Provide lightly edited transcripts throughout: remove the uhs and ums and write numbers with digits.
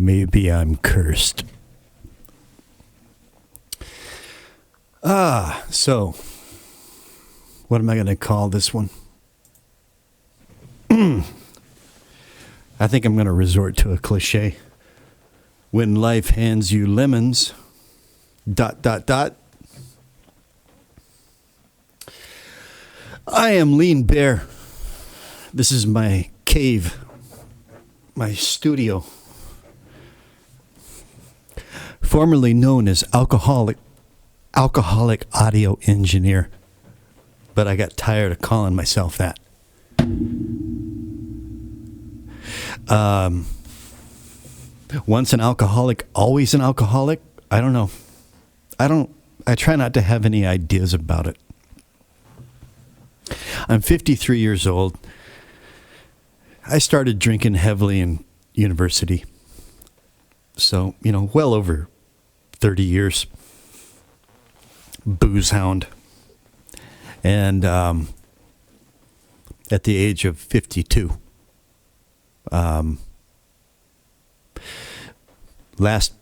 maybe I'm cursed. So, what am I going to call this one? I think I'm going to resort to a cliche. When life hands you lemons, ... I am Lean Bear. This is my cave, my studio. Formerly known as alcoholic audio engineer, but I got tired of calling myself that. Once an alcoholic, always an alcoholic? I don't know. I try not to have any ideas about it. I'm 53 years old. I started drinking heavily in university. So, well over 30 years. Booze hound. And at the age of 52, last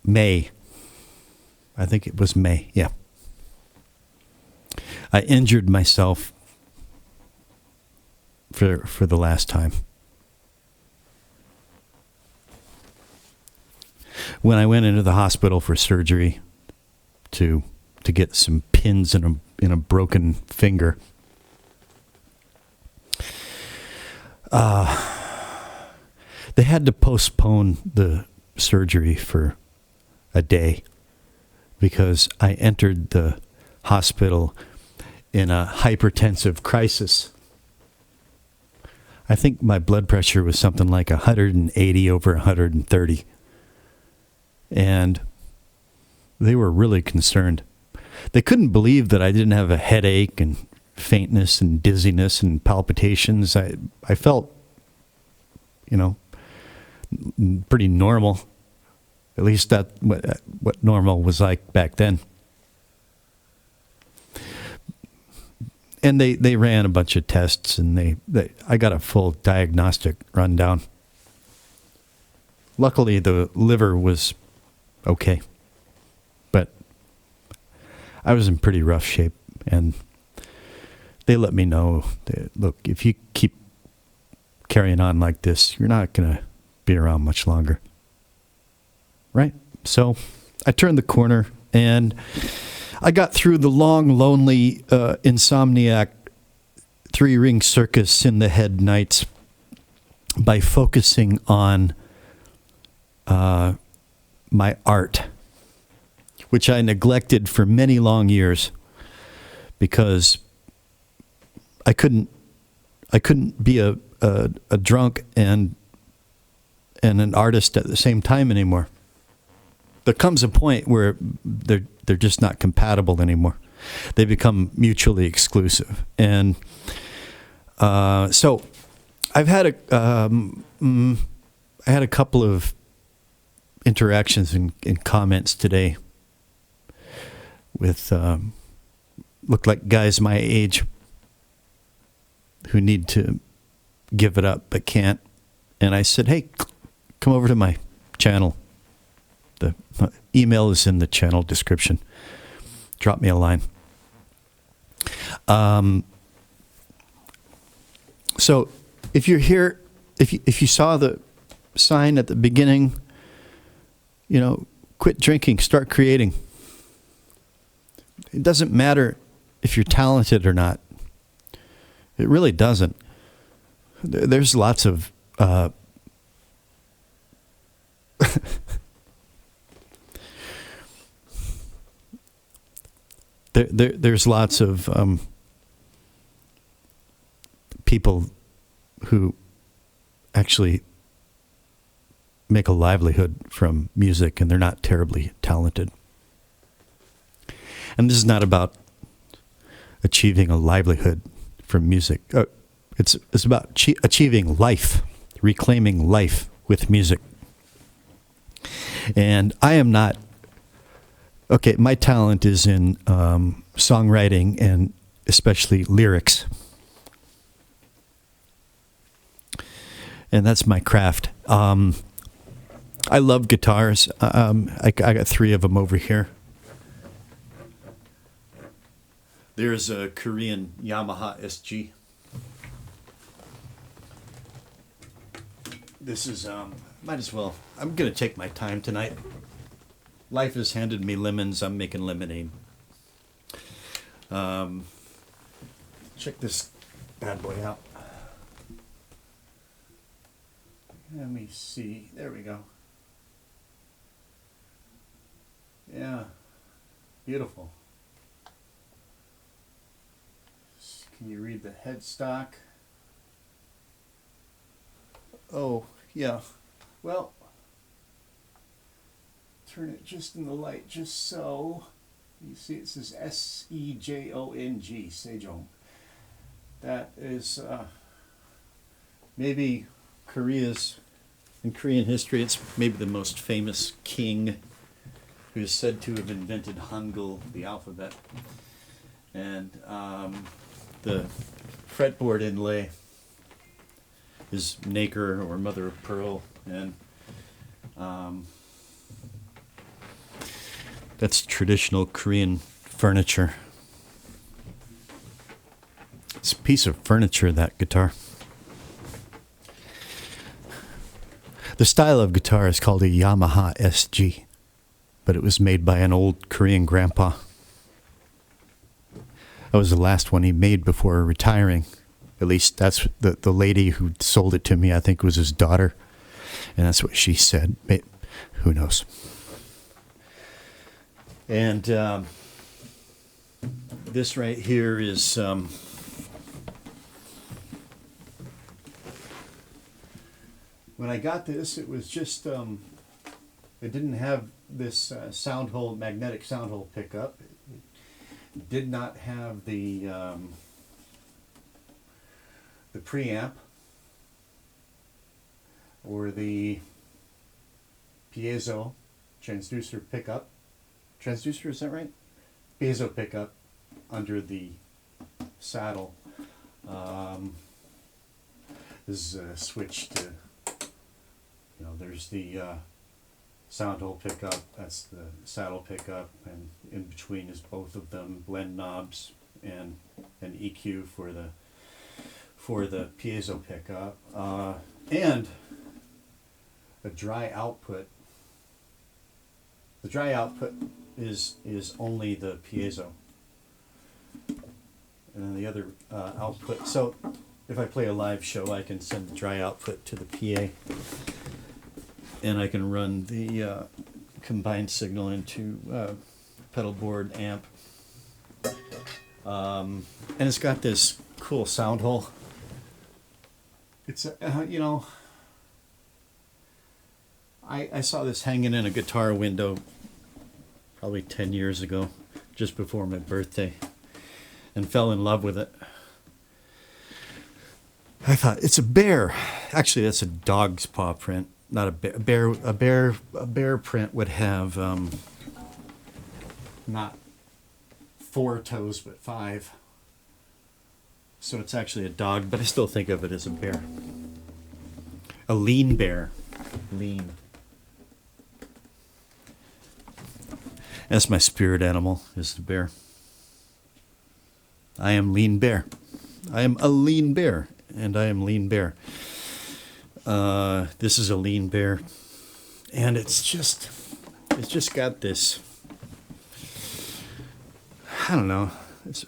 May, I think it was May, yeah, I injured myself for the last time. When I went into the hospital for surgery to get some pins in a broken finger, they had to postpone the surgery for a day because I entered the hospital in a hypertensive crisis. I think my blood pressure was something like 180 over 130. And they were really concerned. They couldn't believe that I didn't have a headache and faintness and dizziness and palpitations. I felt, pretty normal. At least that what normal was like back then. And they ran a bunch of tests, and I got a full diagnostic rundown. Luckily, the liver was okay, but I was in pretty rough shape, and they let me know that, look, if you keep carrying on like this, you're not going to be around much longer. Right? So I turned the corner, and I got through the long, lonely, insomniac three-ring circus in the head nights by focusing on my art, which I neglected for many long years because I couldn't be a drunk and an artist at the same time anymore. There comes a point where they're just not compatible anymore. They become mutually exclusive, and so I've had I had a couple of interactions and comments today with look like guys my age who need to give it up but can't. And I said, hey, come over to my channel. The email is in the channel description. Drop me a line. So if you're here, if you saw the sign at the beginning, quit drinking, start creating. It doesn't matter if you're talented or not. It really doesn't. There's lots of there's lots of people who actually make a livelihood from music, and they're not terribly talented. And this is not about achieving a livelihood from music. It's about achieving life, reclaiming life with music. And I am not, okay, my talent is in songwriting and especially lyrics. And that's my craft. I love guitars. I got 3 of them over here. There's a Korean Yamaha SG. This is, might as well. I'm going to take my time tonight. Life has handed me lemons. I'm making lemonade. Check this bad boy out. Let me see. There we go. Yeah. Beautiful. Can you read the headstock? Oh, yeah. Well, turn it just in the light, just so. You see it says S-E-J-O-N-G, Sejong. That is maybe in Korean history, it's maybe the most famous king who is said to have invented Hangul, the alphabet. And the fretboard inlay is nacre or mother of pearl, and that's traditional Korean furniture. It's a piece of furniture, that guitar. The style of guitar is called a Yamaha SG, but it was made by an old Korean grandpa. That was the last one he made before retiring. At least that's the lady who sold it to me, I think, was his daughter. And that's what she said. Who knows? And this right here is when I got this, it was just it didn't have this magnetic sound hole pickup. It did not have the preamp or the piezo transducer pickup. Transducer, is that right? Piezo pickup under the saddle. This is a switch to, there's the sound hole pickup, that's the saddle pickup, and in between is both of them, blend knobs and an EQ for the piezo pickup, and a dry output. The dry output is only the piezo, and then the other output. So if I play a live show, I can send the dry output to the PA, and I can run the combined signal into pedal board amp. And it's got this cool sound hole. It's I saw this hanging in a guitar window probably 10 years ago, just before my birthday, and fell in love with it. I thought, it's a bear. Actually, that's a dog's paw print, not a bear. A bear print would have not 4 toes, but 5. So it's actually a dog, but I still think of it as a bear. A lean bear. Lean. That's my spirit animal, is the bear. I am lean bear. I am a lean bear, and I am lean bear. This is a lean bear, and it's just got this, I don't know, it's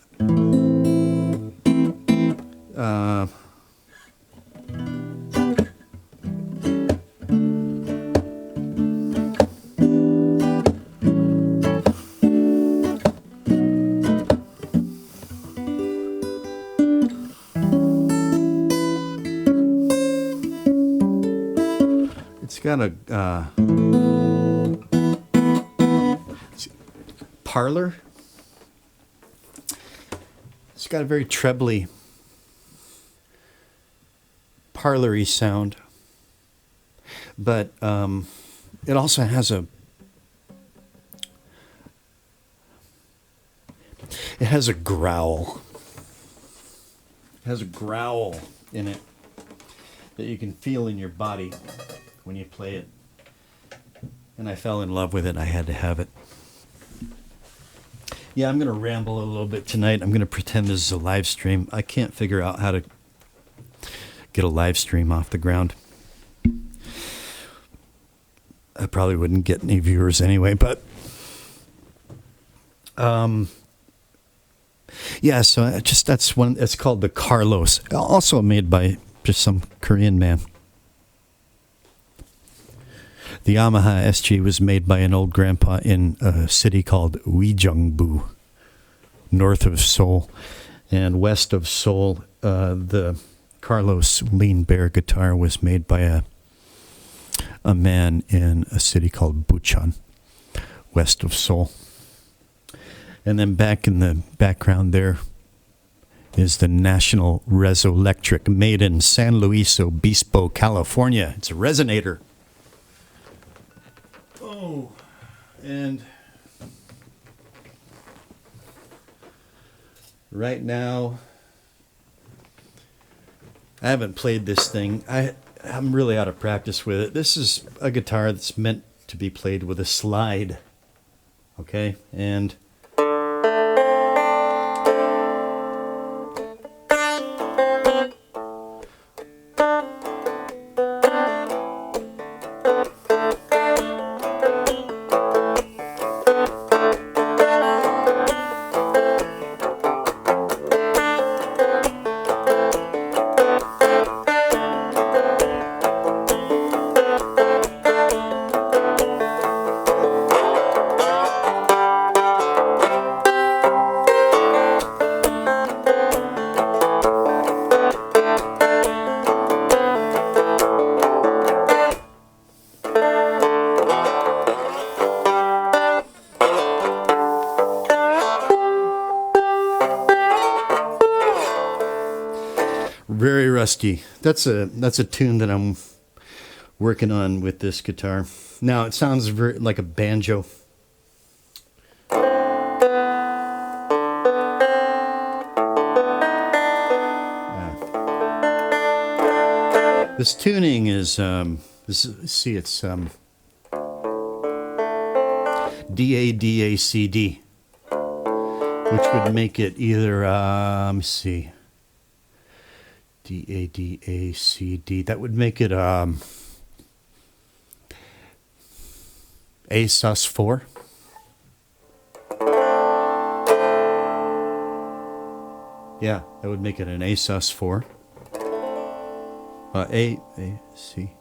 got a parlor. It's got a very trebly, parlory sound, but it also has a growl. It has a growl in it that you can feel in your body when you play it. and I fell in love with it. I had to have it. Yeah, I'm going to ramble a little bit tonight. I'm going to pretend this is a live stream. I can't figure out how to get a live stream off the ground. I probably wouldn't get any viewers anyway, but yeah, so that's one. It's called the Carlos, also made by just some Korean man. The Yamaha SG was made by an old grandpa in a city called Uijeongbu, north of Seoul. And west of Seoul, the Carlos Lean Bear guitar was made by a man in a city called Bucheon, west of Seoul. And then back in the background there is the National Resoelectric, made in San Luis Obispo, California. It's a resonator. Oh, and right now, I haven't played this thing. I'm really out of practice with it. This is a guitar that's meant to be played with a slide. Okay, and very rusty. That's a tune that I'm working on with this guitar. Now it sounds very like a banjo. This tuning is it's D-A-D-A-C-D, which would make it either let me see. D-A-D-A-C-D. That would make it A sus4. Yeah, that would make it an A sus4. A C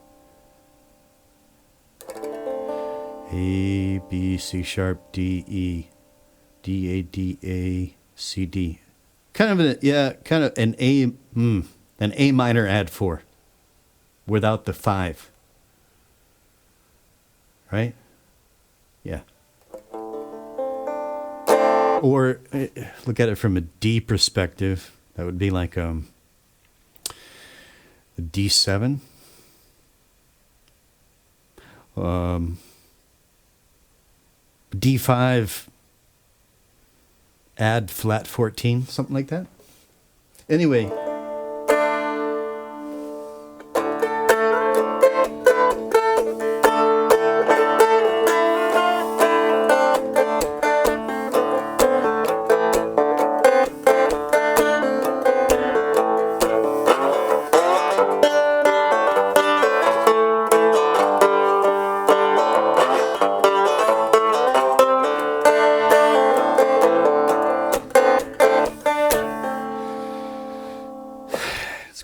A B C sharp D E D A D A C D. Kind of an A minor add 4 without the 5. Right? Yeah. Or look at it from a D perspective. That would be like a D7. D5 add flat 14, something like that. Anyway,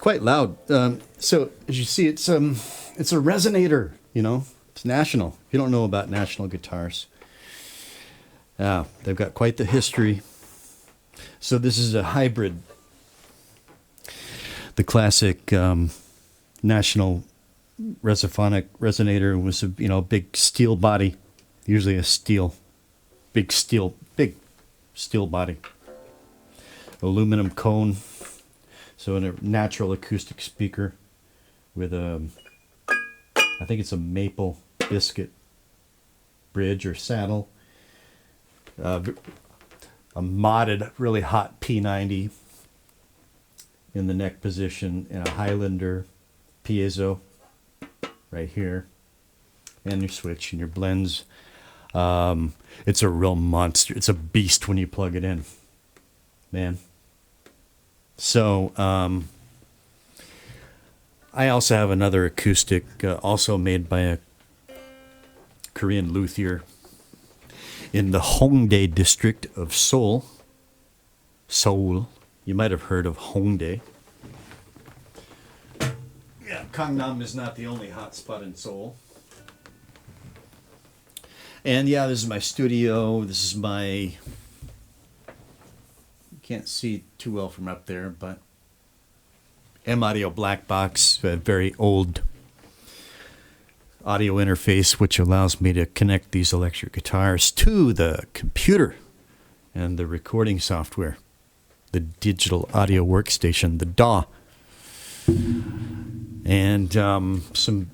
quite loud. So as you see, it's a resonator. It's National. If you don't know about National guitars, they've got quite the history. So this is a hybrid. The classic National resophonic resonator was a big steel body, usually big steel body, aluminum cone. So in a natural acoustic speaker with I think it's a maple biscuit bridge or saddle, a modded, really hot P90 in the neck position, and a Highlander piezo right here, and your switch and your blends. It's a real monster. It's a beast when you plug it in, man. So I also have another acoustic, also made by a Korean luthier in the Hongdae district of Seoul. Seoul. You might have heard of Hongdae. Yeah, Gangnam is not the only hot spot in Seoul. And yeah, this is my studio. This is my... You can't see too well from up there, but M-Audio black box, a very old audio interface, which allows me to connect these electric guitars to the computer and the recording software, the digital audio workstation, the DAW, and some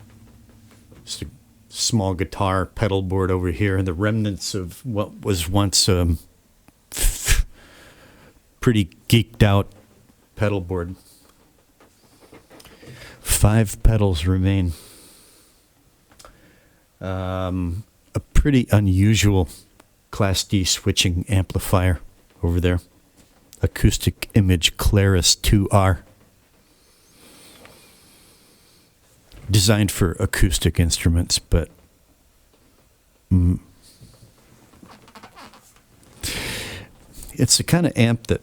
small guitar pedal board over here, and the remnants of what was once a pretty geeked out pedal board. 5 pedals remain. A pretty unusual Class D switching amplifier over there. Acoustic Image Claris 2R. Designed for acoustic instruments, but it's the kind of amp that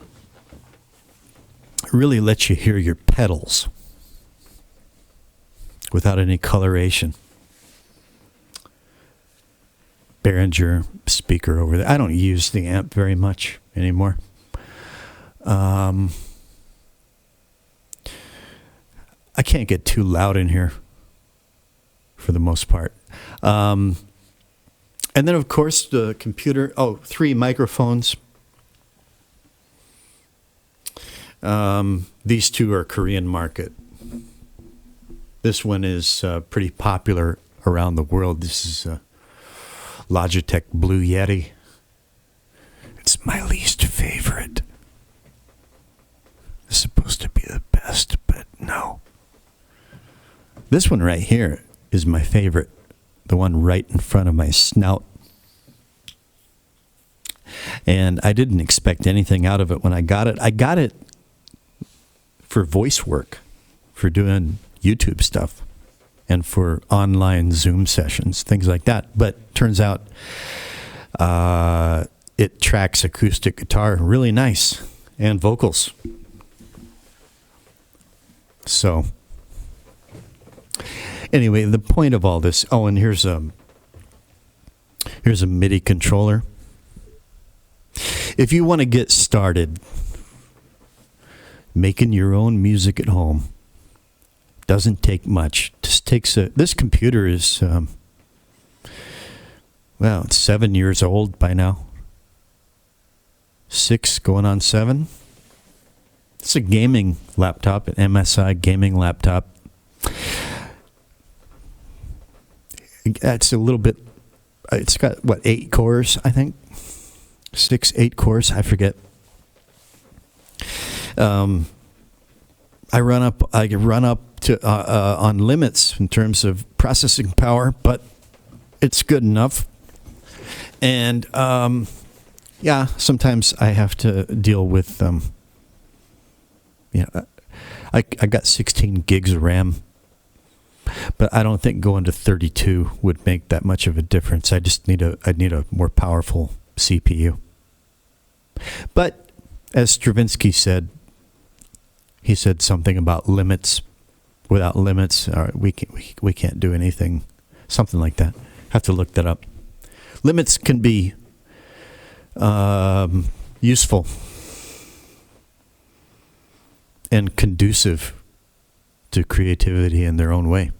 really lets you hear your pedals without any coloration. Behringer speaker over there. I don't use the amp very much anymore. I can't get too loud in here for the most part. And then, of course, the computer. 3 microphones. These 2 are Korean market. This one is pretty popular around the world. This is Logitech Blue Yeti. It's my least favorite. It's supposed to be the best, but no. This one right here is my favorite. The one right in front of my snout. And I didn't expect anything out of it when I got it. I got it for voice work, for doing YouTube stuff, and for online Zoom sessions, things like that. But turns out it tracks acoustic guitar really nice, and vocals. So anyway, the point of all this. Oh, and here's a MIDI controller. If you want to get started making your own music at home, doesn't take much. Just takes this computer is it's 7 years old by now. 6 going on 7. It's a gaming laptop, an MSI gaming laptop. It's a little bit. It's got 8 cores, I think. 6, 8 cores, I forget. I run up to on limits in terms of processing power, but it's good enough. And sometimes I have to deal with I got 16 gigs of RAM, but I don't think going to 32 would make that much of a difference. I need a more powerful CPU. But as Stravinsky said, he said something about limits. Without limits, we can't do anything. Something like that. Have to look that up. Limits can be useful and conducive to creativity in their own way.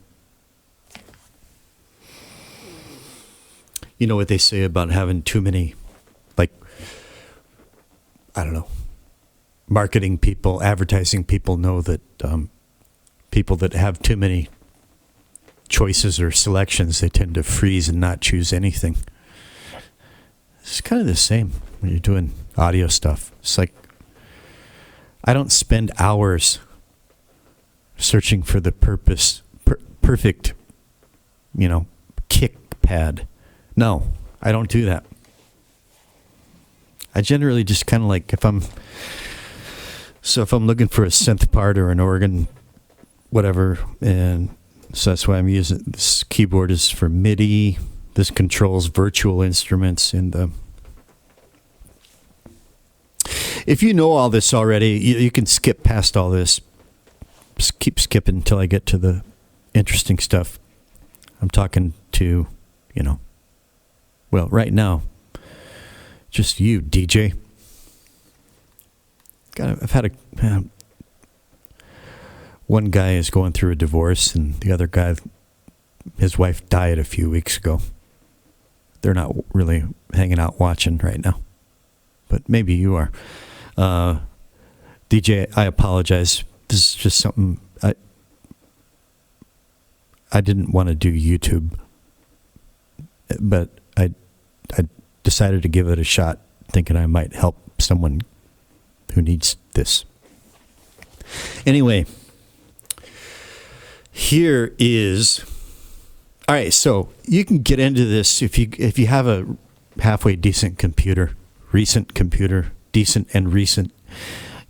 You know what they say about having too many, marketing people, advertising people know that people that have too many choices or selections, they tend to freeze and not choose anything. It's kind of the same when you're doing audio stuff. It's like, I don't spend hours searching for the perfect, kick pad. No, I don't do that. I generally just kind of like, if I'm looking for a synth part or an organ, whatever, and so that's why I'm using this keyboard is for MIDI. This controls virtual instruments in the. If you know all this already, you can skip past all this. Just keep skipping until I get to the interesting stuff. I'm talking to, well, right now, just you, DJ. I've had one guy is going through a divorce, and the other guy, his wife died a few weeks ago. They're not really hanging out watching right now, but maybe you are. DJ, I apologize. This is just something I didn't want to do YouTube, but I decided to give it a shot, thinking I might help someone who needs this. Anyway, here is. All right, so you can get into this if you have a halfway decent computer, decent and recent,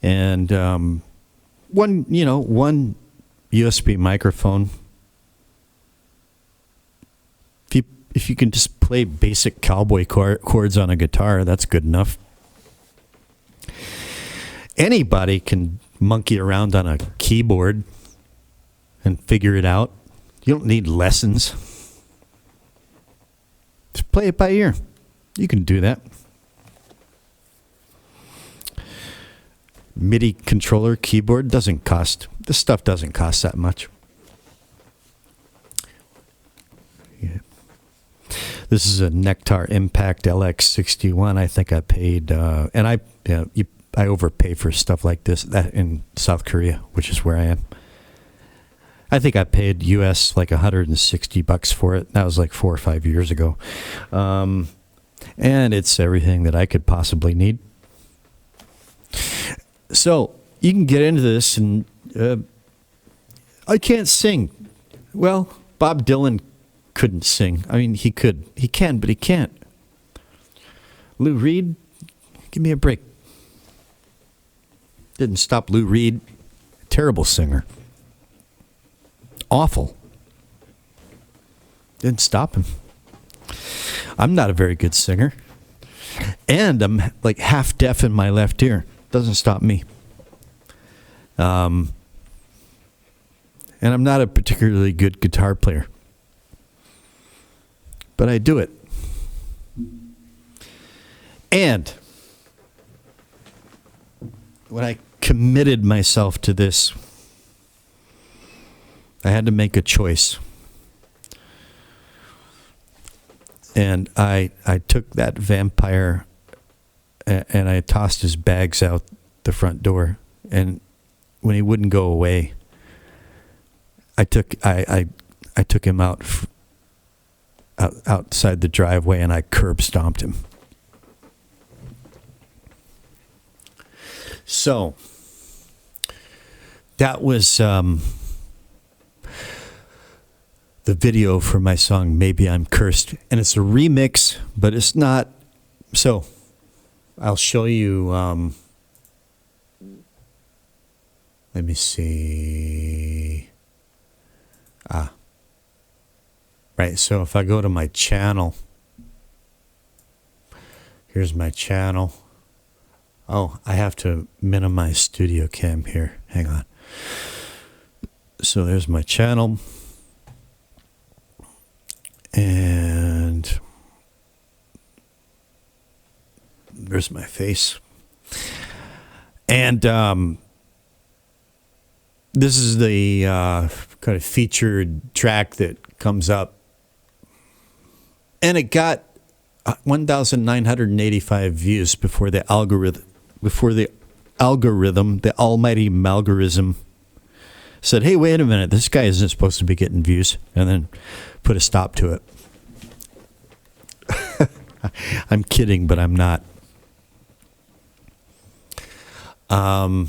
and one USB microphone. If you can just play basic cowboy chords on a guitar, that's good enough. Anybody can monkey around on a keyboard and figure it out. You don't need lessons. Just play it by ear. You can do that. MIDI controller keyboard doesn't cost. This stuff doesn't cost that much. Yeah. This is a Nectar Impact LX61. I think I paid, and I overpay for stuff like this that in South Korea, which is where I am. I think I paid US like $160 for it. That was like 4 or 5 years ago. And it's everything that I could possibly need. So you can get into this, and I can't sing. Well, Bob Dylan couldn't sing. I mean, he can, but he can't. Lou Reed, give me a break. Didn't stop Lou Reed. Terrible singer. Awful. Didn't stop him. I'm not a very good singer. And I'm like half deaf in my left ear. Doesn't stop me. And I'm not a particularly good guitar player. But I do it. And when I committed myself to this, I had to make a choice. And I took that vampire and I tossed his bags out the front door. And when he wouldn't go away, I took him outside the driveway and I curb stomped him. So that was the video for my song Maybe I'm Cursed, and it's a remix, but it's not. So I'll show you. Let me see. Right. So if I go to my channel, here's my channel. Oh, I have to minimize Studio Cam here. Hang on. So there's my channel. And there's my face. And this is the kind of featured track that comes up. And it got 1,985 views before the algorithm, the almighty malgorithm said, hey, wait a minute, this guy isn't supposed to be getting views, and then put a stop to it. I'm kidding, but I'm not. How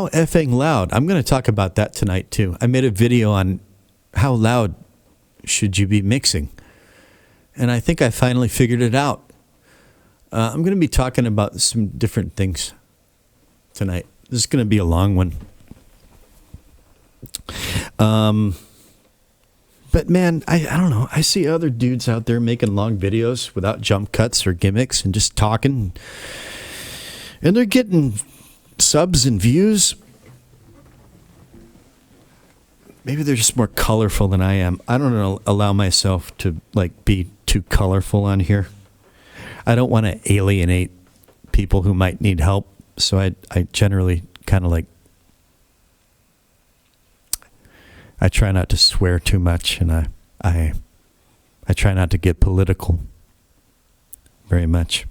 effing loud. I'm going to talk about that tonight, too. I made a video on how loud should you be mixing? And I think I finally figured it out. I'm going to be talking about some different things tonight. This is going to be a long one. But man, I don't know. I see other dudes out there making long videos without jump cuts or gimmicks and just talking. And they're getting subs and views. Maybe they're just more colorful than I am. I don't allow myself to like be too colorful on here. I don't want to alienate people who might need help. So I generally kind of like, I try not to swear too much, and I try not to get political very much.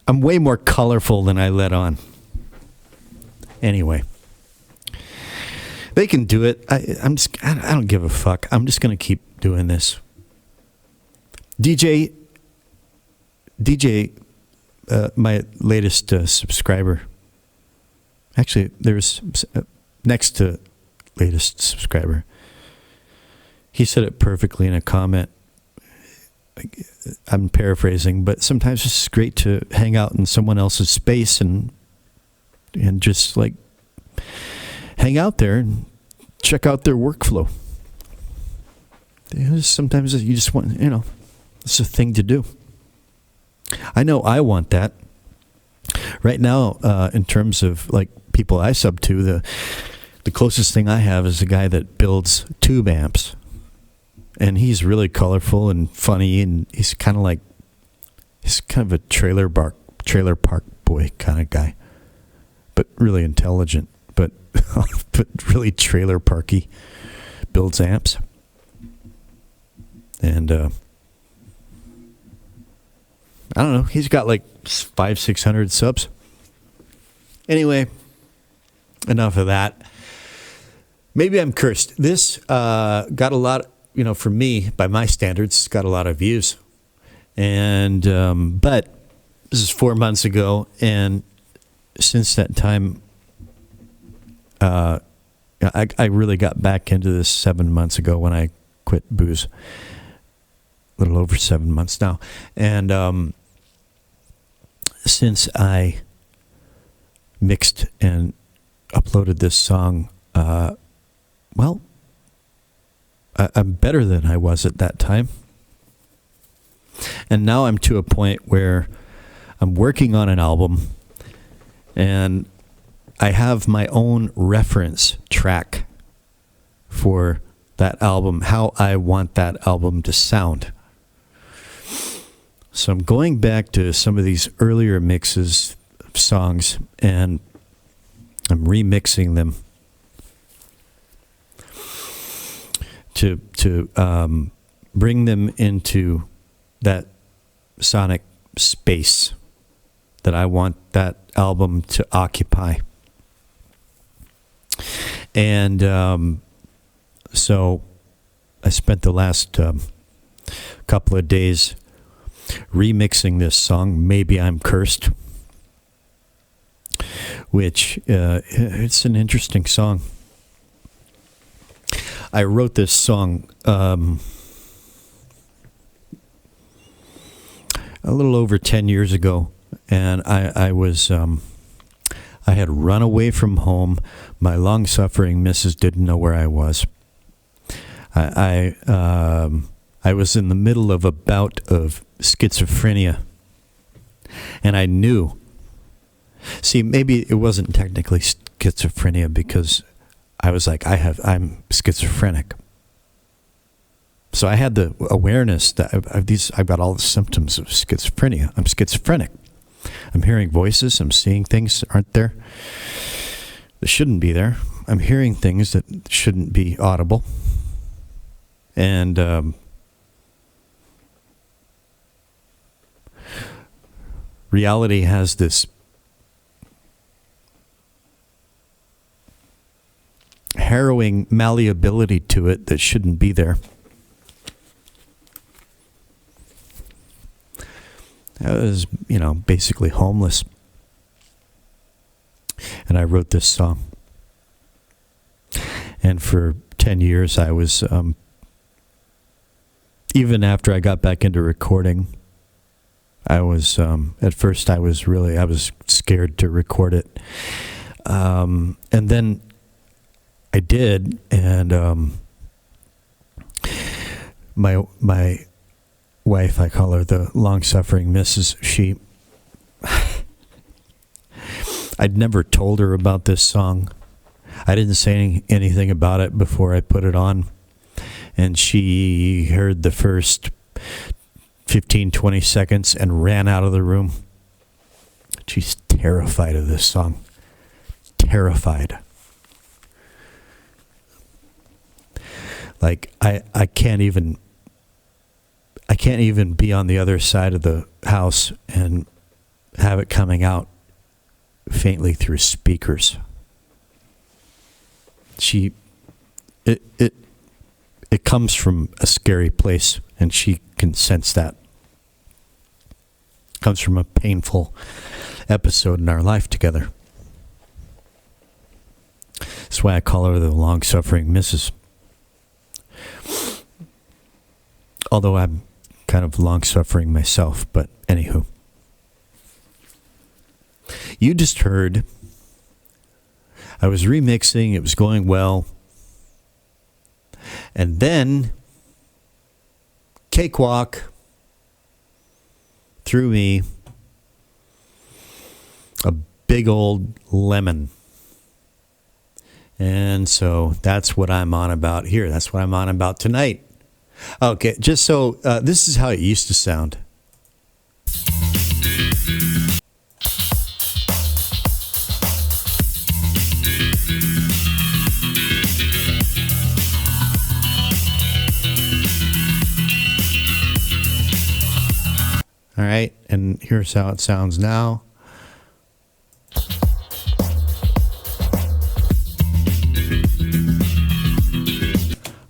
I'm way more colorful than I let on. Anyway, they can do it. I don't give a fuck. I'm just going to keep doing this. DJ, my latest subscriber. Actually, there's next to latest subscriber. He said it perfectly in a comment. I'm paraphrasing, but sometimes it's just great to hang out in someone else's space and just like hang out there and check out their workflow. Sometimes you just want, it's a thing to do. I know I want that. Right now, in terms of like people I sub to, the closest thing I have is a guy that builds tube amps. And he's really colorful and funny, and he's kind of a trailer park boy kind of guy. But really intelligent, but really trailer parky. Builds amps. And I don't know, he's got like 500-600 subs. Anyway, enough of that. Maybe I'm cursed. This got a lot, for me, by my standards, got a lot of views. And, but this is 4 months ago. And since that time, I really got back into this 7 months ago when I quit booze. A little over 7 months now. And since I mixed and uploaded this song, I'm better than I was at that time. And now I'm to a point where I'm working on an album, and I have my own reference track for that album, how I want that album to sound. So I'm going back to some of these earlier mixes of songs, and I'm remixing them to bring them into that sonic space that I want that album to occupy. And so I spent the last couple of days remixing this song, Maybe I'm Cursed, which it's an interesting song. I wrote this song a little over 10 years ago, and I had run away from home. My long-suffering missus didn't know where I was. I was in the middle of a bout of schizophrenia, and I knew. See, maybe it wasn't technically schizophrenia because I was like, I'm schizophrenic. So I had the awareness that I've got all the symptoms of schizophrenia. I'm schizophrenic. I'm hearing voices. I'm seeing things that aren't there, that shouldn't be there. I'm hearing things that shouldn't be audible. And reality has this harrowing malleability to it that shouldn't be there. I was, basically homeless. And I wrote this song. And for 10 years, I was even after I got back into recording, I was, at first I was scared to record it. And then I did, and my wife, I call her the long-suffering Mrs. She, I'd never told her about this song. I didn't say anything about it before I put it on. And she heard the first 15, 20 seconds and ran out of the room. She's terrified of this song. Terrified. Like, I can't even be on the other side of the house and have it coming out faintly through speakers. It comes from a scary place, and she can sense that. It comes from a painful episode in our life together. That's why I call her the long-suffering Mrs. Although I'm kind of long-suffering myself, but anywho. You just heard, I was remixing, it was going well, and then Cakewalk threw me a big old lemon. And so that's what I'm on about here. That's what I'm on about tonight. Okay, just so, this is how it used to sound. All right, and here's how it sounds now.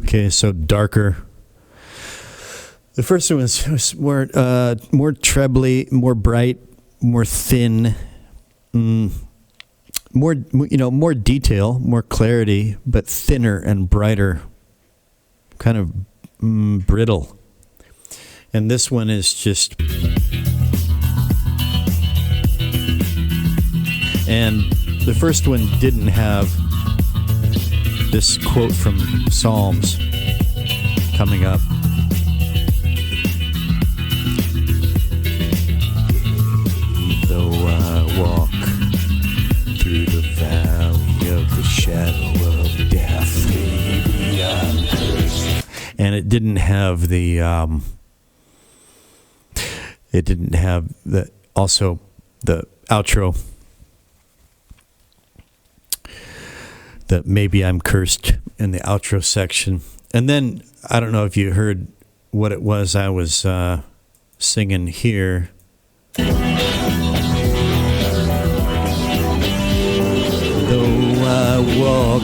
Okay, so darker. The first one was more trebly, more bright, more thin, more detail, more clarity, but thinner and brighter, kind of brittle. And this one is just, and the first one didn't have this quote from Psalms coming up. Though I walk through the valley of the shadow of death, and it didn't have the also the outro, that maybe I'm cursed in the outro section. And then I don't know if you heard what it was I was singing here. Though I walk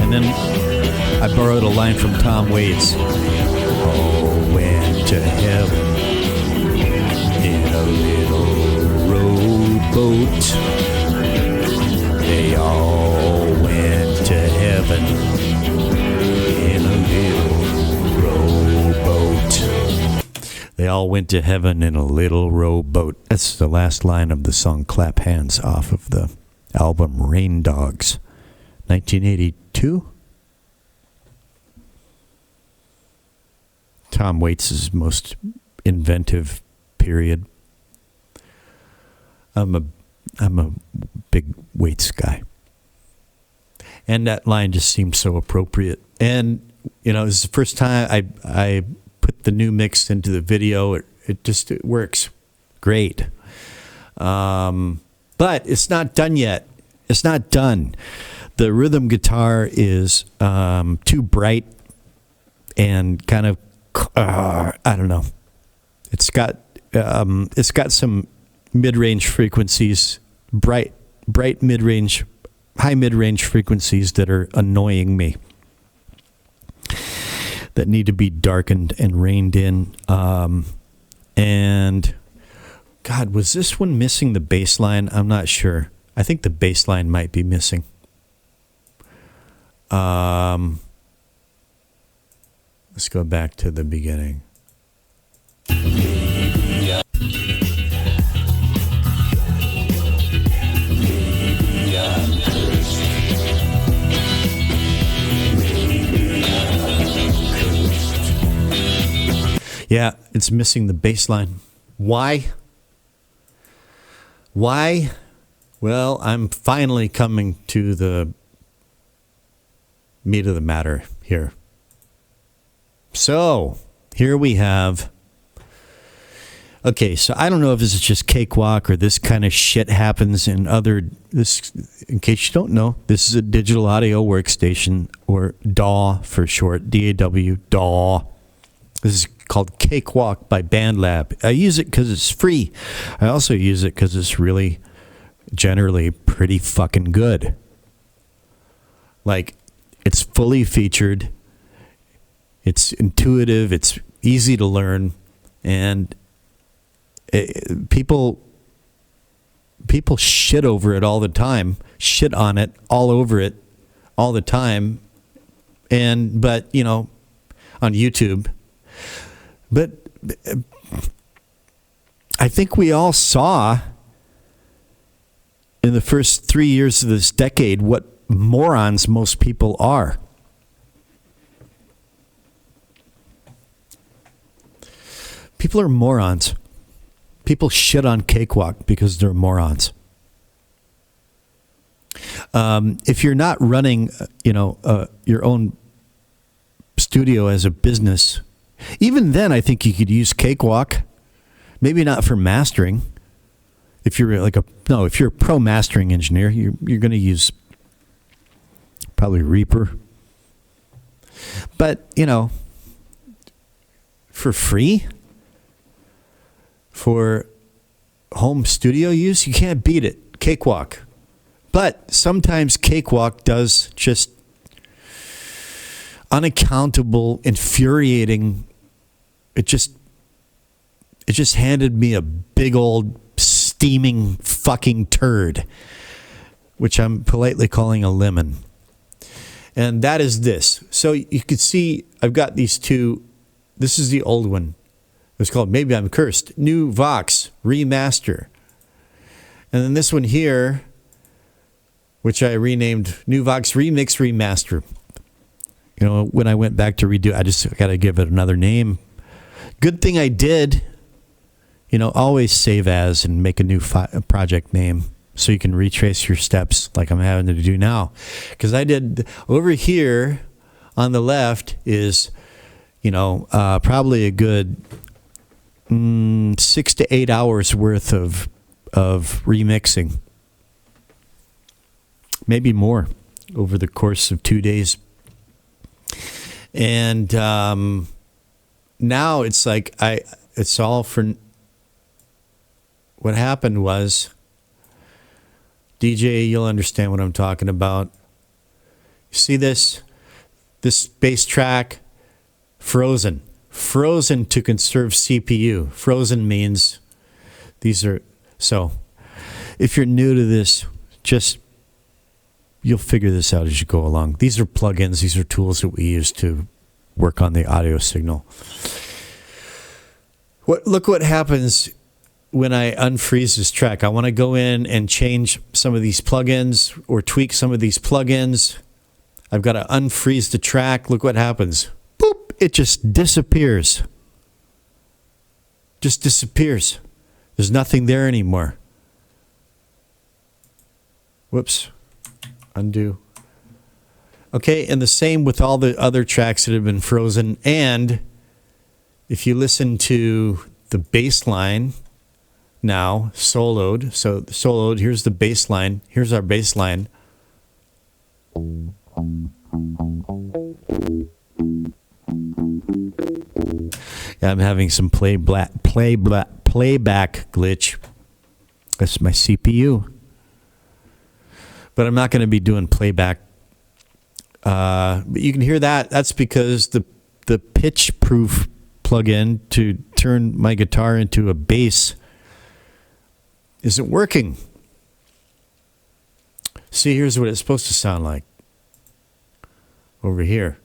and then I borrowed a line from Tom Waits. Oh, went to heaven in a little rowboat. They all went to heaven in a little rowboat. They all went to heaven in a little rowboat. That's the last line of the song Clap Hands off of the album Rain Dogs, 1982. Tom Waits' most inventive period. I'm a big Waits guy. And that line just seemed so appropriate. And, it was the first time I put the new mix into the video. It works great. But it's not done yet. It's not done. The rhythm guitar is too bright and kind of, I don't know. It's got some mid-range frequencies, bright mid-range, high mid-range frequencies that are annoying me, that need to be darkened and reined in. And God, was this one missing the bass line? I'm not sure. I think the bass line might be missing. Let's go back to the beginning. Yeah, it's missing the bass line. Why? Why? Well, I'm finally coming to the meat of the matter here. So, here we have... Okay, so I don't know if this is just Cakewalk or this kind of shit happens in other... In case you don't know, this is a digital audio workstation, or DAW for short, D-A-W, DAW. This is called Cakewalk by BandLab. I use it because it's free. I also use it because it's really, generally, pretty fucking good. Like, it's fully featured. It's intuitive. It's easy to learn. And people shit over it all the time. Shit on it, all over it, all the time. But, you know, on YouTube... But I think we all saw in the first 3 years of this decade what morons most people are. People are morons. People shit on Cakewalk because they're morons. If you're not running, your own studio as a business... Even then, I think you could use Cakewalk. Maybe not for mastering. If you're if you're a pro mastering engineer, you're going to use probably Reaper. But, for free, for home studio use, you can't beat it. Cakewalk. But sometimes Cakewalk does just unaccountable, infuriating. It just handed me a big old steaming fucking turd, which I'm politely calling a lemon. And that is this. So you can see I've got these two. This is the old one. It's called Maybe I'm Cursed. New Vox Remaster. And then this one here, which I renamed New Vox Remix Remaster. When I went back to redo, I just got to give it another name. Good thing I did. Always save as and make a new project name so you can retrace your steps like I'm having to do now. Because I did over here on the left is, probably a good 6 to 8 hours worth of remixing. Maybe more over the course of 2 days. And now it's like it's all for. What happened was, DJ, you'll understand what I'm talking about. You see this bass track, frozen to conserve CPU. Frozen means these are so. If you're new to this, you'll figure this out as you go along. These are plugins. These are tools that we use to work on the audio signal. Look what happens when I unfreeze this track. I want to go in and change some of these plugins or tweak some of these plugins. I've got to unfreeze the track. Look what happens. Boop! It just disappears. Just disappears. There's nothing there anymore. Whoops. Undo. Okay, and the same with all the other tracks that have been frozen. And if you listen to the bass line now, soloed. So soloed, here's the bass line. Here's our bass line. Yeah, I'm having some playback glitch. That's my CPU. But I'm not going to be doing playback. But you can hear that. That's because the pitch proof plugin to turn my guitar into a bass isn't working. See, here's what it's supposed to sound like over here.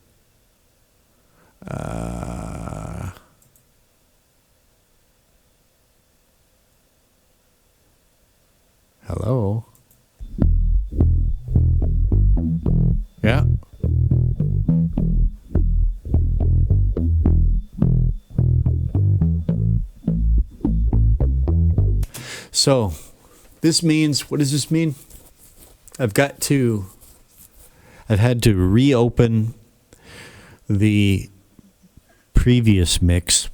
Hello? Yeah. So, this means, what does this mean? I've had to reopen the previous mix,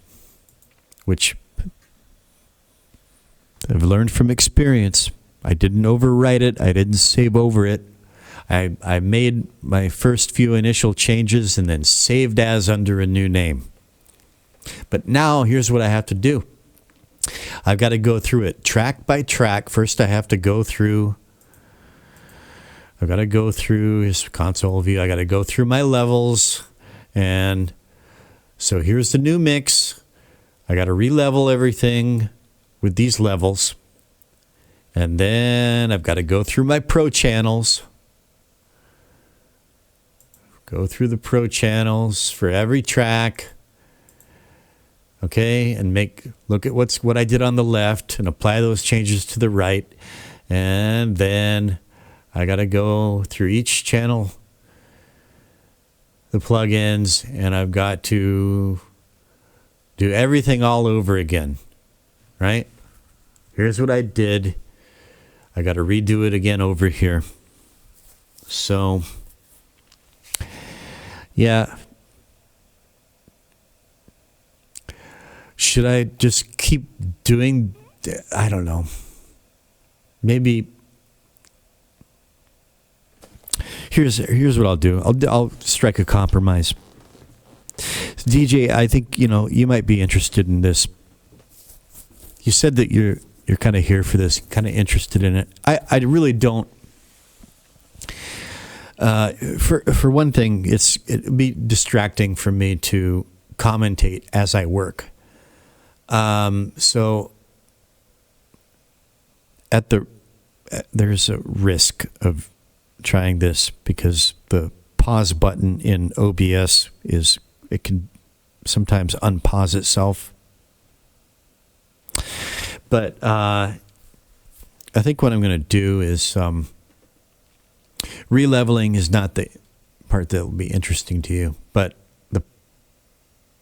which I've learned from experience. I didn't overwrite it. I didn't save over it. I made my first few initial changes and then saved as under a new name. But now here's what I have to do. I've got to go through it track by track. First, I have to go through. I've got to go through his console view. I got to go through my levels. And so here's the new mix. I got to re-level everything with these levels. And then I've got to go through my pro channels. Go through the pro channels for every track. Okay, and look at what I did on the left and apply those changes to the right. And then I got to go through each channel, the plugins, and I've got to do everything all over again, right? Here's what I did. I got to redo it again over here. So, yeah. Should I just keep doing, I don't know. Maybe, here's what I'll do. I'll strike a compromise. DJ, I think, you might be interested in this. You said that you're kind of here for this, kind of interested in it. I really don't. For one thing, it'd be distracting for me to commentate as I work. So there's a risk of trying this because the pause button in OBS it can sometimes unpause itself. But I think what I'm going to do is re-leveling is not the part that will be interesting to you, but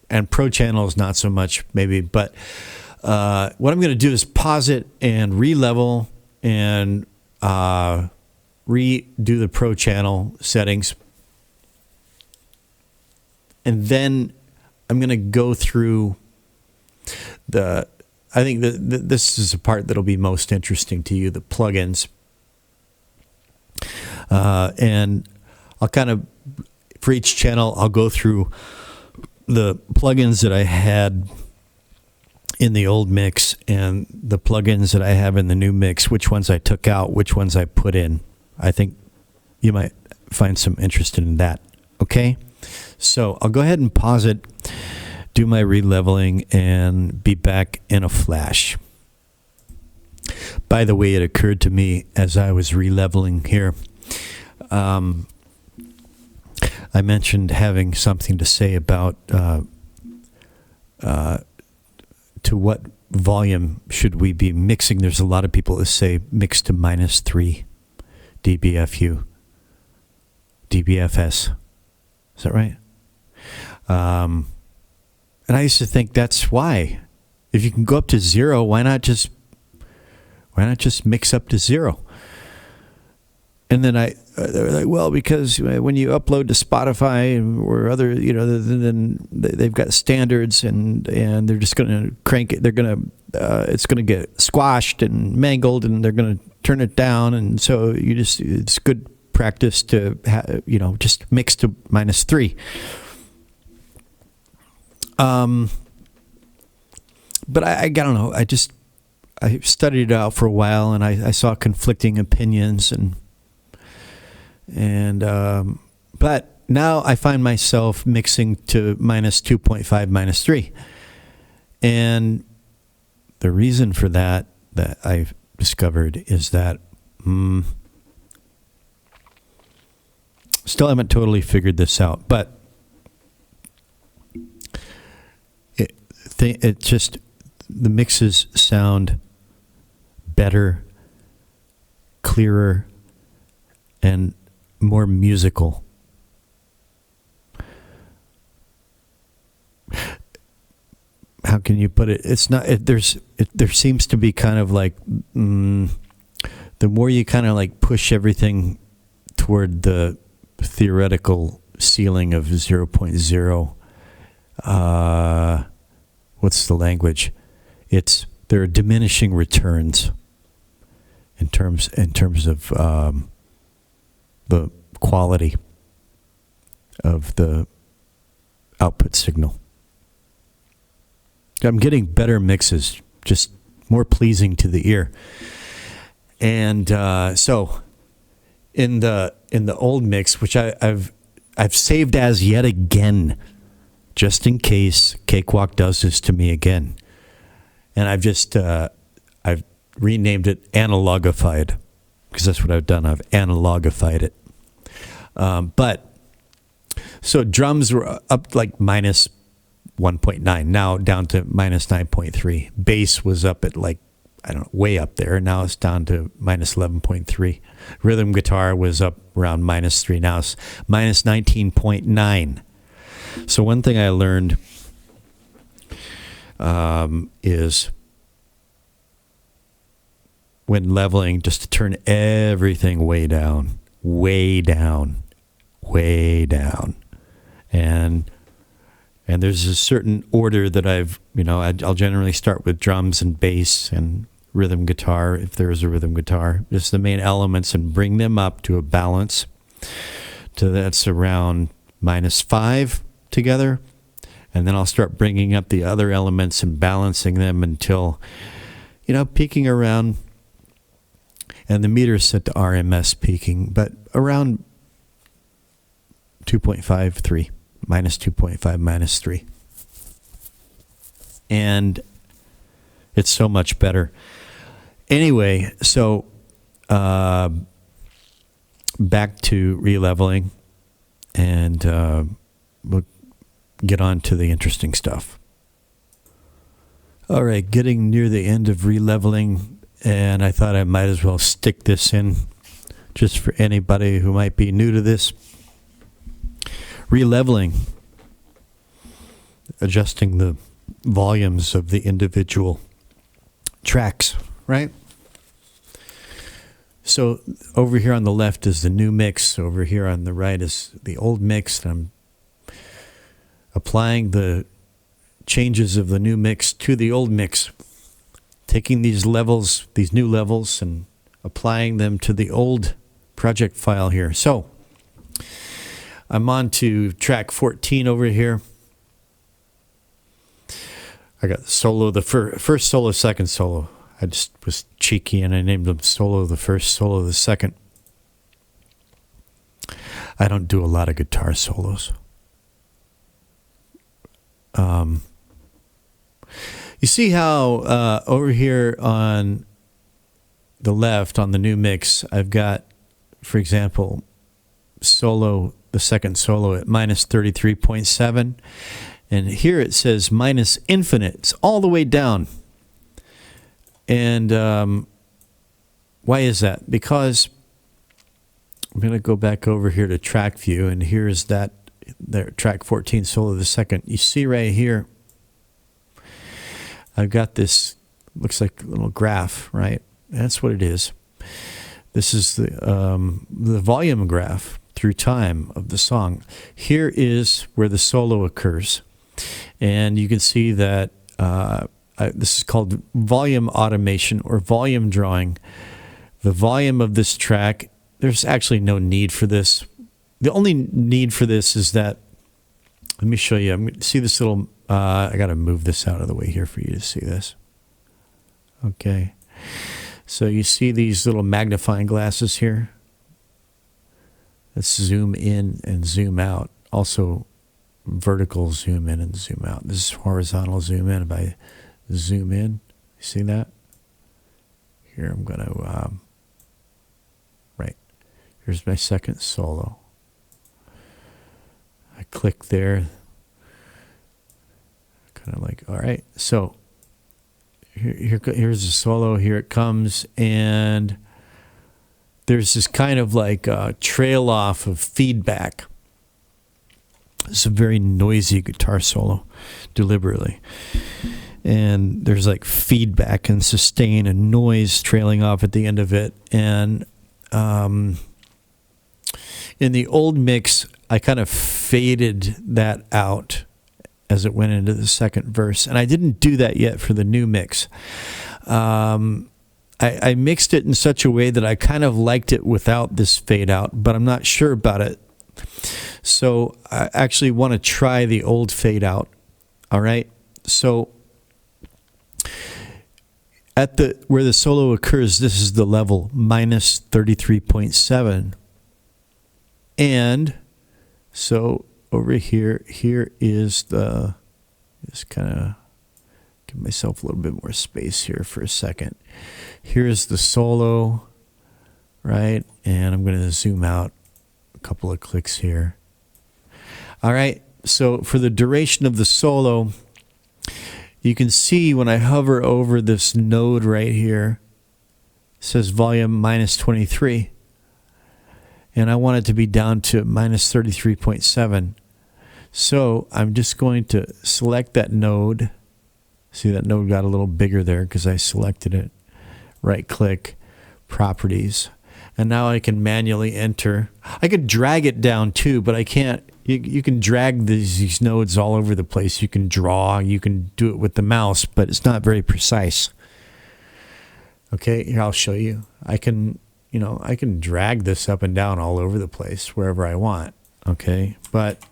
and pro channels not so much maybe, but what I'm going to do is pause it and re-level and redo the pro channel settings, and then I'm going to go through I think this is the part that'll be most interesting to you, the plugins, and I'll kind of, for each channel, I'll go through the plugins that I had in the old mix and the plugins that I have in the new mix, which ones I took out, which ones I put in. I think you might find some interest in that. Okay? So I'll go ahead and pause it, do my re-leveling, and be back in a flash. By the way, it occurred to me as I was re-leveling here, I mentioned having something to say about to what volume should we be mixing. There's a lot of people that say mix to -3 dBFU, dBFS. Is that right? And I used to think that's why. If you can go up to 0, why not just mix up to 0? And then they're like, well, because when you upload to Spotify or other, then they've got standards, and they're just going to crank it. They're going to, it's going to get squashed and mangled, and they're going to turn it down. And so it's good practice to, just mix to -3. But I don't know. I studied it out for a while, and I saw conflicting opinions, but now I find myself mixing to -2.5, -3. And the reason for that I discovered is that still haven't totally figured this out, but it just, the mixes sound better, clearer, and more musical. How can you put it? It's not, there seems to be kind of like, the more you kind of like push everything toward the theoretical ceiling of 0.0, what's the language? There are diminishing returns in terms of the quality of the output signal. I'm getting better mixes, just more pleasing to the ear. And so in the old mix, which I've saved as yet again, just in case Cakewalk does this to me again. And I've renamed it analogified, because that's what I've done. I've analogified it. But so drums were up like minus 1.9, now down to minus 9.3. Bass was up at like, I don't know, way up there. Now it's down to minus 11.3. Rhythm guitar was up around minus 3. Now it's minus 19.9. So one thing I learned is when leveling, just to turn everything way down, way down, way down. And there's a certain order that I'll generally start with drums and bass and rhythm guitar, if there is a rhythm guitar, just the main elements, and bring them up to a balance that's around minus 5 together. And then I'll start bringing up the other elements and balancing them until, peaking around, and the meter is set to RMS peaking, but around 2.5, 3. Minus 2.5, minus 3. And it's so much better. Anyway, so back to releveling, and we'll get on to the interesting stuff. All right, getting near the end of releveling, and I thought I might as well stick this in just for anybody who might be new to this. Releveling, adjusting the volumes of the individual tracks, right? So over here on the left is the new mix. Over here on the right is the old mix. I'm applying the changes of the new mix to the old mix, taking these levels, these new levels, and applying them to the old project file here. So I'm on to track 14 over here. I got solo, the first solo, second solo. I just was cheeky and I named them solo the first, solo the second. I don't do a lot of guitar solos. You see how over here on the left, on the new mix, I've got, for example, solo, the second solo at minus 33.7. And here it says minus infinite. It's all the way down. And why is that? Because I'm going to go back over here to track view, and here's that there, track 14 solo the second. You see right here, I've got this, looks like a little graph, right? That's what it is. This is the volume graph through time of the song. Here is where the solo occurs. And you can see that this is called volume automation or volume drawing. The volume of this track, there's actually no need for this. The only need for this is that, let me show you. See this little, I got to move this out of the way here for you to see this. Okay. So you see these little magnifying glasses here? Let's zoom in and zoom out. Also, vertical zoom in and zoom out. This is horizontal zoom in. If I zoom in, you see that? here I'm going to, right, here's my second solo. I click there, kind of like, all right, so here's the solo, here it comes, and there's this kind of like trail off of feedback. It's a very noisy guitar solo, deliberately. And there's like feedback and sustain and noise trailing off at the end of it. And in the old mix, I kind of faded that out as it went into the second verse. And I didn't do that yet for the new mix. I mixed it in such a way that I kind of liked it without this fade out, but I'm not sure about it. So I actually want to try the old fade out. All right. So at where the solo occurs, this is the level minus 33.7. And so over here is just kind of give myself a little bit more space here for a second. Here's the solo, right? And I'm going to zoom out a couple of clicks here. All right, so for the duration of the solo, you can see when I hover over this node right here, it says volume minus 23. And I want it to be down to minus 33.7. So I'm just going to select that node. See, that node got a little bigger there because I selected it. Right click, properties. And now I can manually enter. I could drag it down too, but I can't. You can drag these nodes all over the place. You can draw, you can do it with the mouse, but it's not very precise. Okay, here I'll show you. I can drag this up and down all over the place wherever I want. Okay, but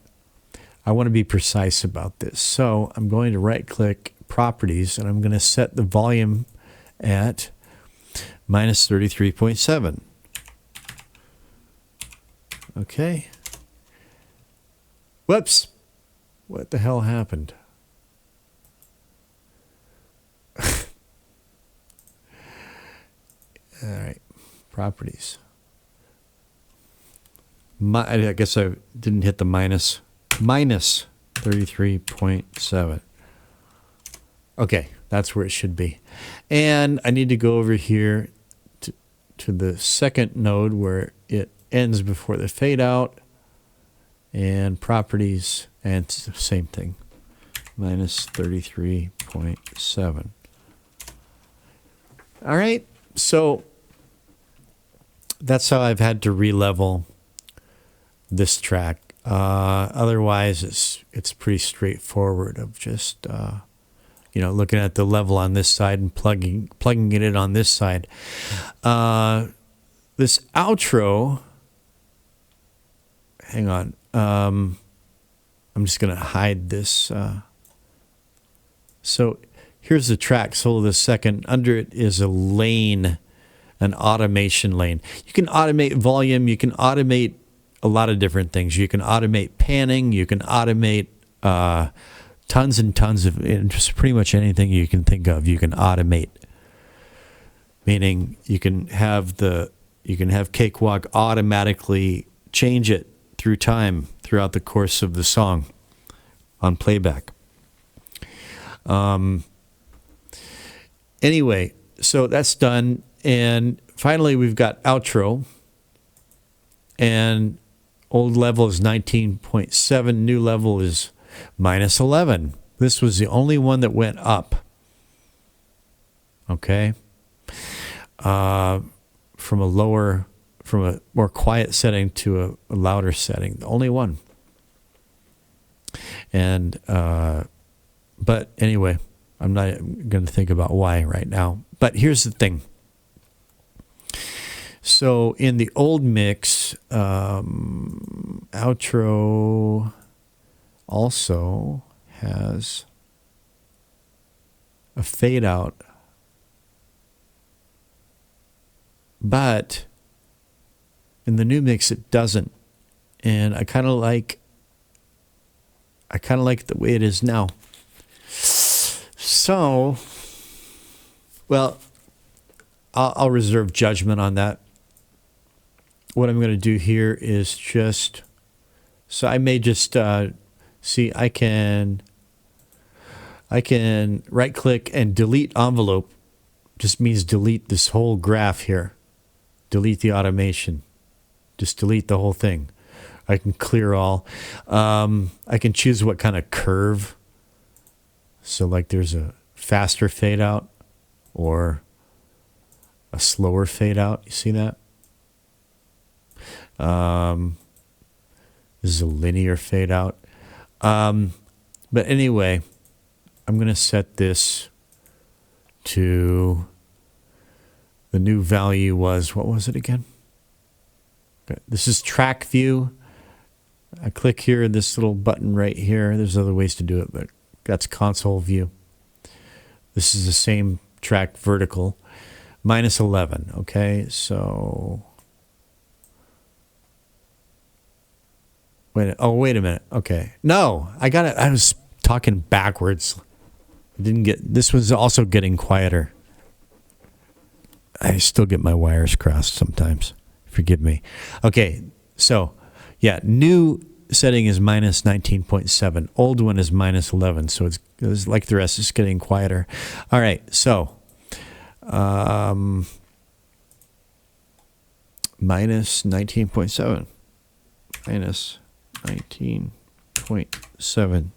I want to be precise about this. So I'm going to right click properties and I'm going to set the volume at minus 33.7. Okay. Whoops. What the hell happened? All right. Properties. I guess I didn't hit the minus. Minus 33.7. Okay. That's where it should be. And I need to go over here to the second node where it ends before the fade out. And properties, and it's the same thing. Minus 33.7. All right. So that's how I've had to re-level this track. Otherwise, it's pretty straightforward of just looking at the level on this side and plugging it in on this side. This outro. Hang on. I'm just going to hide this. So here's the track, solo the second. Under it is a lane, an automation lane. You can automate volume. You can automate a lot of different things. You can automate panning. You can automate tons and tons of just pretty much anything you can think of. You can automate, meaning you can have Cakewalk automatically change it through time, throughout the course of the song on playback. Anyway, so that's done. And finally, we've got outro. And old level is 19.7. New level is minus 11. This was the only one that went up. Okay? From a more quiet setting to a louder setting. The only one. And, but anyway, I'm not going to think about why right now. But here's the thing. So in the old mix, outro also has a fade out. But in the new mix, it doesn't. And I kind of like the way it is now. So, well, I'll reserve judgment on that. What I'm going to do here is just, so I may just see, I can right click and delete envelope. Just means delete this whole graph here. Delete the automation. Just delete the whole thing. I can clear all. I can choose what kind of curve. So like there's a faster fade out or a slower fade out. You see that? This is a linear fade out. But anyway, I'm going to set this to, the new value was, what was it again? Okay. This is track view. I click here, this little button right here. There's other ways to do it, but that's console view. This is the same track vertical. Minus 11, okay? So, wait a minute. Okay. No, I got it. I was talking backwards. I didn't get, this was also getting quieter. I still get my wires crossed sometimes. Forgive me. Okay. So, yeah, new setting is minus 19.7. Old one is minus 11. So it's like the rest, it's getting quieter. All right. So, minus 19.7. Minus 19.7.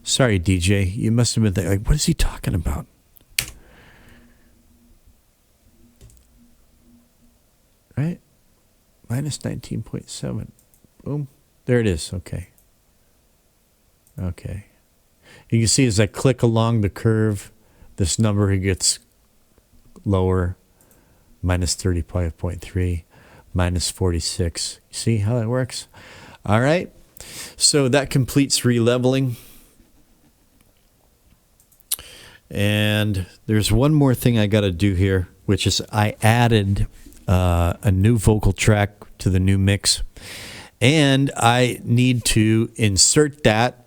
Sorry, DJ. You must have been thinking, like, what is he talking about? Right? Minus 19.7. Boom. There it is. Okay. Okay. You can see as I click along the curve, this number gets lower. Minus 35.3. Minus 46. You see how that works? All right. So that completes releveling. And there's one more thing I got to do here, which is I added a new vocal track to the new mix. And I need to insert that.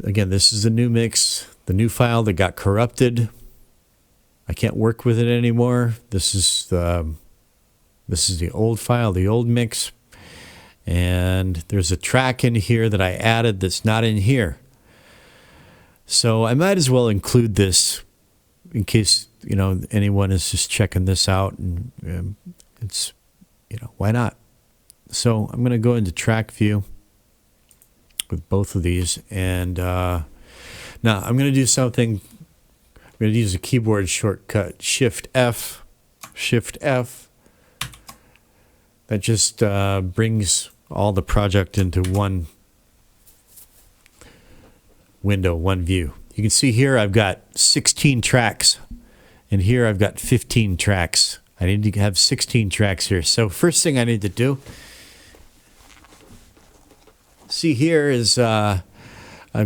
Again, this is the new mix, the new file that got corrupted. I can't work with it anymore. This is the old file, the old mix. And there's a track in here that I added that's not in here. So I might as well include this in case, anyone is just checking this out, and it's, why not? So I'm going to go into track view with both of these. And now I'm going to do something. I'm going to use a keyboard shortcut, Shift F. That just brings all the project into one window, one view. You can see here I've got 16 tracks, and here I've got 15 tracks. I need to have 16 tracks here. So first thing I need to do, see here is I've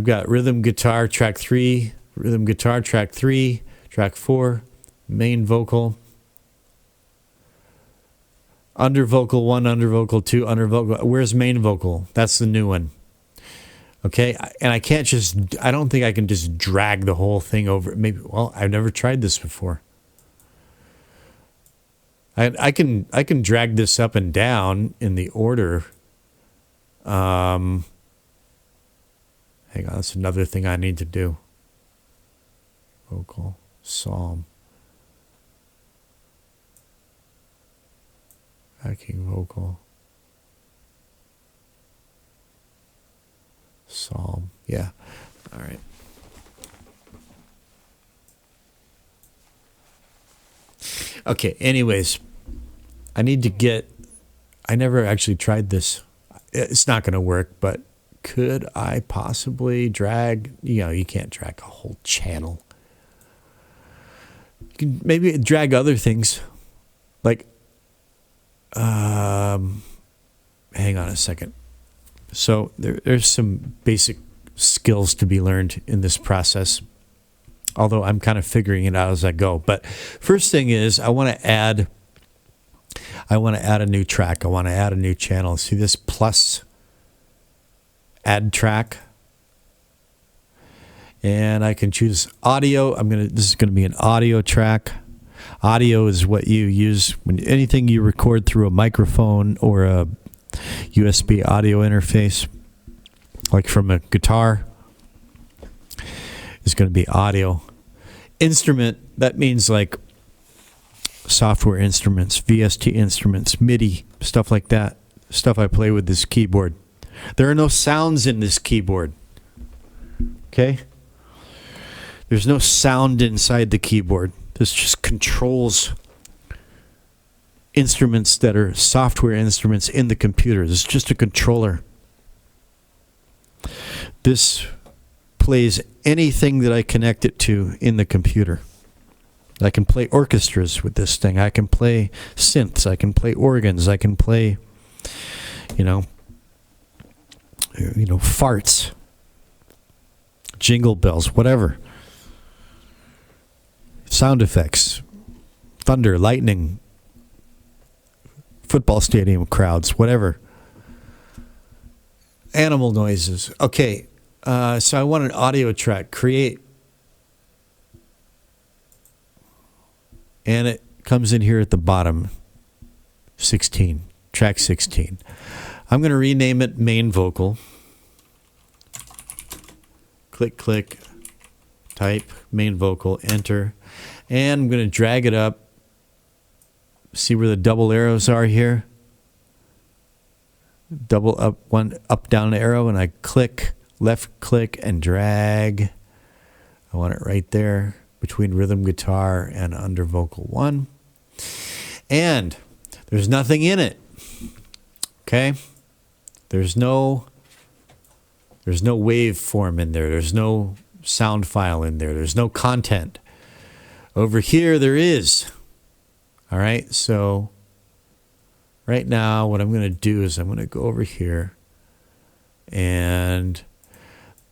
got rhythm guitar track 3, rhythm guitar track 3, track 4, main vocal, under vocal 1, under vocal 2, under vocal. Where's main vocal? That's the new one. Okay, and I don't think I can just drag the whole thing over. Maybe, well, I've never tried this before. I can drag this up and down in the order. Hang on, that's another thing I need to do. Vocal, psalm. Backing vocal. Psalm. Yeah. All right. Okay. Anyways, I never actually tried this. It's not going to work, but could I possibly drag, you can't drag a whole channel. You can maybe drag other things like, hang on a second. So there's some basic skills to be learned in this process, although I'm kind of figuring it out as I go. But first thing is I want to add a new track. I want to add a new channel. See this plus add track? And I can choose audio. This is going to be an audio track. Audio is what you use when anything you record through a microphone or a USB audio interface, like from a guitar, is going to be audio. Instrument, that means like software instruments, VST instruments, MIDI, stuff like that. Stuff I play with this keyboard. There are no sounds in this keyboard. Okay? There's no sound inside the keyboard. This just controls instruments that are software instruments in the computer. This is just a controller. This plays anything that I connect it to in the computer. I can play orchestras with this thing. I can play synths. I can play organs. I can play, farts, jingle bells, whatever. Sound effects, thunder, lightning, football stadium crowds, whatever. Animal noises. Okay, so I want an audio track. Create. And it comes in here at the bottom. 16. Track 16. I'm going to rename it main vocal. Click, click. Type main vocal. Enter. And I'm going to drag it up. See where the double arrows are here? Double up, one up, down arrow. And I click, left click, and drag. I want it right there, between rhythm guitar and under vocal 1. And there's nothing in it. Okay? There's no waveform in there. There's no sound file in there. There's no content. Over here there is. All right? So right now what I'm going to do is I'm going to go over here, and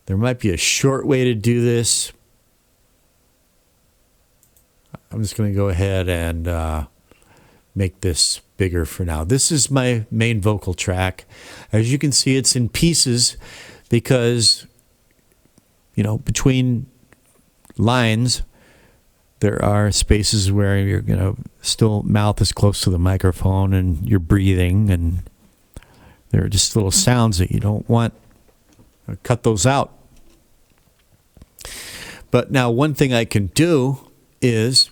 there might be a short way to do this. I'm just going to go ahead and make this bigger for now. This is my main vocal track. As you can see, it's in pieces because, between lines, there are spaces where you're still mouth is close to the microphone and you're breathing, and there are just little sounds that you don't want. Cut those out. But now one thing I can do is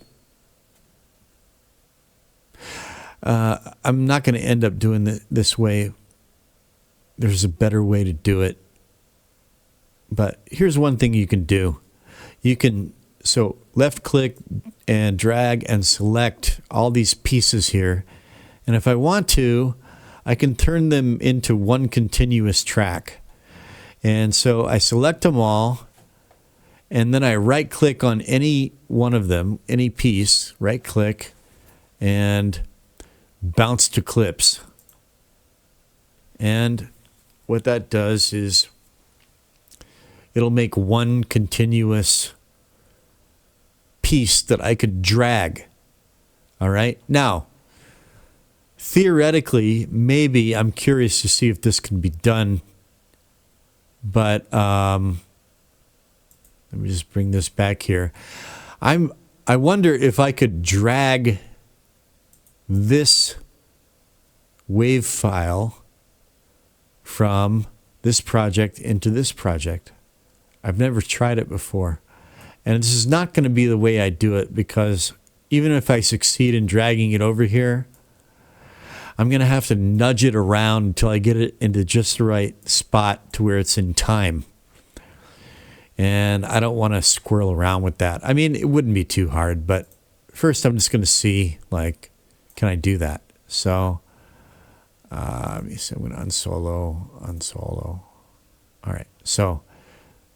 I'm not going to end up doing it this way. There's a better way to do it. But here's one thing you can do. So left click and drag and select all these pieces here. And if I want to, I can turn them into one continuous track. And so I select them all, and then I right click on any one of them, any piece, right click, and bounce to clips. And what that does is it'll make one continuous piece that I could drag. All right. Now, theoretically, maybe I'm curious to see if this can be done. But let me just bring this back here. I wonder if I could drag this wave file from this project into this project. I've never tried it before. And this is not going to be the way I do it, because even if I succeed in dragging it over here, I'm going to have to nudge it around until I get it into just the right spot to where it's in time. And I don't want to squirrel around with that. I mean, it wouldn't be too hard, but first I'm just going to see, can I do that? So, let me see, I'm going to unsolo. All right, so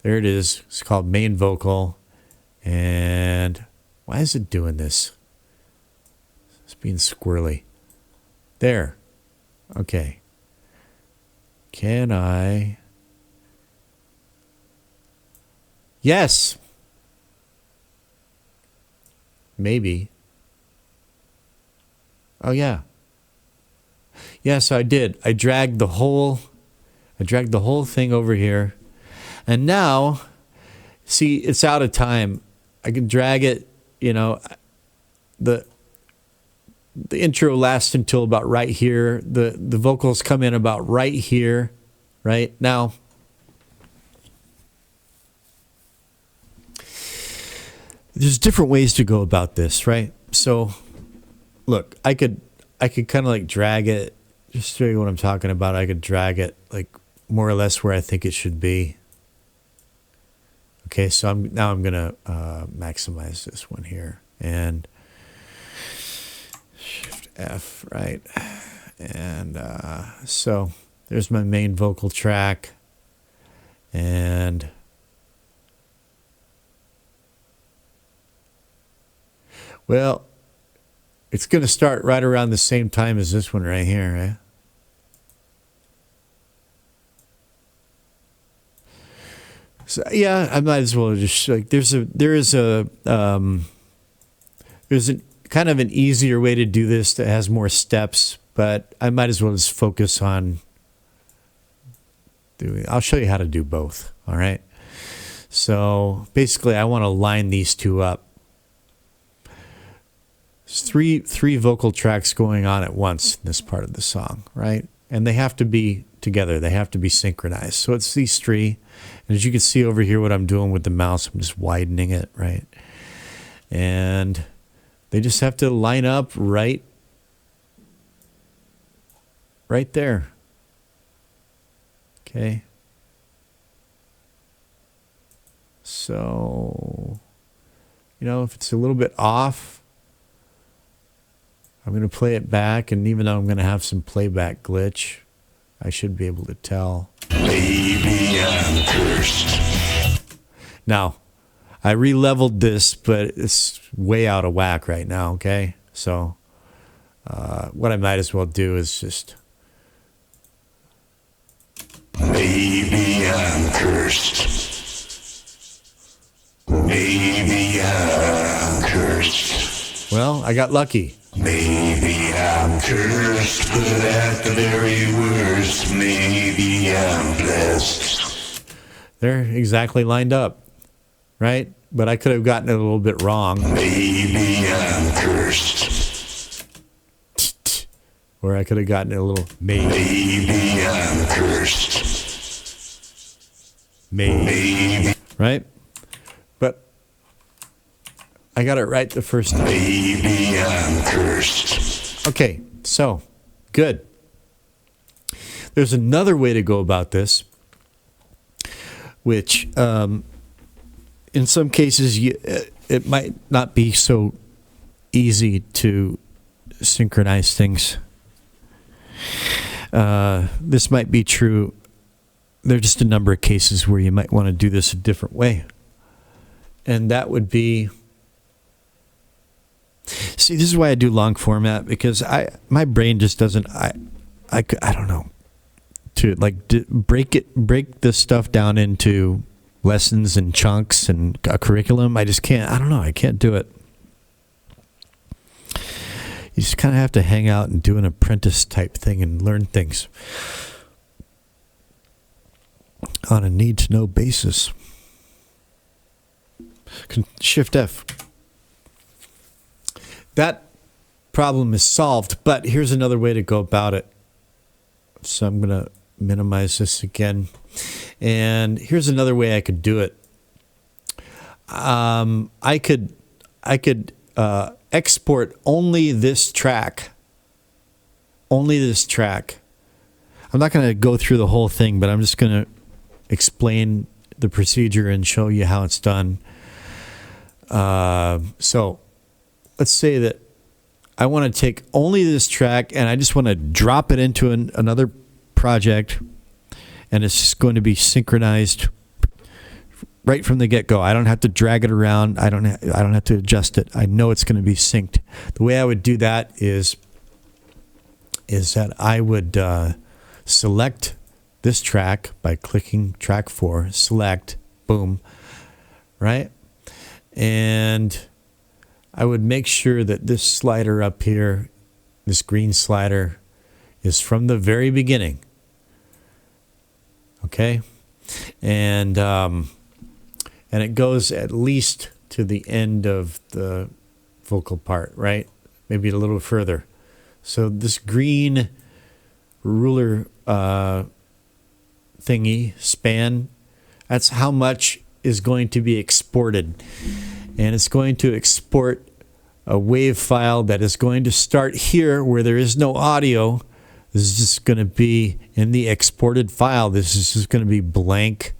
there it is. It's called main vocal. And why is it doing this? It's being squirrely. There. Okay. Can I? Yes. Maybe. Oh yeah. Yes, I did. I dragged the whole thing over here. And now See, it's out of time. I can drag it, the intro lasts until about right here. The vocals come in about right here, right? Now, there's different ways to go about this, right? So, look, I could kind of like drag it, just show you what I'm talking about. I could drag it like more or less where I think it should be. Okay, so I'm gonna maximize this one here and Shift F, right? And so there's my main vocal track, and well, it's gonna start right around the same time as this one right here, right? So, yeah, I might as well just like there's a kind of an easier way to do this that has more steps, but I might as well just focus on doing. I'll show you how to do both. All right. So basically, I want to line these two up. There's three vocal tracks going on at once in this part of the song, right? And they have to be together. They have to be synchronized. So it's these three. And as you can see over here, what I'm doing with the mouse, I'm just widening it, right? And they just have to line up right there. Okay. So, if it's a little bit off, I'm going to play it back, and even though I'm going to have some playback glitch, I should be able to tell. Maybe I'm cursed. Now, I re-leveled this, but it's way out of whack right now, okay? So, what I might as well do is just... Maybe I'm cursed. Maybe I'm cursed. Well, I got lucky. Maybe I'm cursed, but at the very worst, maybe I'm blessed. They're exactly lined up, right? But I could have gotten it a little bit wrong. Maybe I'm cursed. Or I could have gotten it a little... Maybe I'm cursed. Maybe. Right? But I got it right the first time. Maybe I'm cursed. Okay, so, good. There's another way to go about this, which in some cases it might not be so easy to synchronize things. This might be true. There are just a number of cases where you might want to do this a different way. And that would be... See, this is why I do long format, because my brain just doesn't... I don't know. To break this stuff down into lessons and chunks and a curriculum. I just can't. I don't know. I can't do it. You just kind of have to hang out and do an apprentice type thing and learn things on a need-to-know basis. Shift F. That problem is solved, but here's another way to go about it. So I'm going to minimize this again. And here's another way I could do it. I could export only this track. Only this track. I'm not going to go through the whole thing, but I'm just going to explain the procedure and show you how it's done. So let's say that I want to take only this track and I just want to drop it into another project, and it's just going to be synchronized right from the get-go. I don't have to drag it around. I don't have to adjust it. I know it's going to be synced. The way I would do that is that I would select this track by clicking track 4, select, boom, right? And I would make sure that this slider up here, this green slider, is from the very beginning. Okay? And and it goes at least to the end of the vocal part, right? Maybe a little further. So this green ruler thingy, span, that's how much is going to be exported. And it's going to export a wave file that is going to start here where there is no audio. This is just going to be in the exported file. This is just going to be blank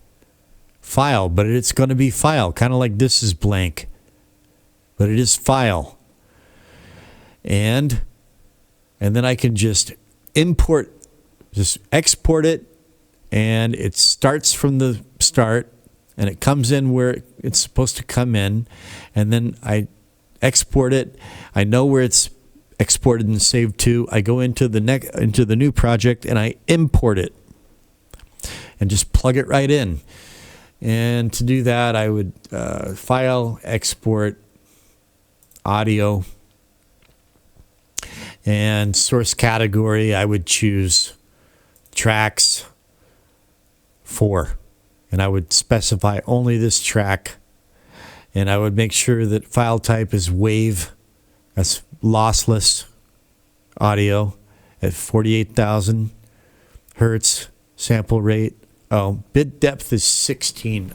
file, but it's going to be file, kind of like this is blank, but it is file. And then I can just export it, and it starts from the start, and it comes in where it's supposed to come in, and then I export it. I know where it's exported and saved to. I go into the new project, and I import it and just plug it right in. And to do that, I would file, export, audio, and source category. I would choose tracks 4, and I would specify only this track, and I would make sure that file type is wave. That's lossless audio at 48,000 hertz. Sample rate. Oh, bit depth is 16.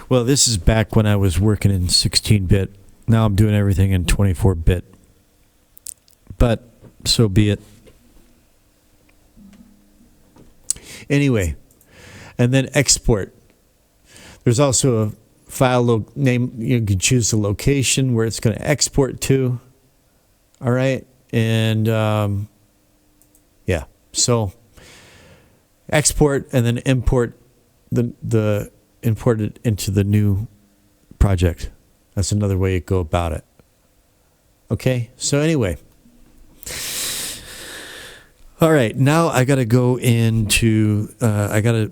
Well, this is back when I was working in 16-bit. Now I'm doing everything in 24-bit. But so be it. Anyway, and then export. There's also a file name. You can choose the location where it's going to export to. All right. And yeah, so export and then import the import it into the new project. That's another way to go about it. Okay. So anyway, all right. Now I got to go into I got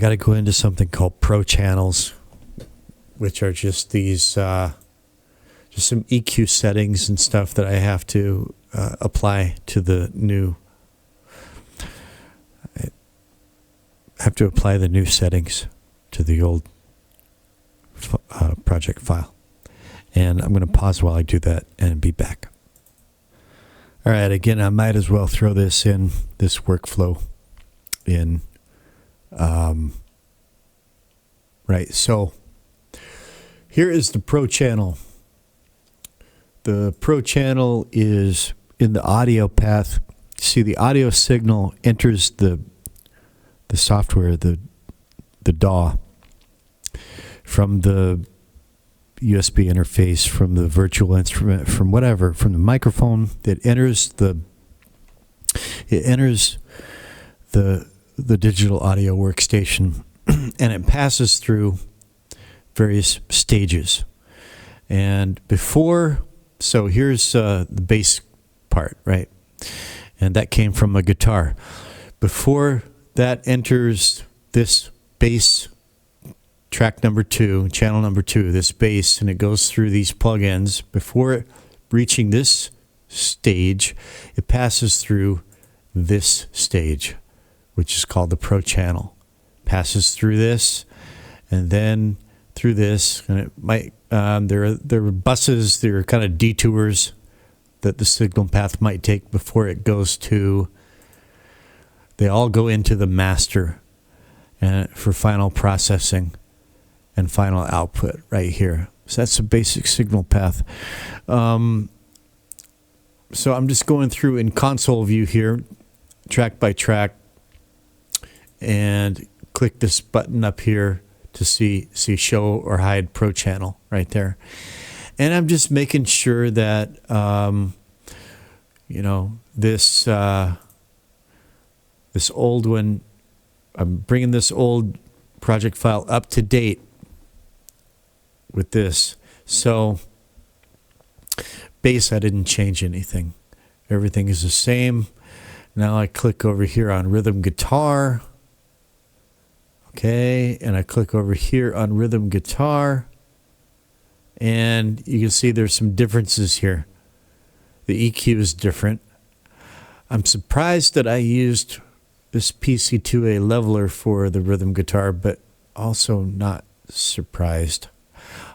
to go into something called Pro Channels, which are just these. Just some EQ settings and stuff that I have to apply to the new. I have to apply the new settings to the old project file. And I'm going to pause while I do that and be back. All right, again, I might as well throw this workflow in. Right, so here is the Pro Channel. The Pro Channel is in the audio path. See, the audio signal enters the software, the DAW, from the USB interface, from the virtual instrument, from whatever, from the microphone. It enters the digital audio workstation, and it passes through various stages. And so here's the bass part, right? And that came from a guitar. Before that enters this bass track number 2, channel number 2, this bass, and it goes through these plugins. Before reaching this stage, it passes through this stage, which is called the Pro Channel. Passes through this, and then through this, and it might there are buses, there are kind of detours that the signal path might take before it goes to. They all go into the master for final processing and final output right here. So that's a basic signal path. So I'm just going through in console view here, track by track, and click this button up here to see show or hide Pro Channel right there. And I'm just making sure that, this old one, I'm bringing this old project file up to date with this. So bass, I didn't change anything. Everything is the same. Now I click over here on rhythm guitar. Okay, and I click over here on rhythm guitar, and you can see there's some differences here. The EQ is different. I'm surprised that I used this PC2A leveler for the rhythm guitar, but also not surprised.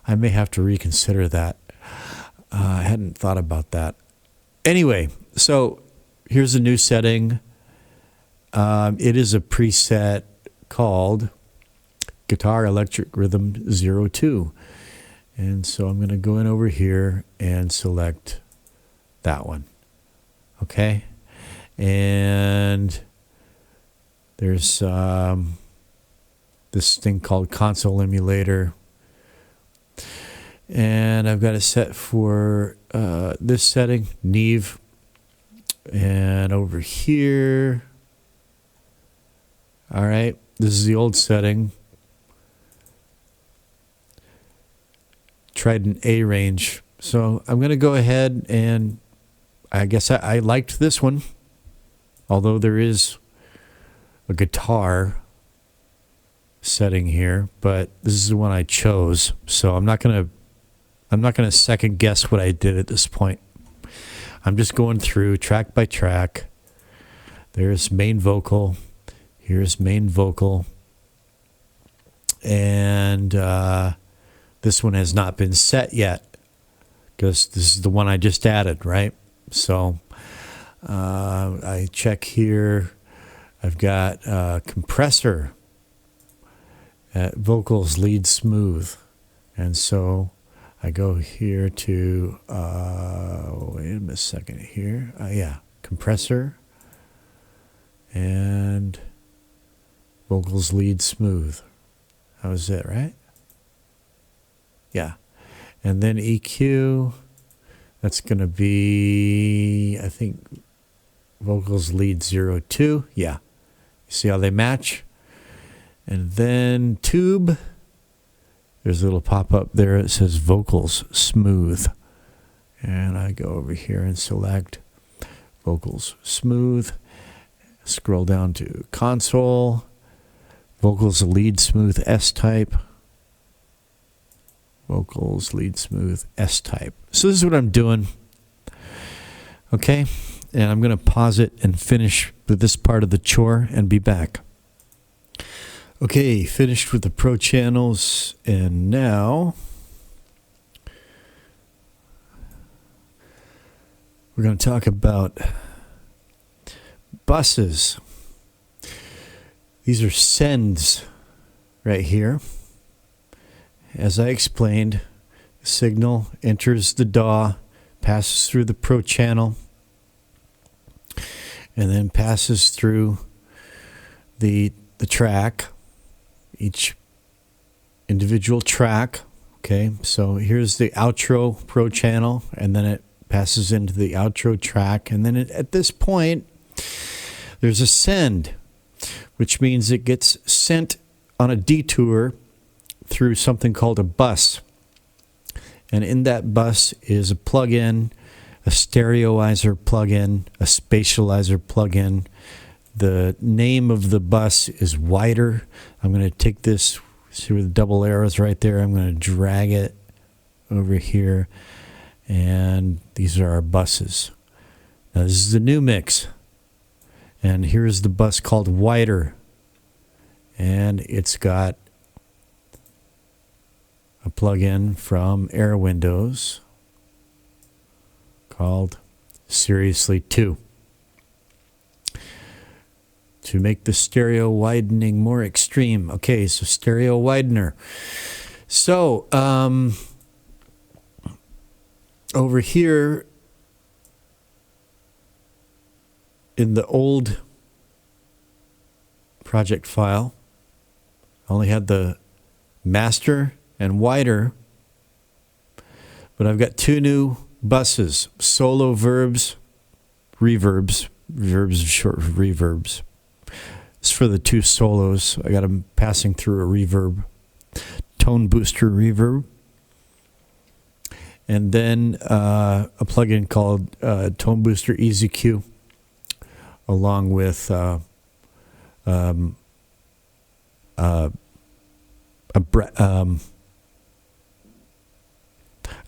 I may have to reconsider that. I hadn't thought about that. Anyway, so here's a new setting. It is a preset called Guitar Electric Rhythm 02. And so I'm going to go in over here and select that one. Okay? And there's this thing called console emulator. And I've got it set for this setting, Neve. And over here, all right, this is the old setting. Tried an A range. So I'm going to go ahead and I guess I liked this one. Although there is a guitar setting here, but this is the one I chose. So I'm not going to second guess what I did at this point. I'm just going through track by track. There's main vocal. Here's main vocal. And this one has not been set yet because this is the one I just added, right? So I check here. I've got compressor at vocals lead smooth. And so I go here to, wait a second here. Yeah, compressor and vocals lead smooth. That was it, right? Yeah. And then EQ, that's going to be, I think, vocals lead 02. Yeah. You see how they match? And then tube, there's a little pop-up there. It says vocals smooth. And I go over here and select vocals smooth. Scroll down to console. Vocals lead smooth S-type. Vocals lead smooth S-type. So this is what I'm doing. Okay. And I'm going to pause it and finish with this part of the chore and be back. Okay, finished with the Pro channels, and now we're going to talk about buses. These are sends right here. As I explained, the signal enters the DAW, passes through the Pro channel, and then passes through the track, each individual track. Okay, so here's the outro Pro channel, and then it passes into the outro track, and then at this point there's a send, which means it gets sent on a detour through something called a bus. And in that bus is a plug-in, a stereoizer plug-in, a spatializer plug-in. The name of the bus is wider. I'm going to take this, see where the double arrows right there, I'm going to drag it over here, and these are our buses. Now this is the new mix, and here's the bus called wider, and it's got a plug-in from Air Windows called Seriously 2 to make the stereo widening more extreme. Okay, so stereo widener. So over here in the old project file, I only had the master and wider, but I've got two new buses, solo verbs, reverbs. Verbs is short for reverbs. It's for the two solos. I got them passing through a reverb, tone booster reverb, and then a plugin called Tone Booster Easy Q, along with a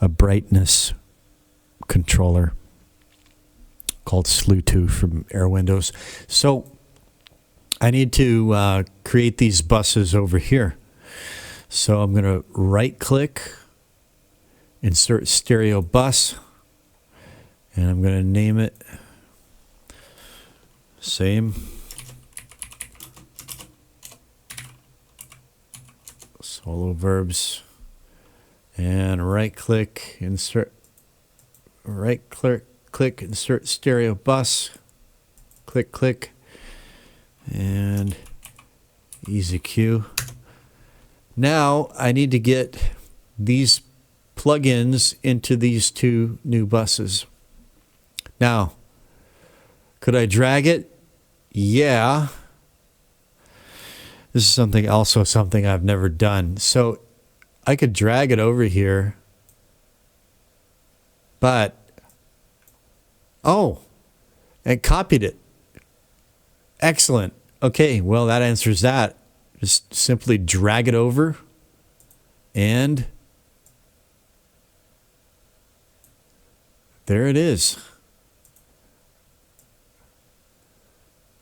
brightness controller. called Slew2 from Air Windows. So I need to create these buses over here. So I'm going to right click, insert stereo bus, and I'm going to name it same. Solo verbs. And right click, insert, right click, insert stereo bus. Click, click. And easy cue. Now I need to get these plugins into these two new buses. Now, could I drag it? Yeah. This is something I've never done. So I could drag it over here, but and copied it. Excellent. Okay, well, that answers that. Just simply drag it over and there it is.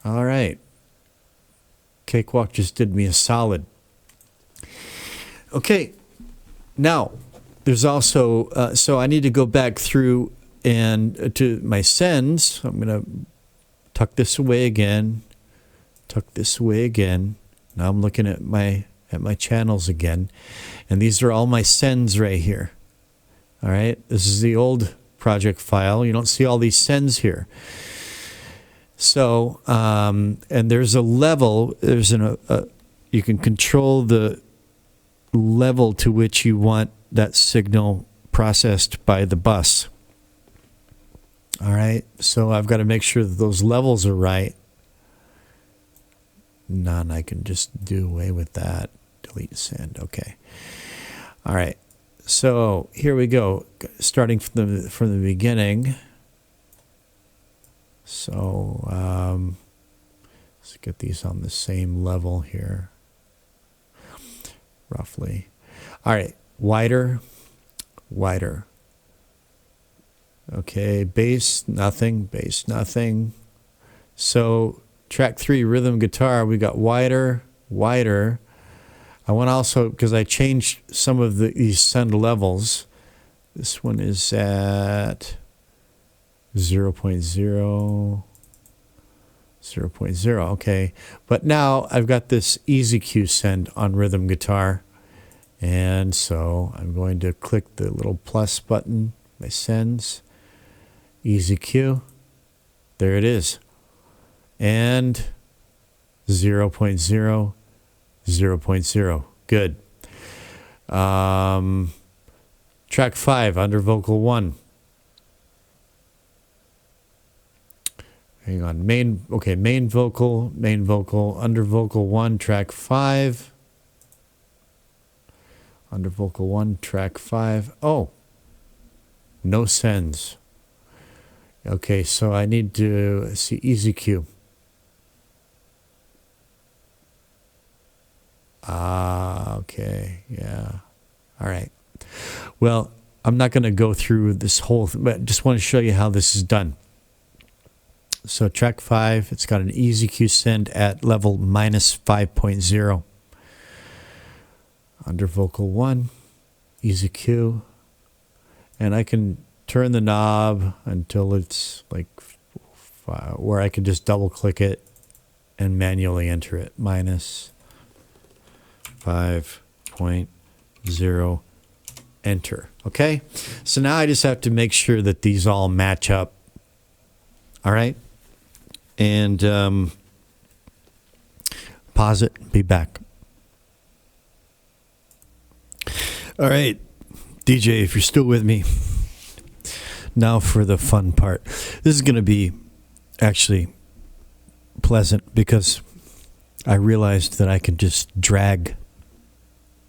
All right. Cakewalk just did me a solid. Okay. Now, there's also, so I need to go back through and to my sends. I'm going to tuck this away again. Tuck this away again. Now I'm looking at my channels again. And these are all my sends right here. All right. This is the old project file. You don't see all these sends here. So, and there's a level, you can control the level to which you want that signal processed by the bus. All right. So I've got to make sure that those levels are right. None. I can just do away with that. Delete send. Okay. All right. So here we go. Starting from the beginning. So let's get these on the same level here. Roughly. All right. Wider. Wider. Okay. Bass, nothing. Bass, nothing. So track 3, rhythm guitar, we got wider, wider. I want also, because I changed some of these send levels. This one is at 0.0, 0.0, okay. But now I've got this easy cue send on rhythm guitar. And so I'm going to click the little plus button, my sends, easy cue. There it is. And 0.0, 0.0. Good. Track 5, under vocal 1. Hang on. Main vocal, under vocal 1, track 5. Under vocal 1, track 5. Oh, no sends. Okay, so I need to see easy cue. Okay, yeah. All right. Well, I'm not going to go through this whole thing, but just want to show you how this is done. So track 5, it's got an easy cue send at level minus 5.0. Under vocal 1, easy cue. And I can turn the knob until it's like where I can just double click it and manually enter it. Minus 5.0, enter. Okay, so now I just have to make sure that these all match up. All right, and pause it, be back. All right, DJ, if you're still with me, now for the fun part. This is going to be actually pleasant because I realized that I could just drag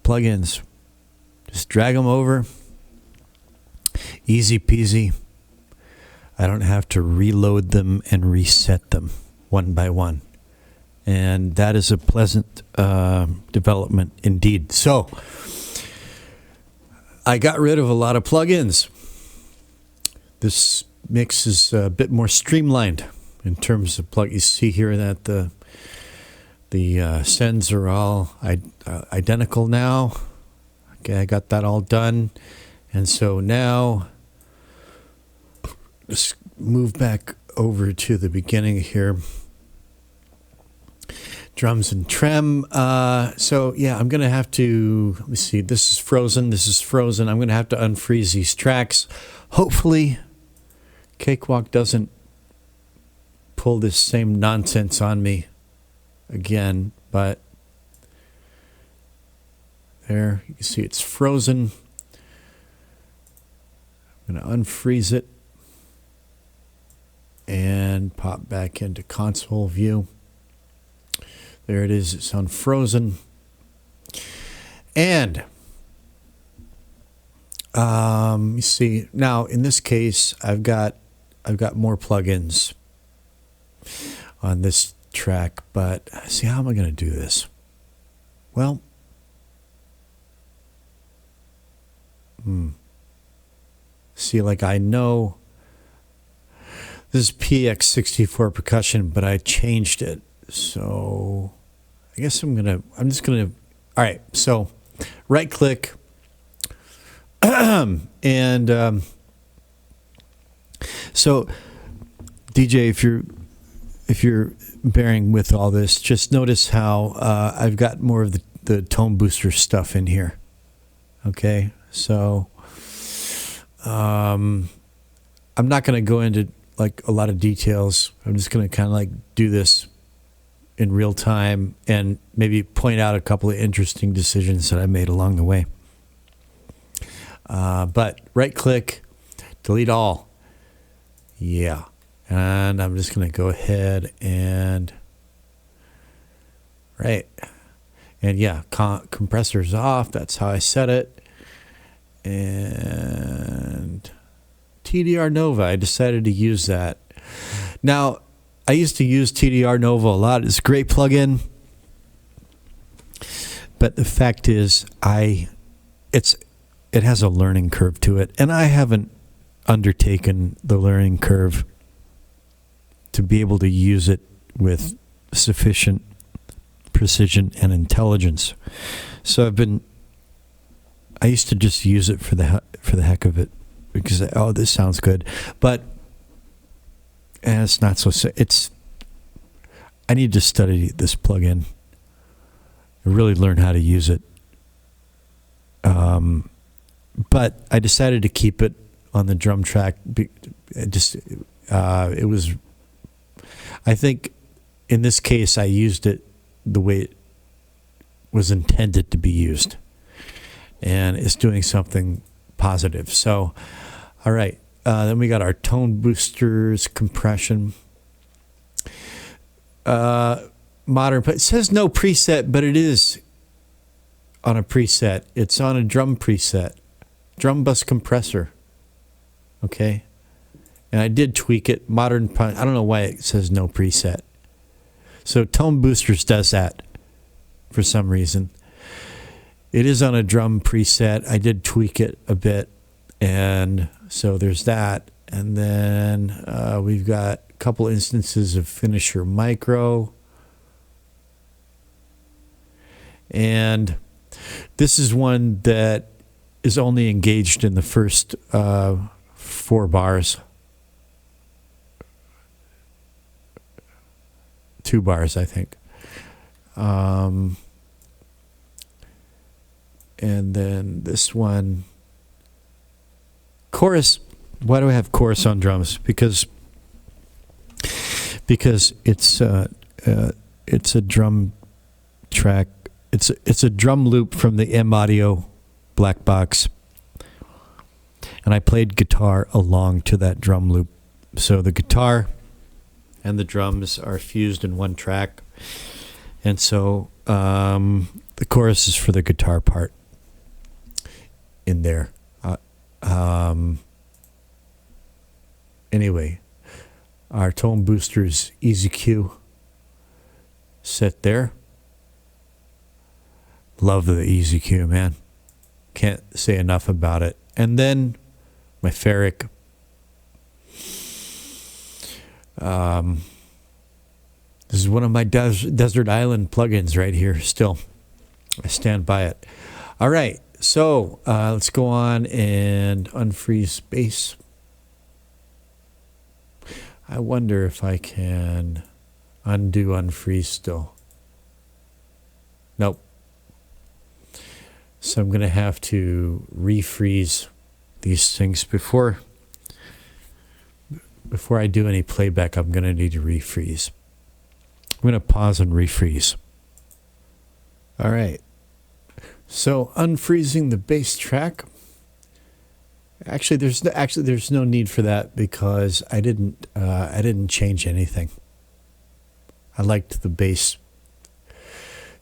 plugins. Just drag them over. Easy peasy. I don't have to reload them and reset them one by one. And that is a pleasant development indeed. So I got rid of a lot of plugins. This mix is a bit more streamlined in terms of plug. You see here that the sends are all identical now. Okay, I got that all done. And so now, let's move back over to the beginning here. Drums and trem. So yeah, I'm going to have to, let me see, this is frozen. I'm going to have to unfreeze these tracks. Hopefully, Cakewalk doesn't pull this same nonsense on me again, but there, you can see it's frozen. I'm going to unfreeze it and pop back into console view. There it is, it's unfrozen. And you see, now in this case, I've got more plugins on this track, but see, how am I going to do this? Well, see, like I know this is PX64 percussion, but I changed it. So I guess I'm just gonna, all right, so right click and so DJ, if you're bearing with all this, just notice how I've got more of the tone booster stuff in here. Okay, so I'm not going to go into like a lot of details. I'm just going to kind of like do this in real time and maybe point out a couple of interesting decisions that I made along the way. But right click, delete all. Yeah. And I'm just going to go ahead and, right. And yeah, compressor's off. That's how I set it. And TDR Nova, I decided to use that. Now, I used to use TDR Nova a lot. It's a great plugin. But the fact is, it has a learning curve to it. And I haven't undertaken the learning curve to be able to use it with sufficient precision and intelligence. So I used to just use it for the heck of it because this sounds good, but it's not so. I need to study this plugin and really learn how to use it. But I decided to keep it on the drum track. It was. I think in this case, I used it the way it was intended to be used. And it's doing something positive. So, all right. Then we got our tone boosters, compression. Modern. It says no preset, but it is on a preset. It's on a drum preset. Drum bus compressor. Okay. And I did tweak it. Modern punch. I don't know why it says no preset. So Tone Boosters does that for some reason. It is on a drum preset. I did tweak it a bit. And so there's that. And then we've got a couple instances of Finisher Micro. And this is one that is only engaged in the first 4 bars. 2 bars, I think. And then this one, chorus. Why do I have chorus on drums? Because it's a drum track. It's a drum loop from the M Audio black box, and I played guitar along to that drum loop. So the guitar and the drums are fused in one track, and so the chorus is for the guitar part in there. Anyway, our Tone Boosters Easy Q set there. Love the Easy Q, man. Can't say enough about it. And then my Ferric This is one of my Desert Island plugins right here still. I stand by it. All right, so let's go on and unfreeze space. I wonder if I can undo unfreeze still. Nope. So I'm going to have to refreeze these things before I do any playback. I'm going to need to refreeze. I'm going to pause and refreeze. All right. So unfreezing the bass track. Actually, there's no need for that because I didn't change anything. I liked the bass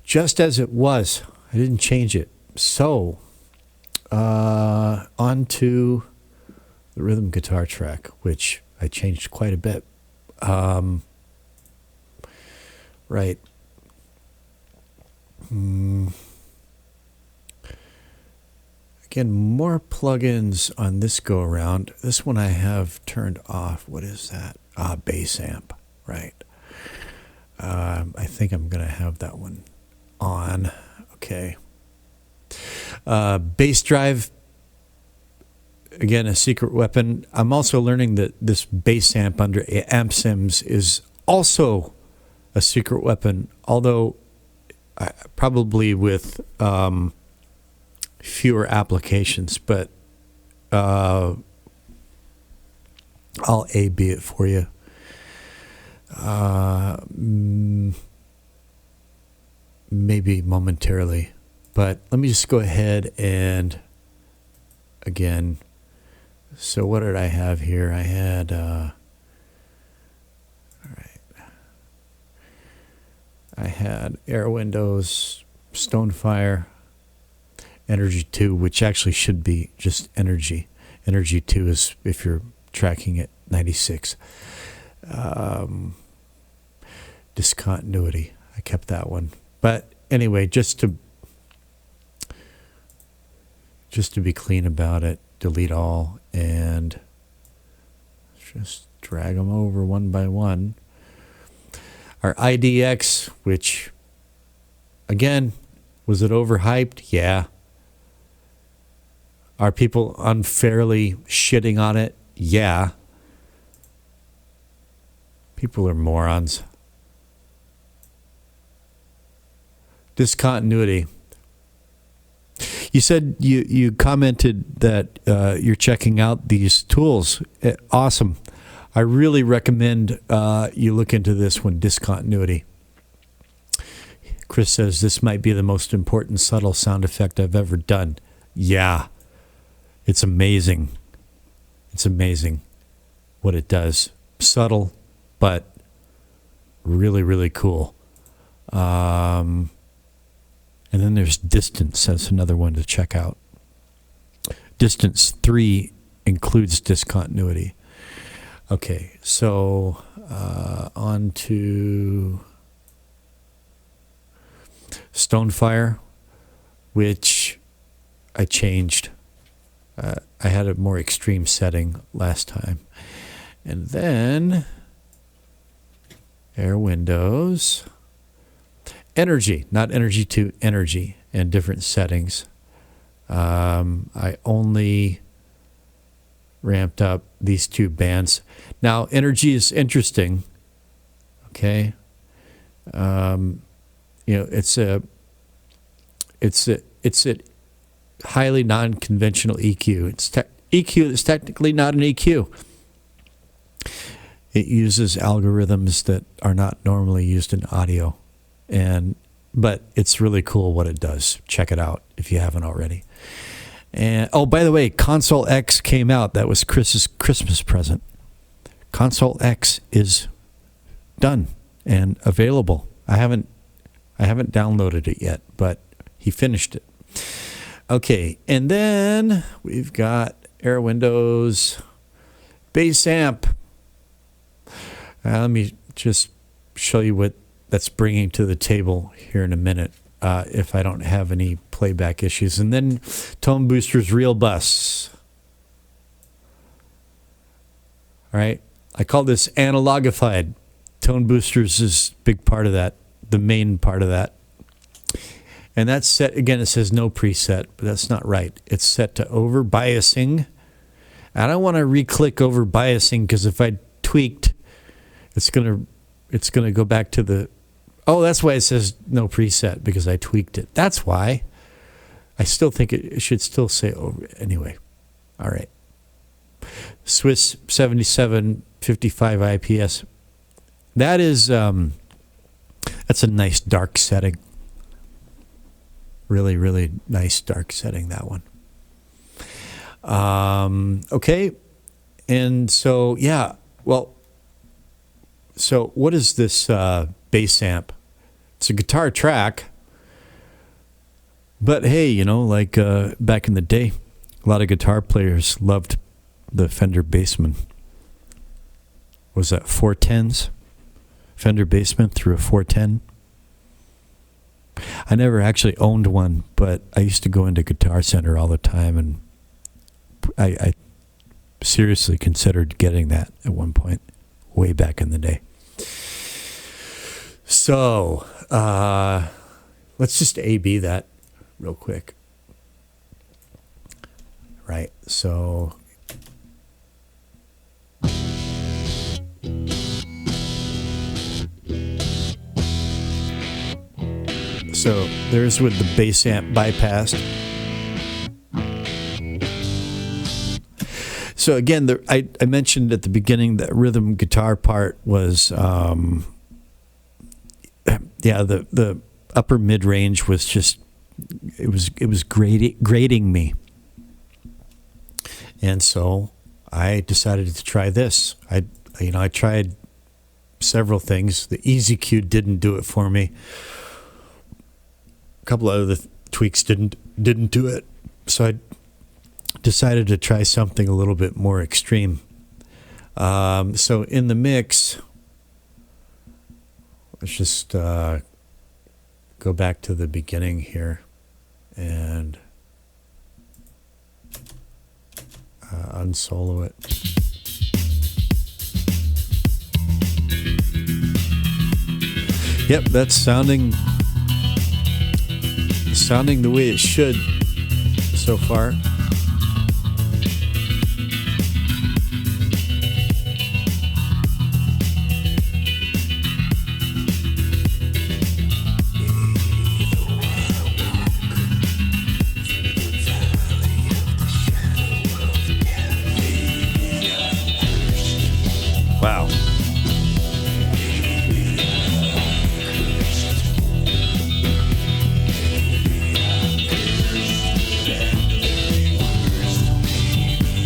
just as it was. I didn't change it. So on to the rhythm guitar track, which I changed quite a bit. Right. Again, more plugins on this go around. This one I have turned off. What is that? Bass amp. Right. I think I'm going to have that one on. Okay. Bass drive. Again, a secret weapon. I'm also learning that this bass amp under amp sims is also a secret weapon, although probably with fewer applications, but I'll A-B it for you. Maybe momentarily, but let me just go ahead and again, so what did I have here? I had all right, I had Air Windows, Stonefire, Energy 2, which actually should be just Energy. Energy 2 is if you're tracking it, 96. Discontinuity. I kept that one. But anyway, just to be clean about it, delete all and just drag them over one by one. Our IDX, which again, was it overhyped? Yeah. Are people unfairly shitting on it? Yeah. People are morons. Discontinuity. You said you commented that you're checking out these tools. Awesome. I really recommend you look into this one, discontinuity. Chris says this might be the most important subtle sound effect I've ever done. Yeah. It's amazing. It's amazing what it does. Subtle, but really, really cool. And then there's distance. That's another one to check out. Distance 3 includes discontinuity. Okay, so on to Stonefire, which I changed. I had a more extreme setting last time. And then Air Windows. Energy, not Energy 2, Energy, and different settings. I only ramped up these two bands. Now, Energy is interesting. Okay, it's a highly non-conventional EQ. EQ is technically not an EQ. It uses algorithms that are not normally used in audio. But it's really cool what it does. Check it out if you haven't already. And oh, by the way, Console X came out. That was Chris's Christmas present. Console X is done and available. I haven't downloaded it yet, but he finished it. Okay, and then we've got Air Windows bass amp. Let me just show you what that's bringing to the table here in a minute, if I don't have any playback issues. And then Tone Booster's Real Bus. All right. I call this analogified. Tone boosters is a big part of that, the main part of that. And that's set, again, it says no preset, but that's not right. It's set to over biasing. I don't want to re-click over biasing because if I tweaked, it's gonna go back to the, oh, that's why it says no preset, because I tweaked it. That's why. I still think it should still say over. Anyway, all right. Swiss 7755 IPS. That is, that's a nice dark setting. Really, really nice dark setting, that one. Okay. And so, yeah, well, so what is this bass amp? It's a guitar track. But hey, you know, like back in the day, a lot of guitar players loved the Fender Bassman. Was that 410s? Fender Bassman through a 410? I never actually owned one, but I used to go into Guitar Center all the time, and I seriously considered getting that at one point, way back in the day. So, let's just A-B that real quick. Right, so... So there's with the bass amp bypassed. So again, I mentioned at the beginning that rhythm guitar part was, the upper mid range was just, it was grating me, and so I decided to try this. I tried several things. The EasyQ didn't do it for me. A couple of other tweaks didn't do it, so I decided to try something a little bit more extreme. So in the mix, let's just go back to the beginning here and unsolo it. Yep, that's sounding the way it should so far. Wow.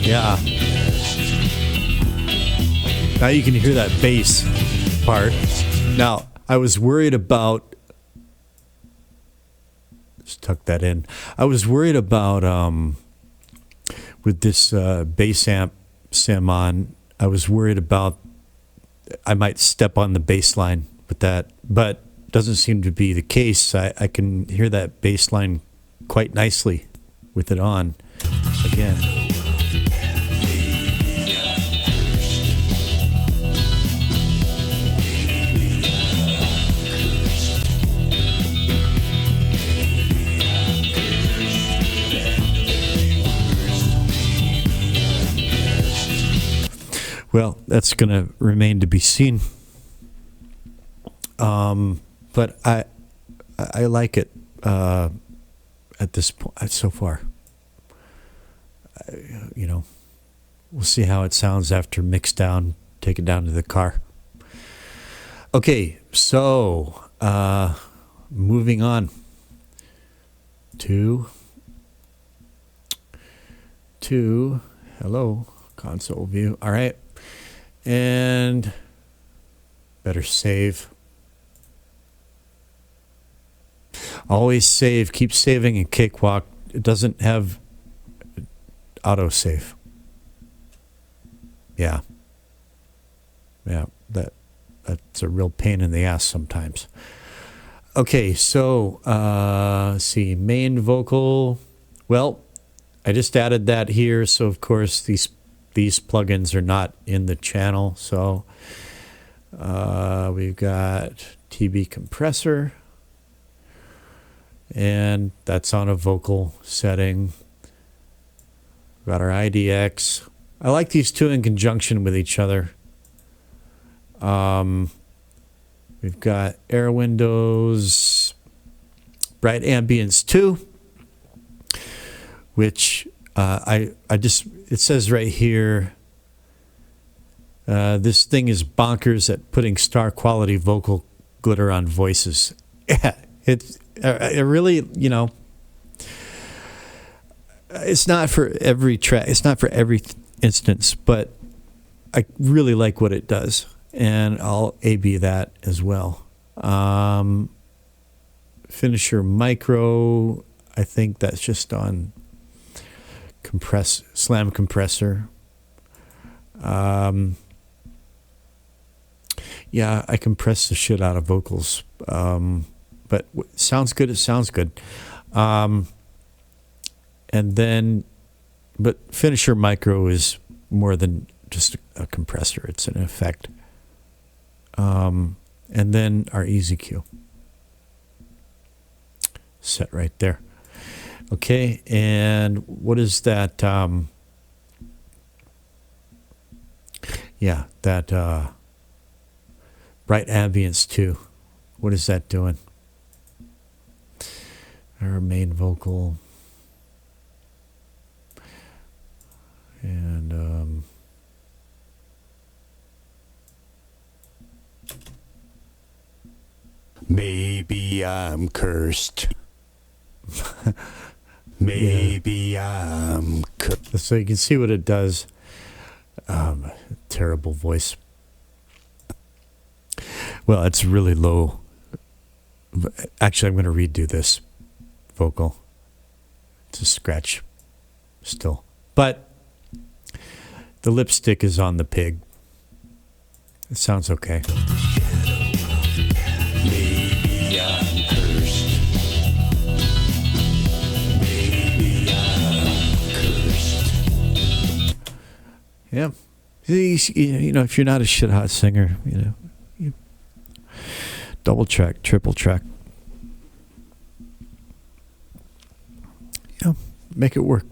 Yeah. Now you can hear that bass part. Now, I was worried about... Just tuck that in. I was worried about, with this bass amp sim on, I was worried about I might step on the bass line with that, but doesn't seem to be the case. I can hear that bass line quite nicely with it on again. Well, that's going to remain to be seen. But I like it at this point so far. We'll see how it sounds after mix down, take it down to the car. Okay, so moving on to hello, console view. All right. And better save. Always save. Keep saving in Cakewalk. It doesn't have autosave. Yeah. Yeah, that's a real pain in the ass sometimes. Okay, so let's see. Main vocal. Well, I just added that here, so of course these these plugins are not in the channel. So we've got TB compressor, and that's on a vocal setting. We've got our IDX. I like these two in conjunction with each other. We've got air windows, bright ambience 2, which it says right here, this thing is bonkers at putting star quality vocal glitter on voices. Yeah, it really, it's not for every track, it's not for every instance, but I really like what it does, and I'll A/B that as well. Finisher micro, I think that's just on slam compressor. Yeah, I compress the shit out of vocals, but sounds good. It sounds good. And then, but finisher micro is more than just a compressor. It's an effect. And then our EZQ. Set right there. Okay, and what is that? That bright ambience 2. What is that doing? Our main vocal. And maybe I'm cursed. Maybe I'm cursed. So you can see what it does. Terrible voice. Well, it's really low. Actually, I'm going to redo this vocal. It's a scratch still. But the lipstick is on the pig. It sounds okay. Maybe I'm cursed. Maybe I'm cursed. Yeah. If you're not a shit hot singer, you double track, triple track. Make it work.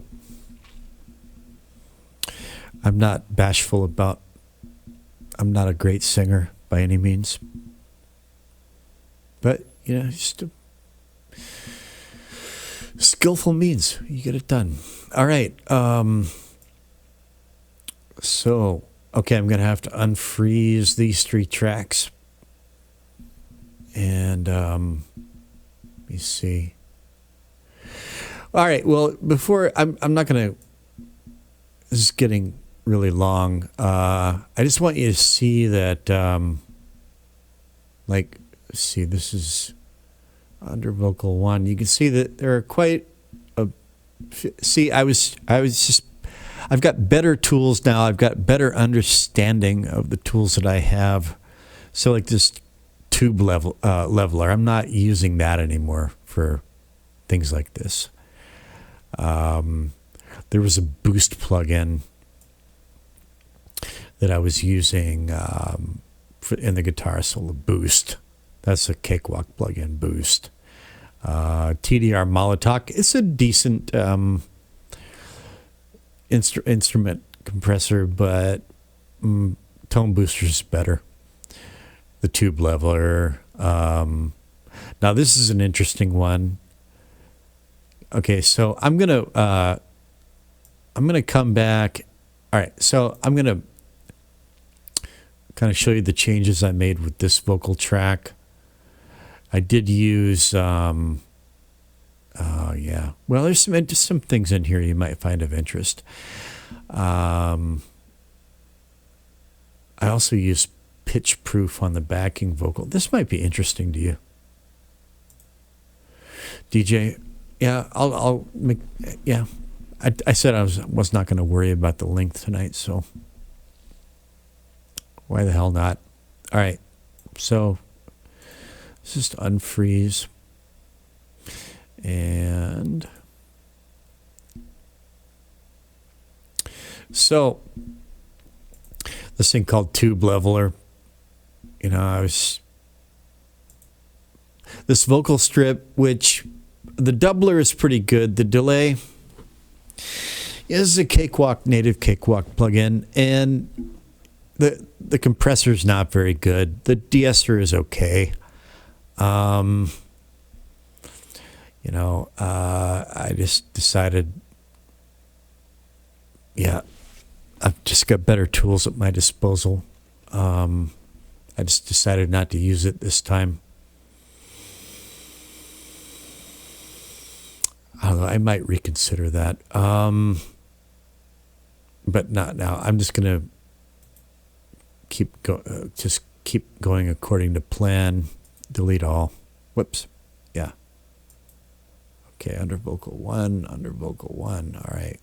I'm not bashful about, I'm not a great singer by any means. But, just a skillful means. You get it done. All right. So, okay, I'm going to have to unfreeze these 3 tracks. And, let me see. All right, well, before, I'm not going to, this is getting really long. I just want you to see that, see, this is under vocal 1. You can see that there are quite I've got better tools now. I've got better understanding of the tools that I have. So like this tube leveler, I'm not using that anymore for things like this. There was a boost plugin that I was using in the guitar solo. Boost. That's a Cakewalk plugin, Boost. TDR Molotov. It's a decent instrument compressor, but tone booster is better. The tube leveler. Now this is an interesting one. Okay, so I'm gonna come back. All right, so I'm gonna kind of show you the changes I made with this vocal track. I did use, well, there's some things in here you might find of interest. I also use pitch proof on the backing vocal. This might be interesting to you, DJ. Yeah, I'll make. Yeah, I said I was not going to worry about the length tonight, so why the hell not? All right, so let's just unfreeze and so this thing called Tube Leveler. You know, this vocal strip, which the doubler is pretty good. The delay is a Cakewalk, native Cakewalk plugin, and the compressor's not very good. The de-esser is okay. You know, I just decided, yeah, I've just got better tools at my disposal. I just decided not to use it this time. I don't know, I might reconsider that. But not now. I'm just going to keep going according to plan. Delete all. Whoops. Yeah. Okay, under vocal 1. All right.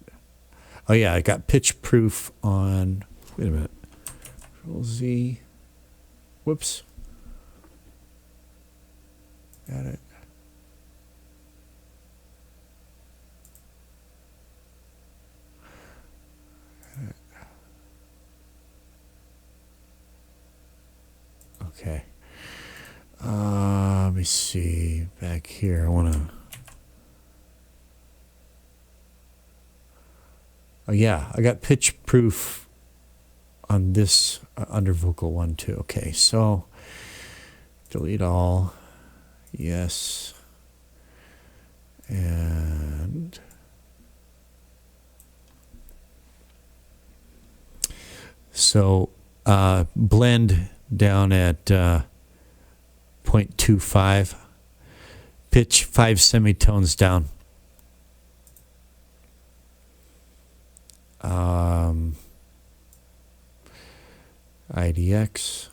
Oh yeah, I got pitch proof on. Wait a minute. Control Z. Whoops. Got it. Okay. Let me see back here. I want to. Oh yeah, I got pitch proof on this under vocal 1 too. Okay, so delete all. Yes. And so blend down at 0.25, pitch 5 semitones down. IDX,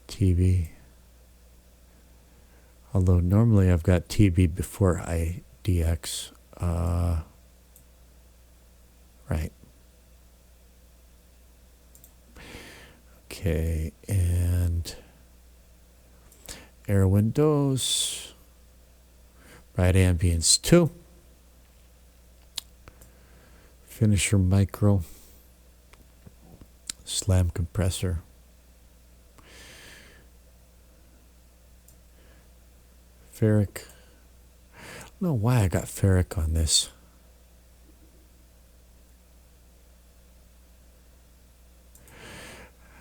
TB. Although normally I've got TB before IDX. Right. Okay, and air windows, right ambience 2, finisher micro, slam compressor, ferric. I don't know why I got ferric on this.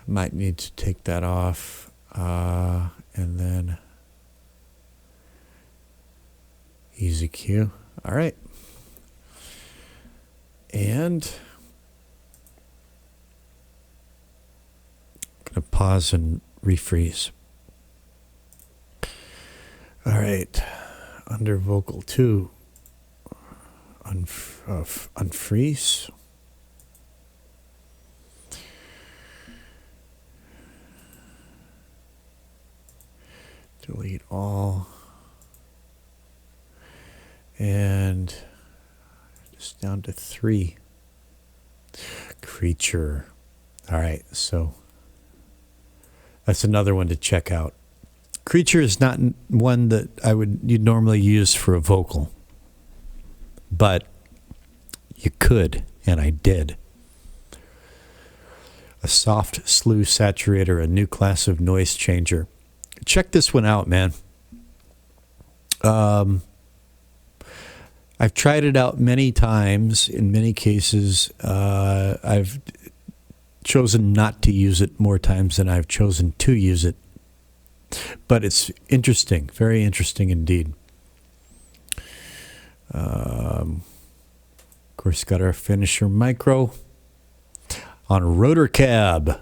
Might need to take that off, and then easy Q. All right, and gonna pause and refreeze. All right, under vocal 2, unfreeze. Delete all. And just down to 3. Creature. All right, so that's another one to check out. Creature is not one that you'd normally use for a vocal, but you could, and I did. A soft slew saturator, a new class of noise changer. Check this one out, man. I've tried it out many times. In many cases, I've chosen not to use it more times than I've chosen to use it. But it's interesting, very interesting indeed. Of course, got our finisher micro on a rotor cab.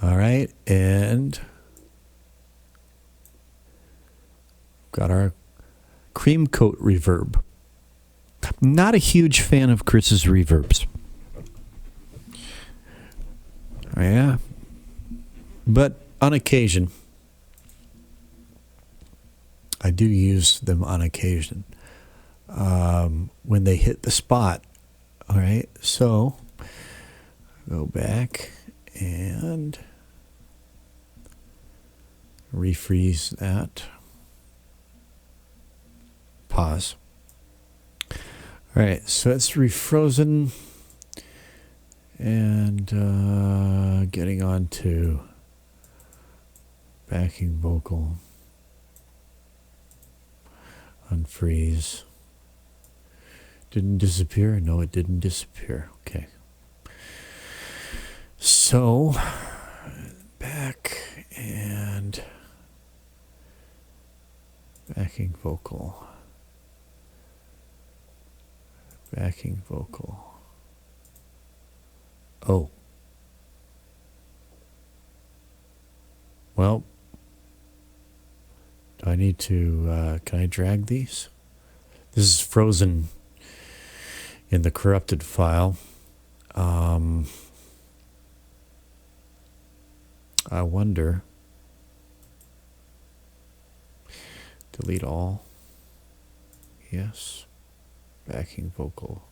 All right, and got our cream coat reverb. Not a huge fan of Chris's reverbs. Yeah, but on occasion, I do use them on occasion when they hit the spot. All right, so go back and refreeze that. Pause. All right, so it's refrozen. And getting on to backing vocal. Unfreeze. Didn't disappear? No, it didn't disappear. Okay. So, back and backing vocal. Backing vocal. Oh. Well, do I need to, can I drag these? This is frozen in the corrupted file. I wonder. Delete all. Yes. Backing vocal.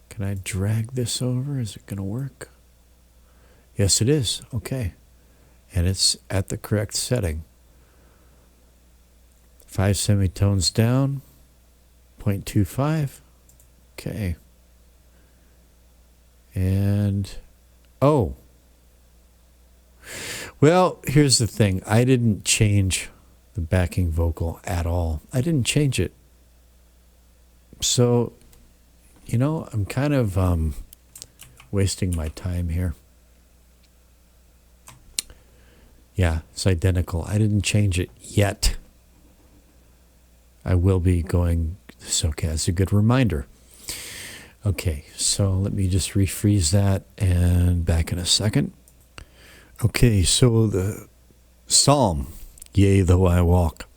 Can I drag this over? Is it going to work? Yes, it is. Okay. And it's at the correct setting. 5 semitones down. 0.25. Okay. And, oh. Well, here's the thing. I didn't change the backing vocal at all. I didn't change it. So, you know, I'm kind of wasting my time here. Yeah, it's identical. I didn't change it yet. I will be going. So, okay, that's a good reminder. Okay, so let me just refreeze that and back in a second. Okay, so the Psalm, yea, though I walk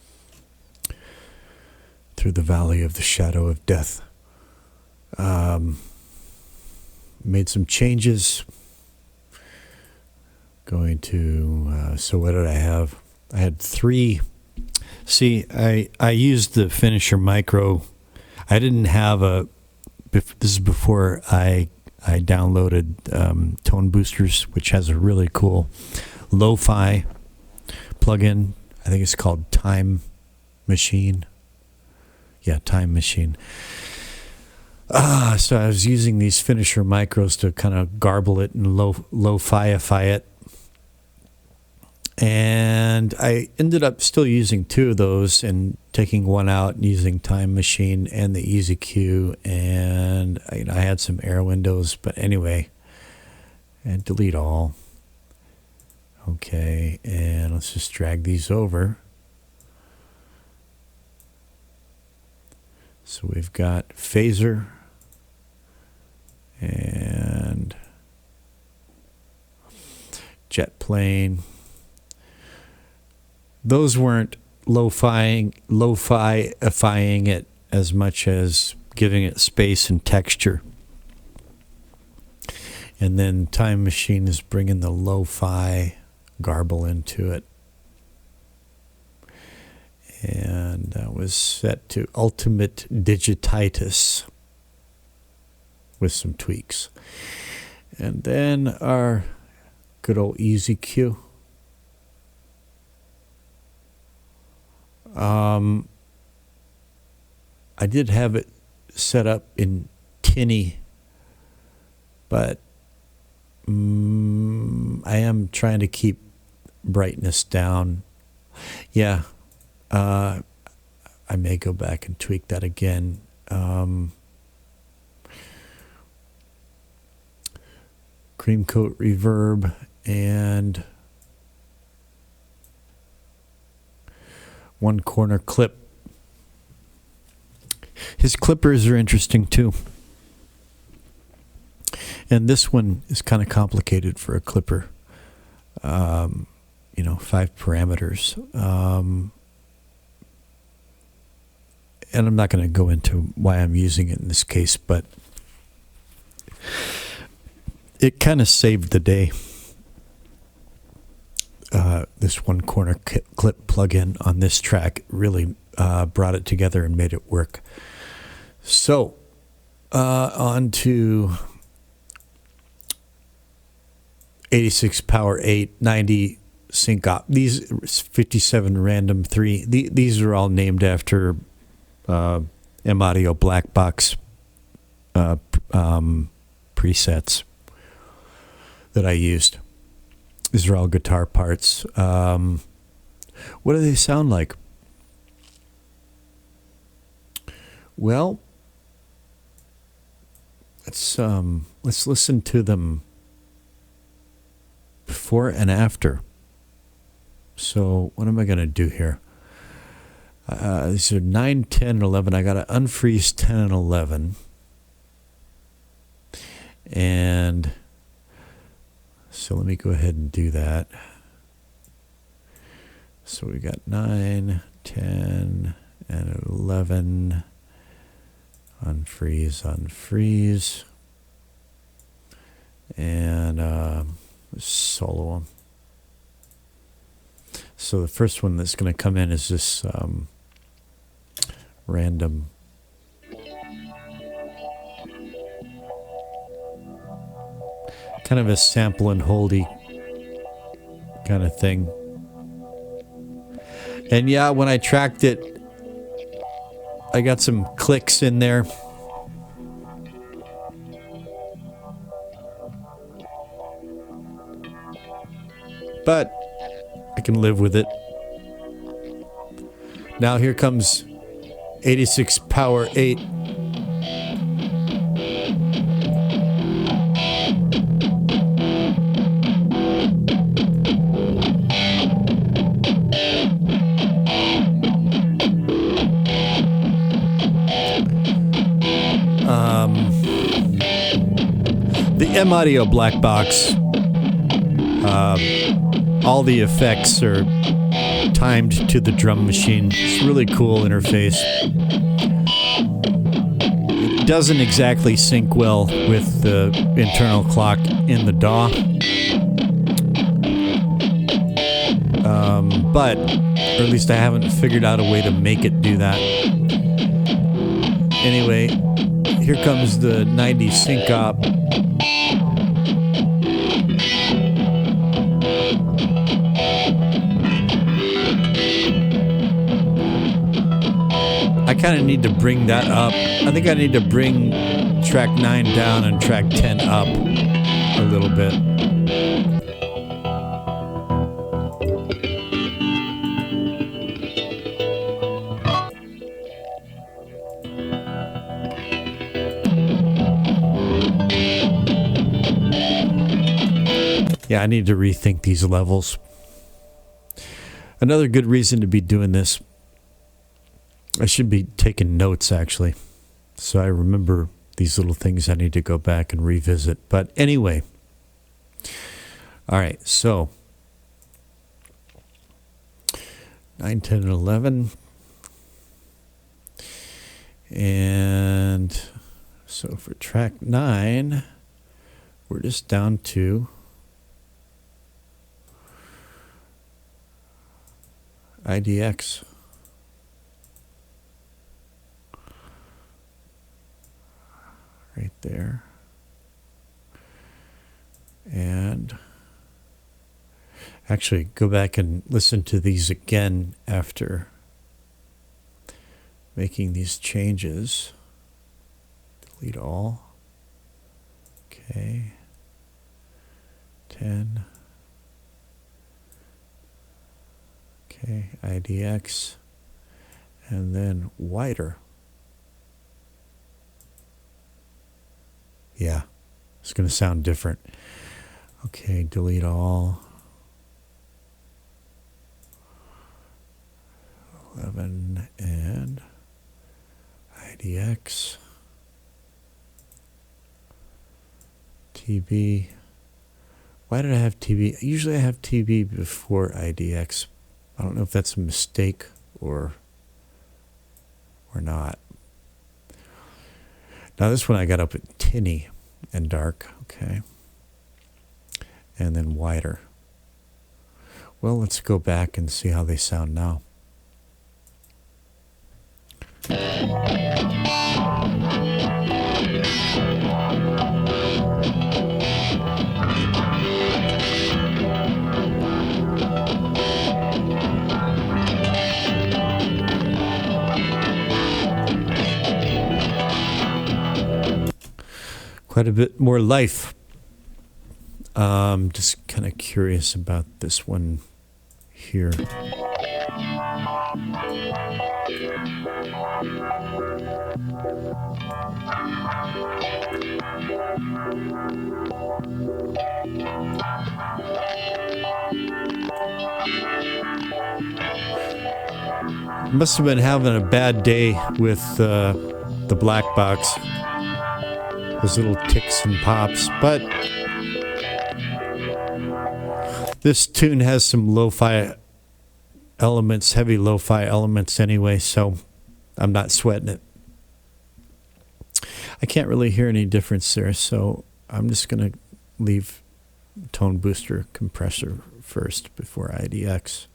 through the valley of the shadow of death. Made some changes. Going to, so what did I have? I had 3. See, I used the Finisher Micro. I didn't have this is before I downloaded Tone Boosters, which has a really cool lo-fi plugin. I think it's called Time Machine. Yeah, Time Machine. So I was using these Finisher Micros to kind of garble it and lo-fi-ify it. And I ended up still using 2 of those and taking one out and using Time Machine and the EasyQ. And I had some air windows, but anyway, and delete all. Okay, and let's just drag these over. So we've got phaser and jet plane. Those weren't lo-fi-ifying it as much as giving it space and texture. And then Time Machine is bringing the lo-fi garble into it. And that was set to ultimate digititis with some tweaks. And then our good old EasyQ. I did have it set up in tinny, but I am trying to keep brightness down. Yeah, I may go back and tweak that again. Cream coat reverb and one corner clip. His clippers are interesting too. And this one is kind of complicated for a clipper. 5 parameters. And I'm not going to go into why I'm using it in this case, but it kind of saved the day. This one corner clip plugin on this track really brought it together and made it work. So, on to 86 Power 8, 90 Sync Op. These 57 Random 3. These are all named after M Audio Black Box presets that I used. These are all guitar parts. What do they sound like? Well, let's listen to them before and after. So what am I going to do here? These are 9, 10, and 11. I got to unfreeze 10 and 11. And so let me go ahead and do that. So we got 9, 10, and 11. Unfreeze. And solo them. So the first one that's going to come in is this random kind of a sample and holdy kind of thing. And yeah, when I tracked it, I got some clicks in there. But I can live with it. Now here comes 86 Power 8. The M Audio black box. All the effects are timed to the drum machine. It's a really cool interface. It doesn't exactly sync well with the internal clock in the DAW. But, or at least I haven't figured out a way to make it do that. Anyway, here comes the 90 sync op. I kind of need to bring that up. I think I need to bring track 9 down and track 10 up a little bit. Yeah, I need to rethink these levels. Another good reason to be doing this, I should be taking notes, actually. So I remember these little things I need to go back and revisit. But anyway. All right, so 9, 10, and 11. And so for track 9, we're just down to IDX. Right there. And actually go back and listen to these again after making these changes. Delete all. Okay. 10. Okay, IDX. And then wider. Yeah, it's going to sound different. Okay, delete all. 11 and IDX. TB. Why did I have TB? Usually I have TB before IDX. I don't know if that's a mistake or not. Now this one I got up at tinny and dark, okay. And then wider. Well, let's go back and see how they sound now. quite a bit more life. Just kind of curious about this one here. Must have been having a bad day with the black box. Those little ticks and pops. But this tune has some lo-fi elements, heavy lo-fi elements anyway, so I'm not sweating it. I can't really hear any difference there, so I'm just going to leave tone booster compressor first before IDX.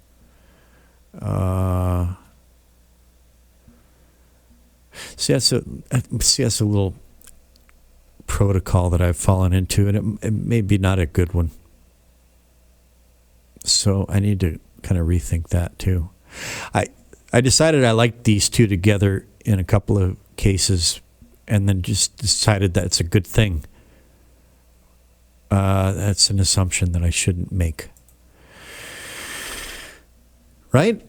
See, that's a little protocol that I've fallen into, and it may be not a good one. So I need to kind of rethink that too. I decided I liked these two together in a couple of cases, and then just decided that it's a good thing. That's an assumption that I shouldn't make. Right?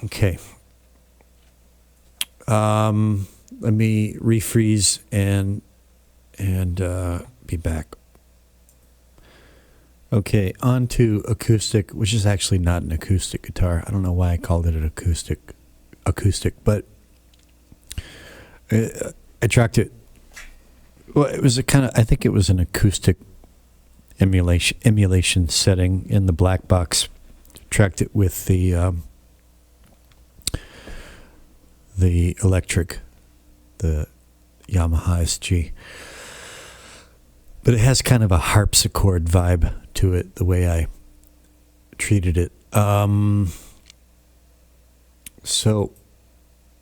Okay. Let me refreeze and be back. Okay, on to acoustic, which is actually not an acoustic guitar. I don't know why I called it an acoustic, but I tracked it. Well, it was I think it was an acoustic emulation setting in the black box. Tracked it with the electric, the Yamaha SG. But it has kind of a harpsichord vibe to it, the way I treated it. So,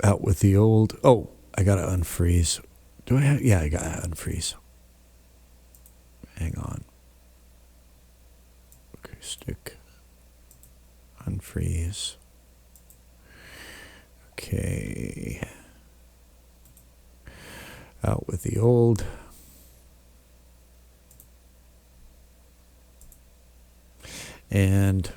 out with the old... Oh, I got to unfreeze. Do I have... Yeah, I got to unfreeze. Hang on. Acoustic. Unfreeze. Okay. Out with the old... And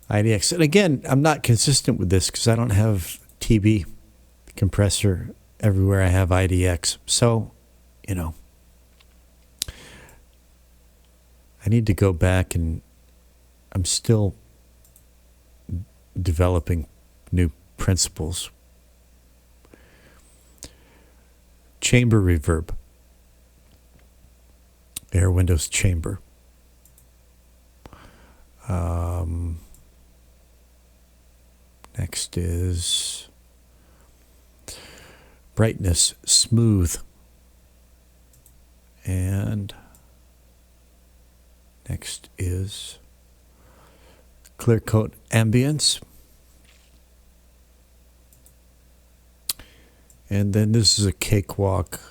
IDX. And again, I'm not consistent with this because I don't have TB compressor everywhere I have IDX. So, I need to go back, and I'm still developing new principles. Chamber reverb. Air windows chamber. Next is brightness smooth, and next is clear coat ambience, and then this is a Cakewalk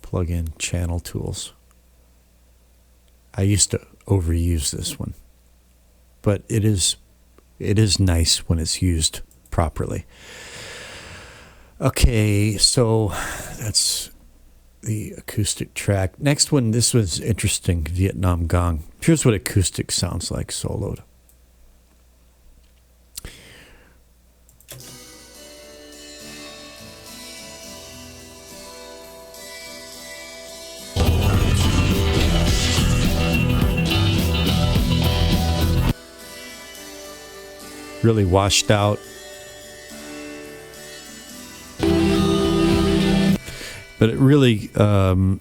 plug-in channel tools. I used to overuse this one, but it is nice when it's used properly. Okay, so that's the acoustic track. Next one, this was interesting, Vietnam Gong. Here's what acoustic sounds like soloed. Really washed out. But it really, and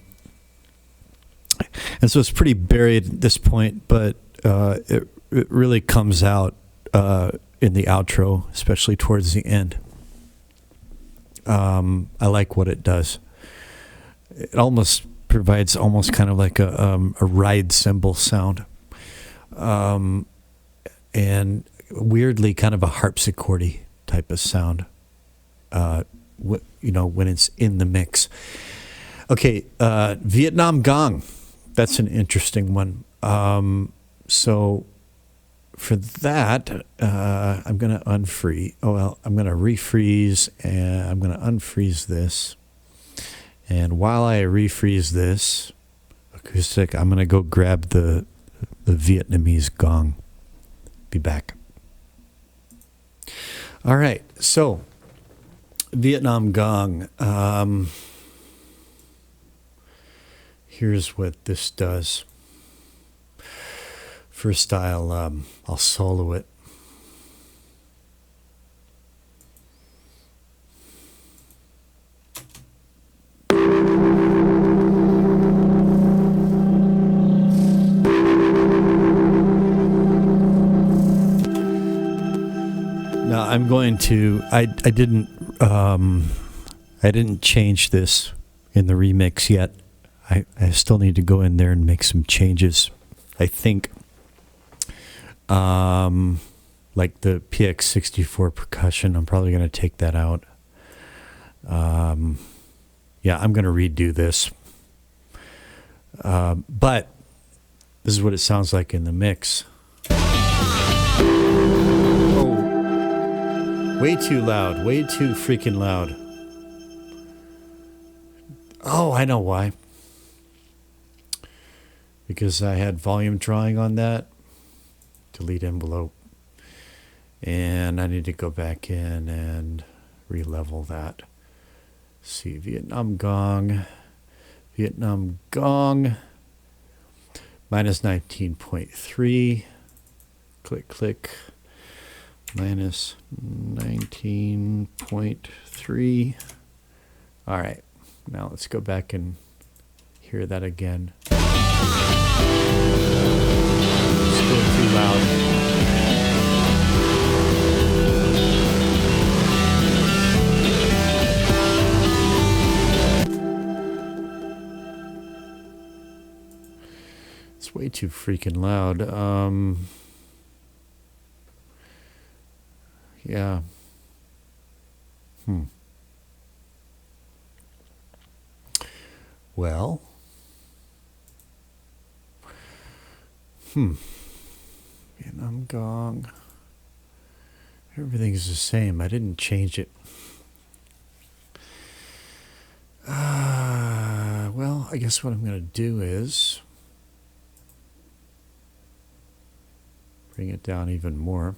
so it's pretty buried at this point, but it really comes out in the outro, especially towards the end. I like what it does. It almost provides almost kind of like a ride cymbal sound. And weirdly kind of a harpsichordy type of sound, when it's in the mix. Okay, Vietnam Gong. That's an interesting one. So for that, I'm going to unfreeze. I'm going to refreeze, and I'm going to unfreeze this. And while I refreeze this acoustic, I'm going to go grab the Vietnamese gong. Be back. All right, so Vietnam gong. Here's what this does. First, I'll solo it. Now I'm going to. I didn't change this in the remix yet. I still need to go in there and make some changes. I think, like the PX64 percussion, I'm probably going to take that out. Yeah, I'm going to redo this. But this is what it sounds like in the mix. Oh, way too loud, way too freaking loud. Oh, I know why. Because I had volume drawing on that. Delete envelope. And I need to go back in and re-level that. See, Vietnam gong. Vietnam gong. Minus 19.3. Click, click. Minus 19.3. All right. Now let's go back and hear that again. Still too loud. It's way too freaking loud. Yeah. Well. Vietnam gong. Everything's the same. I didn't change it. Well, I guess what I'm going to do is bring it down even more.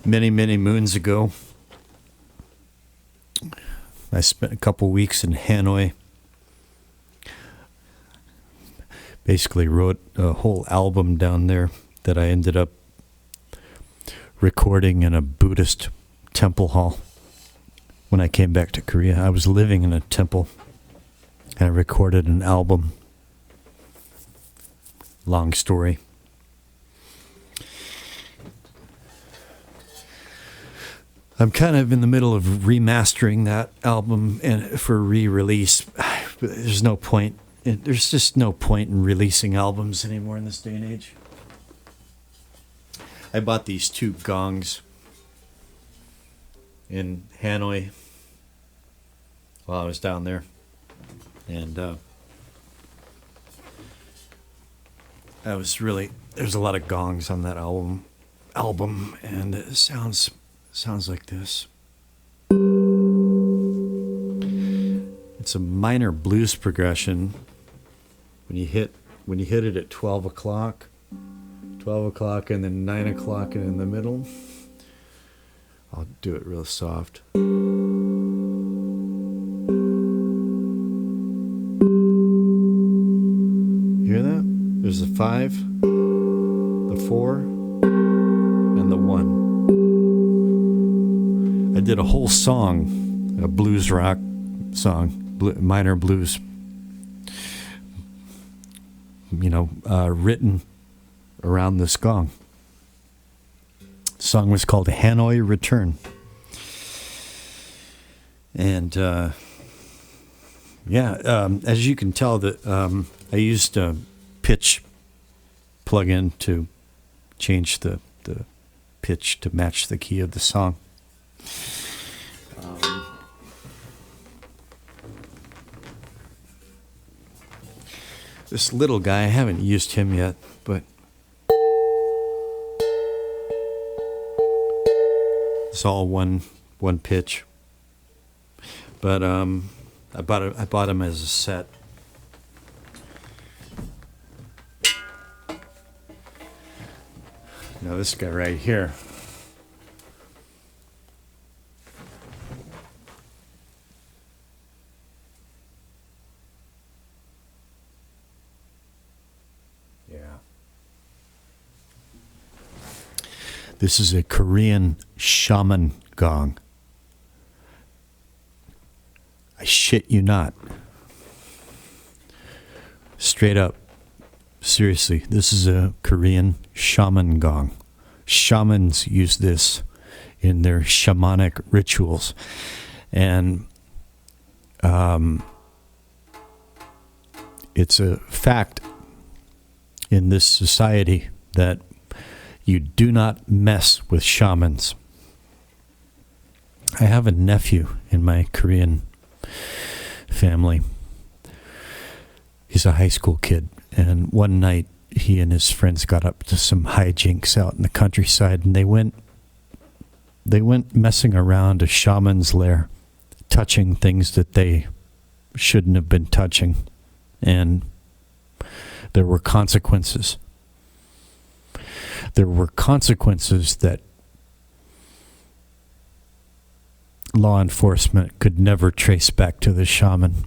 And many moons ago, I spent a couple weeks in Hanoi. Basically wrote a whole album down there that I ended up recording in a Buddhist temple hall. When I came back to Korea, I was living in a temple and I recorded an album. Long story. I'm kind of in the middle of remastering that album and for re-release. There's no point. There's just no point in releasing albums anymore in this day and age. I bought these two gongs in Hanoi while I was down there, and there's a lot of gongs on that album, and it sounds like this. It's a minor blues progression. When you hit it at 12 o'clock, and then 9 o'clock, and in the middle. I'll do it real soft. Hear that? There's the 5, the 4, and the 1. I did a whole song, a blues rock song, minor blues, written around this gong. The song was called Hanoi Return. And, as you can tell, that I used a pitch plug-in to change the pitch to match the key of the song. This little guy, I haven't used him yet, but it's all one pitch. But I bought him as a set. Now this guy right here. Yeah. This is a Korean shaman gong. I shit you not. Straight up. Seriously, this is a Korean shaman gong. Shamans use this in their shamanic rituals. And it's a fact in this society that you do not mess with shamans. I have a nephew in my Korean family. He's a high school kid, and one night he and his friends got up to some hijinks out in the countryside, and they went messing around a shaman's lair, touching things that they shouldn't have been touching, and there were consequences. There were consequences that law enforcement could never trace back to the shaman.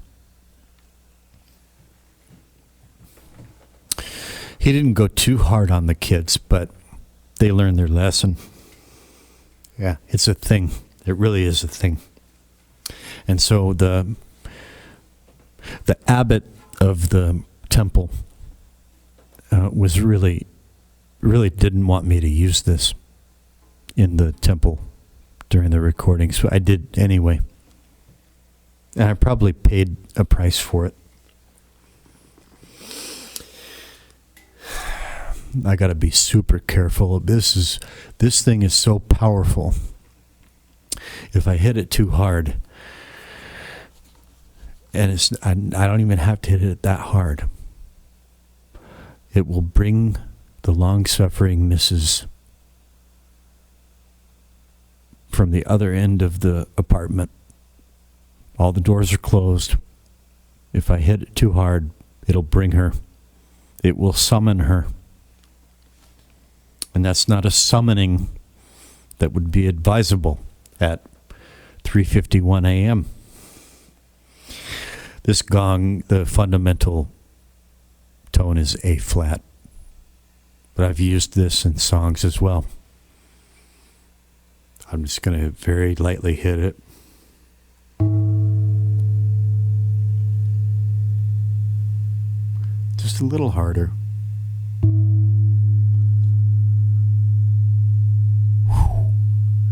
He didn't go too hard on the kids, but they learned their lesson. Yeah, it's a thing. It really is a thing. And so the abbot of the temple was really didn't want me to use this in the temple during the recording, so I did anyway. And I probably paid a price for it. I got to be super careful. This thing is so powerful. If I hit it too hard, and I don't even have to hit it that hard, it will bring the long-suffering Mrs. from the other end of the apartment. All the doors are closed. If I hit it too hard, it'll bring her. It will summon her. And that's not a summoning that would be advisable at 3:51 a.m. This gong, the fundamental tone is A flat. But I've used this in songs as well. I'm just going to very lightly hit it. Just a little harder.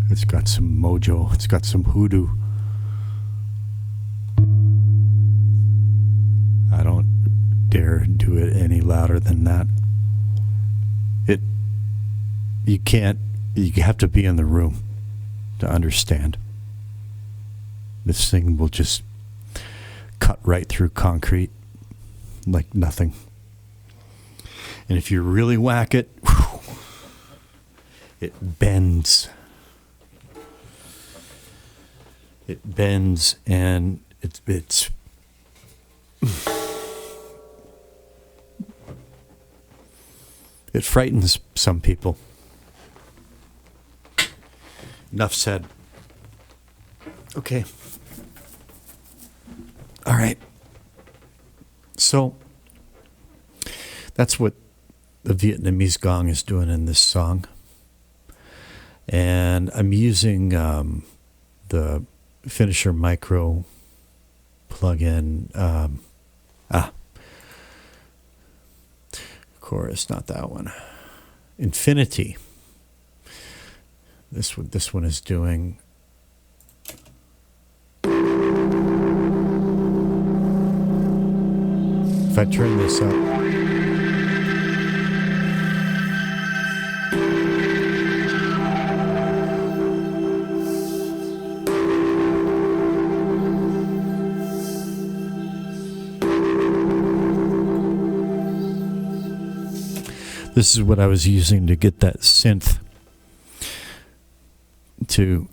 It's got some mojo. It's got some hoodoo. I don't dare do it any louder than that. You have to be in the room to understand. This thing will just cut right through concrete like nothing. And if you really whack it, it bends. It bends, and it's it frightens some people. Enough said. Okay. All right. So that's what the Vietnamese gong is doing in this song. And I'm using the Finisher Micro plug in chorus, not that one. Infinity. This one is doing. If I turn this up. This is what I was using to get that synth to,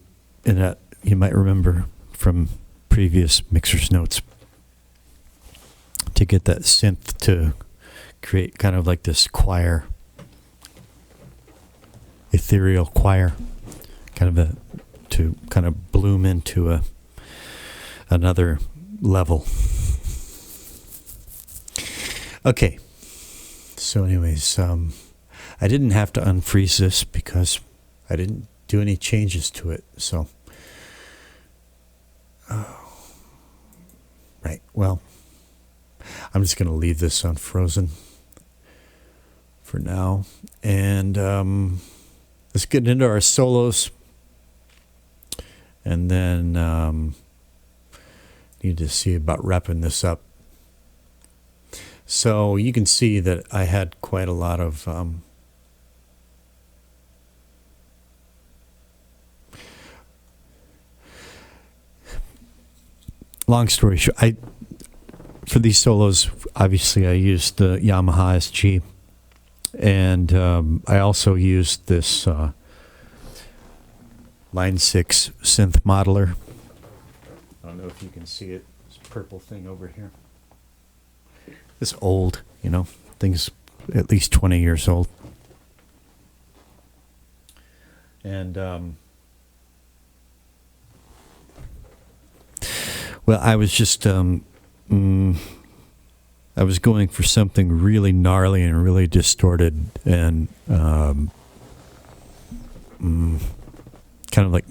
and that you might remember from previous mixer's notes, to get that synth to create kind of like this choir, ethereal choir, to kind of bloom into another level. Okay. So anyways, I didn't have to unfreeze this because I didn't do any changes to it. So, right. Well, I'm just going to leave this unfrozen for now. And let's get into our solos. And then need to see about wrapping this up. So you can see that I had quite a lot of long story short, for these solos, obviously I used the Yamaha SG, and I also used this Line 6 synth modeler. I don't know if you can see it, this purple thing over here. It's old, thing's at least 20 years old. And, well, I was just, I was going for something really gnarly and really distorted and kind of like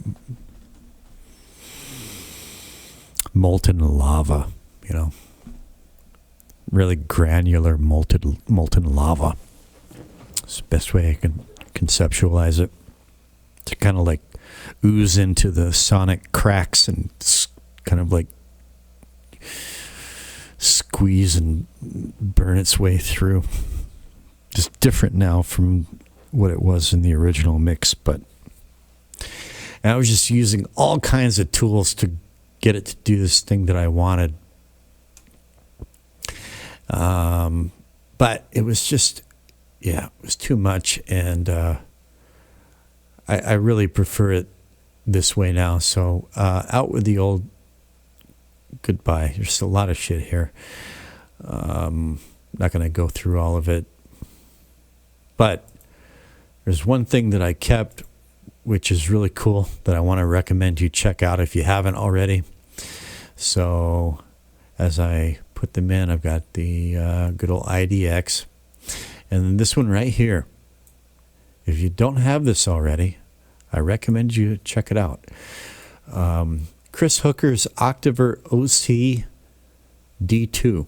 molten lava, really granular molten lava. It's the best way I can conceptualize it. To kind of like ooze into the sonic cracks and kind of like squeeze and burn its way through. Just different now from what it was in the original mix, but I was just using all kinds of tools to get it to do this thing that I wanted. But it was just, it was too much, and I really prefer it this way now. So out with the old. Goodbye. There's a lot of shit here. Not going to go through all of it. But there's one thing that I kept, which is really cool, that I want to recommend you check out if you haven't already. So as I put them in, I've got the good old IDX. And then this one right here. If you don't have this already, I recommend you check it out. Chris Hooker's Octaver OC D2.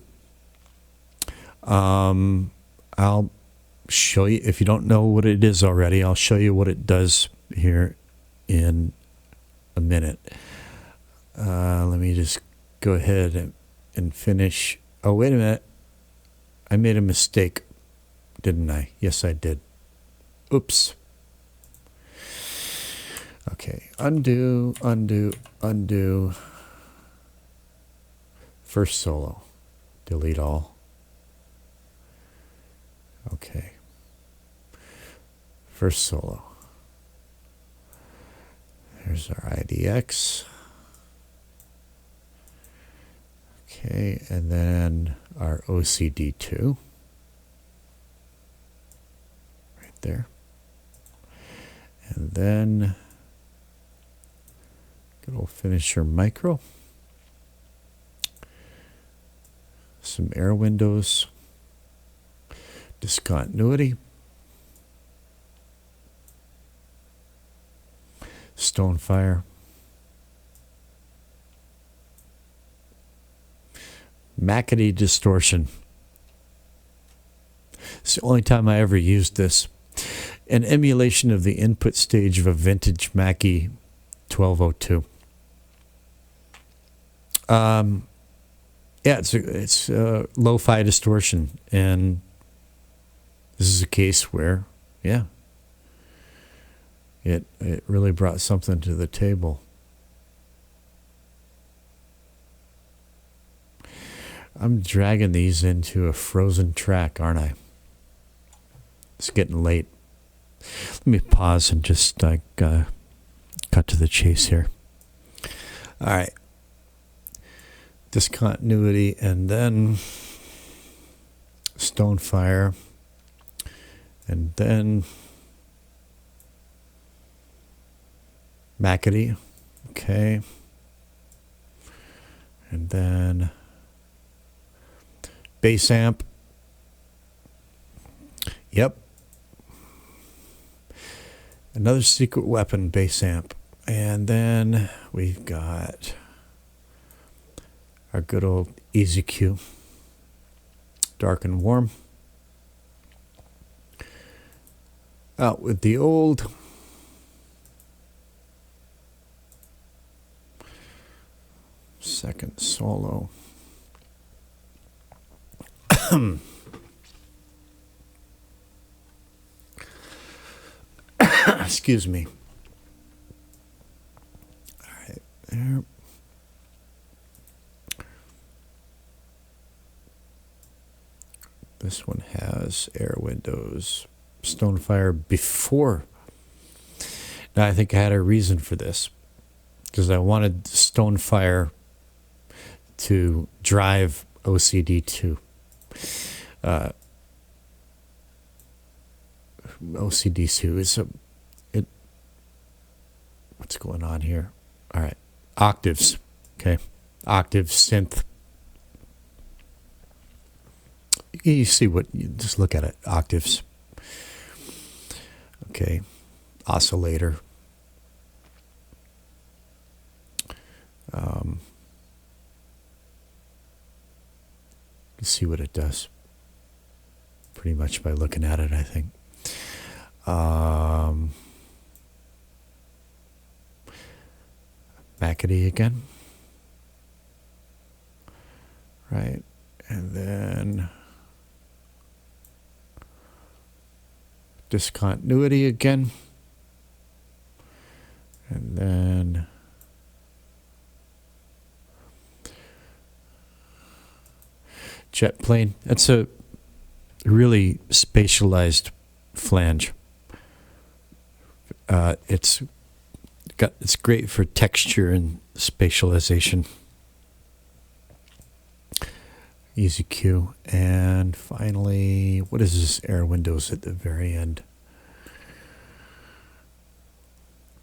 I'll show you, if you don't know what it is already, I'll show you what it does here in a minute. Let me just go ahead and finish. Oh, wait a minute. I made a mistake, didn't I? Yes, I did. Oops. Okay, undo. First solo. Delete all. Okay. First solo. There's our IDX. Okay, and then our OCD2. Right there. And then good old finisher micro. Some air windows. Discontinuity. Stonefire. McAdee distortion. It's the only time I ever used this. An emulation of the input stage of a vintage Mackie 1202. Yeah, it's lo-fi distortion, and this is a case where, yeah, it really brought something to the table. I'm dragging these into a frozen track, aren't I? It's getting late. Let me pause and just cut to the chase here. All right. Discontinuity, and then Stonefire, and then McAdee. Okay. And then bass amp. Yep. Another secret weapon bass amp. And then we've got our good old Easy Q. Dark and warm. Out with the old. Second solo. Excuse me. All right, there. This one has air windows. Stonefire before. Now, I think I had a reason for this, because I wanted Stonefire to drive OCD2. OCD2 what's going on here? All right, octaves. Okay, octave synth. You see just look at it. Octaves. Okay, oscillator. You can see what it does pretty much by looking at it, I think. McAdee again. Right, and then discontinuity again. And then jet plane. That's a really spatialized flange. It's great for texture and spatialization. Easy Q. And finally, what is this? Air windows at the very end.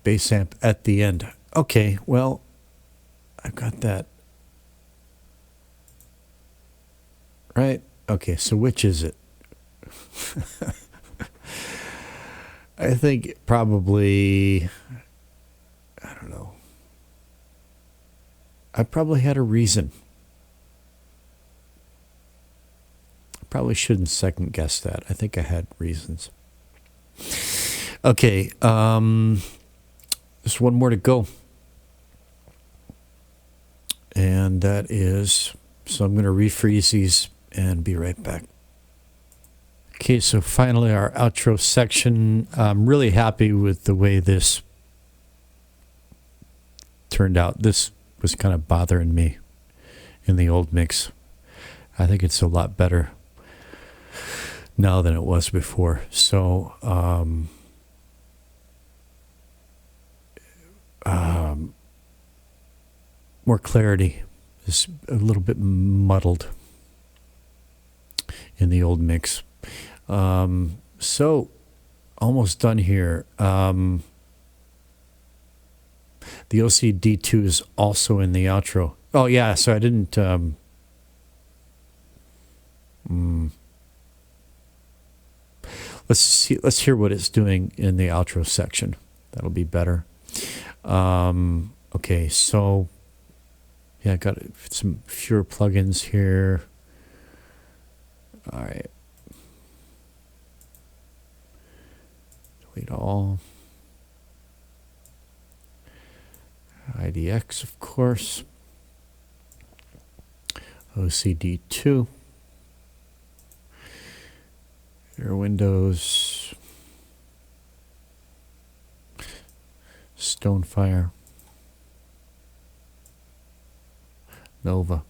Bass amp at the end. Okay, well, I've got that. Right? Okay, so which is it? I think probably, I don't know. I probably had a reason. I probably shouldn't second guess that. I think I had reasons. Okay, there's one more to go. And that is, so I'm going to refreeze these and be right back. Okay, so finally our outro section. I'm really happy with the way this turned out. This was kind of bothering me in the old mix. I think it's a lot better now than it was before. So, more clarity. Is a little bit muddled in the old mix. So almost done here. The OCD2 is also in the outro. Oh yeah, so I didn't let's hear what it's doing in the outro section. That'll be better. Okay, so Yeah, I got some fewer plugins here. All right. Delete all. IDX, of course. OCD2. Air Windows. Stonefire. Nova.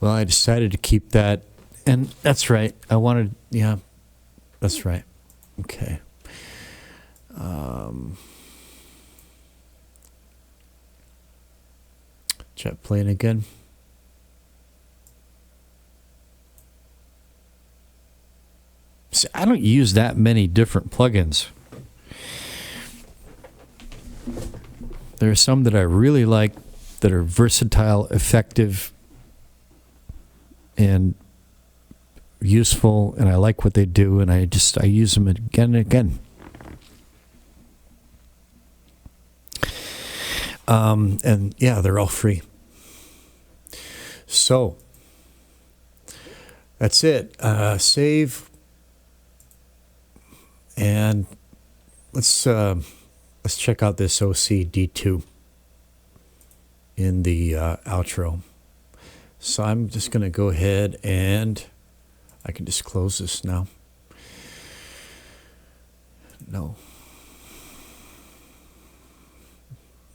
Well, I decided to keep that, and that's right. I wanted, yeah, that's right. Okay. Chat playing again. See, I don't use that many different plugins. There are some that I really like that are versatile, effective, and useful, and I like what they do, and I use them again and again. And yeah, they're all free. So that's it. Save, and let's check out this OCD2 in the outro. So I'm just going to go ahead and I can just close this now. No.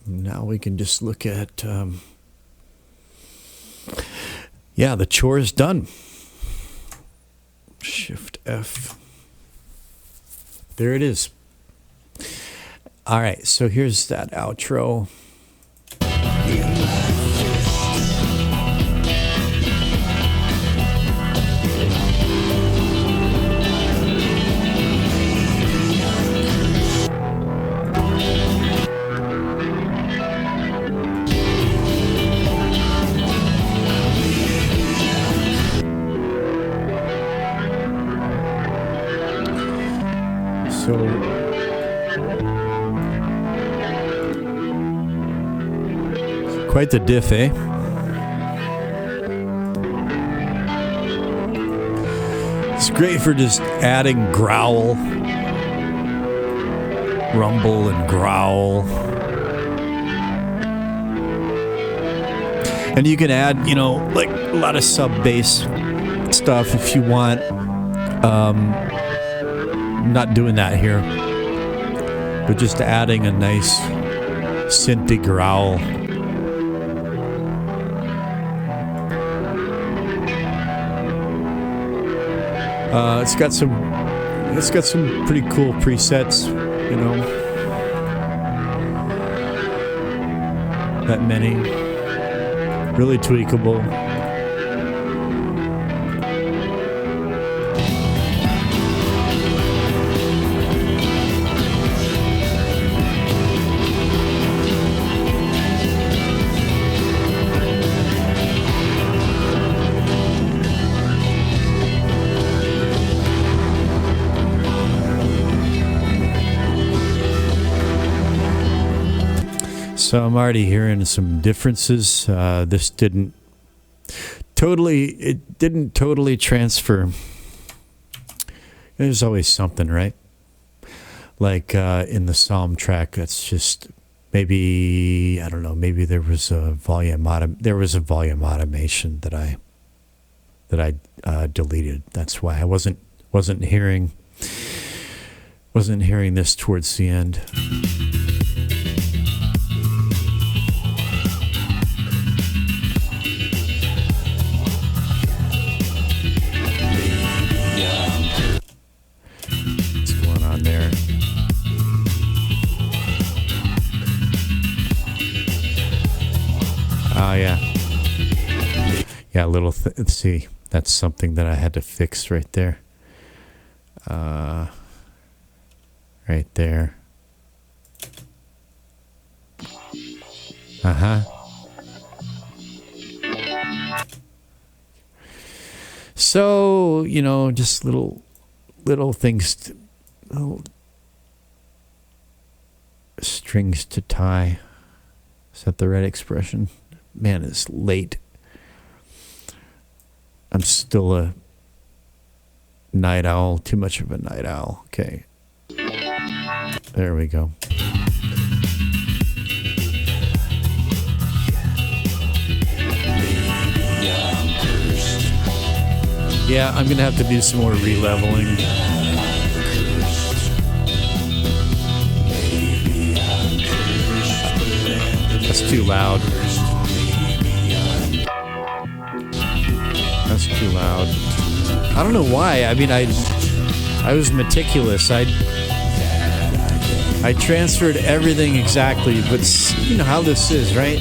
Now we can just look at, the chore is done. Shift F. There it is. All right, so here's that outro. Quite the diff, eh? It's great for just adding growl, rumble and growl. And you can add, like a lot of sub bass stuff if you want. I'm not doing that here, but just adding a nice synthy growl. It's got some pretty cool presets, that many, really tweakable. So I'm already hearing some differences. This didn't totally transfer. There's always something, right? Like in the Psalm track, that's just maybe, I don't know, maybe there was a volume automation that I deleted. That's why I wasn't hearing this towards the end. Oh, yeah. Yeah, let's see. That's something that I had to fix right there. Right there. Uh-huh. So, just little things, little strings to tie. Is that the right expression? Man, it's late. I'm still a night owl. Too much of a night owl. Okay. There we go. Yeah, I'm going to have to do some more re-leveling. That's too loud. That's too loud. I don't know why. I mean, I was meticulous. I transferred everything exactly, but you know how this is, right?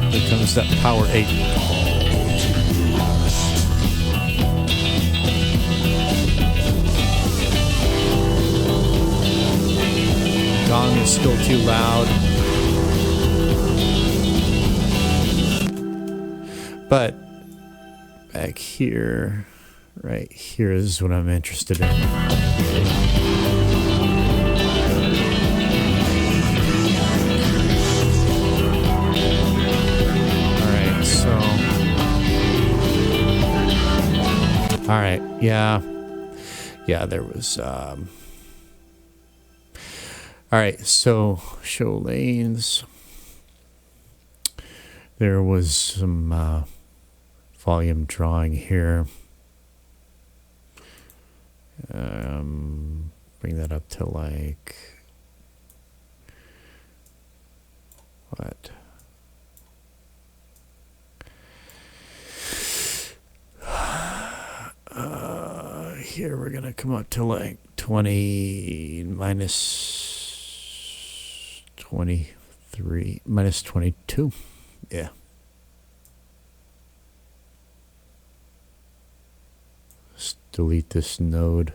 Here comes that power 8. Gong is still too loud. But back here, right here is what I'm interested in. Alright, so. Alright, yeah. Yeah, there was. Alright, so show lanes. There was some volume drawing here. Bring that up to like what? Here we're gonna come up to like 20 minus 23 minus 22. Yeah. Let's delete this node.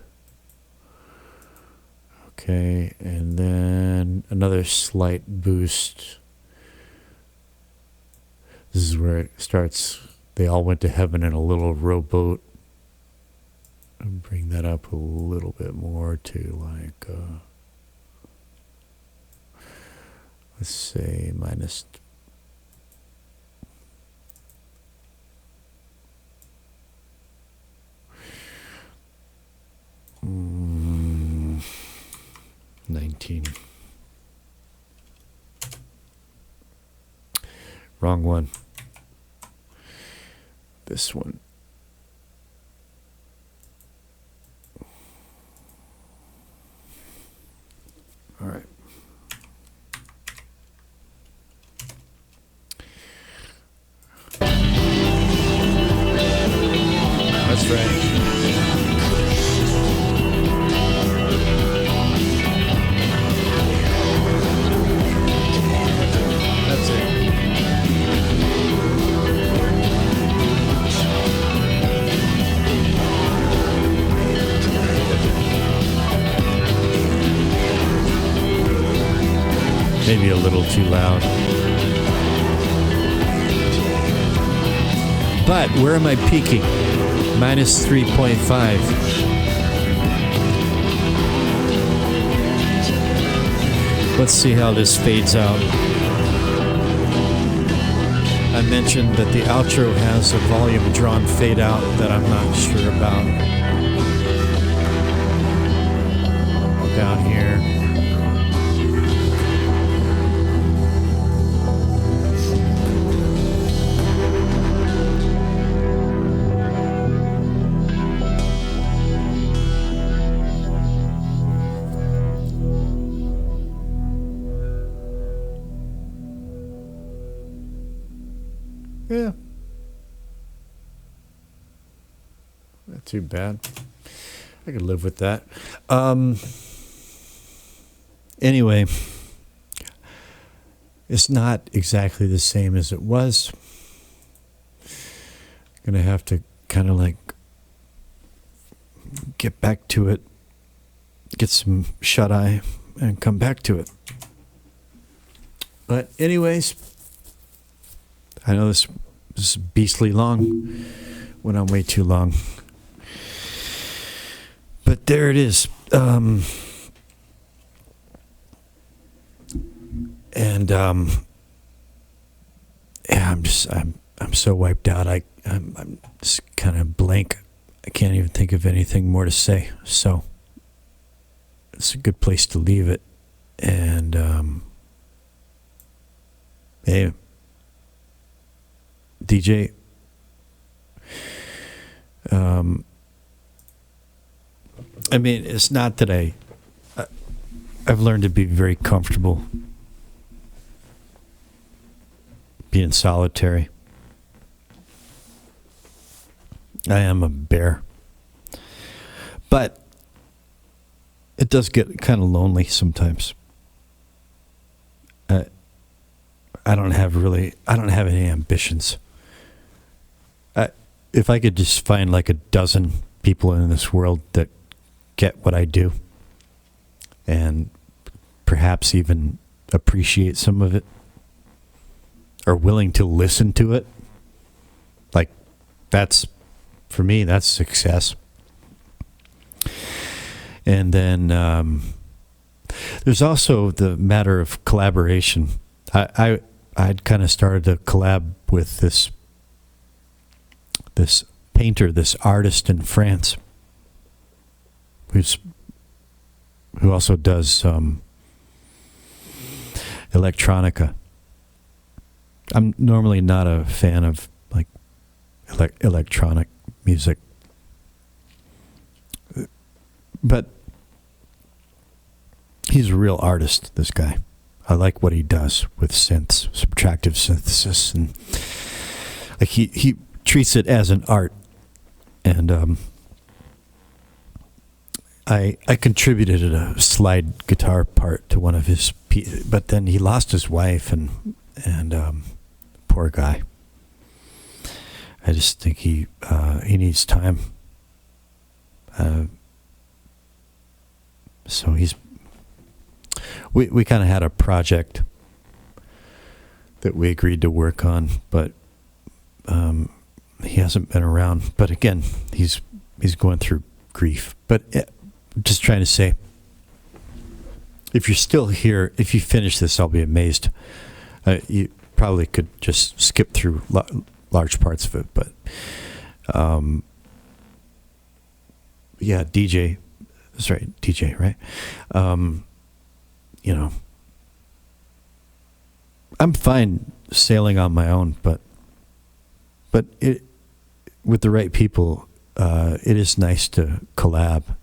Okay, and then another slight boost. This is where it starts. They all went to heaven in a little rowboat. I'll bring that up a little bit more to like, let's say minus 19. Wrong one. This one. All right. That's right. That's it. Maybe a little too loud. But where am I peaking? Minus 3.5. Let's see how this fades out. I mentioned that the outro has a volume drawn fade out that I'm not sure about. Down here. Yeah. Not too bad. I could live with that. Anyway, it's not exactly the same as it was. Gonna have to kind of like get back to it, get some shut-eye, and come back to it. But anyways, I know this is beastly long. Went on way too long. But there it is. And yeah, I'm so wiped out. I'm just kind of blank. I can't even think of anything more to say. So it's a good place to leave it. And hey, DJ, I mean, it's not that I've learned to be very comfortable being solitary. I am a bear. But it does get kind of lonely sometimes. I don't have any ambitions. If I could just find like a dozen people in this world that get what I do and perhaps even appreciate some of it, are willing to listen to it, like, that's, for me, that's success. And then there's also the matter of collaboration. I'd kind of started to collab with this painter, this artist in France, who also does electronica. I'm normally not a fan of like electronic music, but he's a real artist, this guy. I like what he does with synths, subtractive synthesis, and like he treats it as an art. And I contributed a slide guitar part to one of his but then he lost his wife, and poor guy. I just think he needs time. So we kind of had a project that we agreed to work on, but he hasn't been around. But again, he's going through grief. But just trying to say, if you're still here, if you finish this, I'll be amazed. You probably could just skip through large parts of it, but yeah, DJ, that's right, DJ, right? You know, I'm fine sailing on my own, but it, with the right people, it is nice to collab.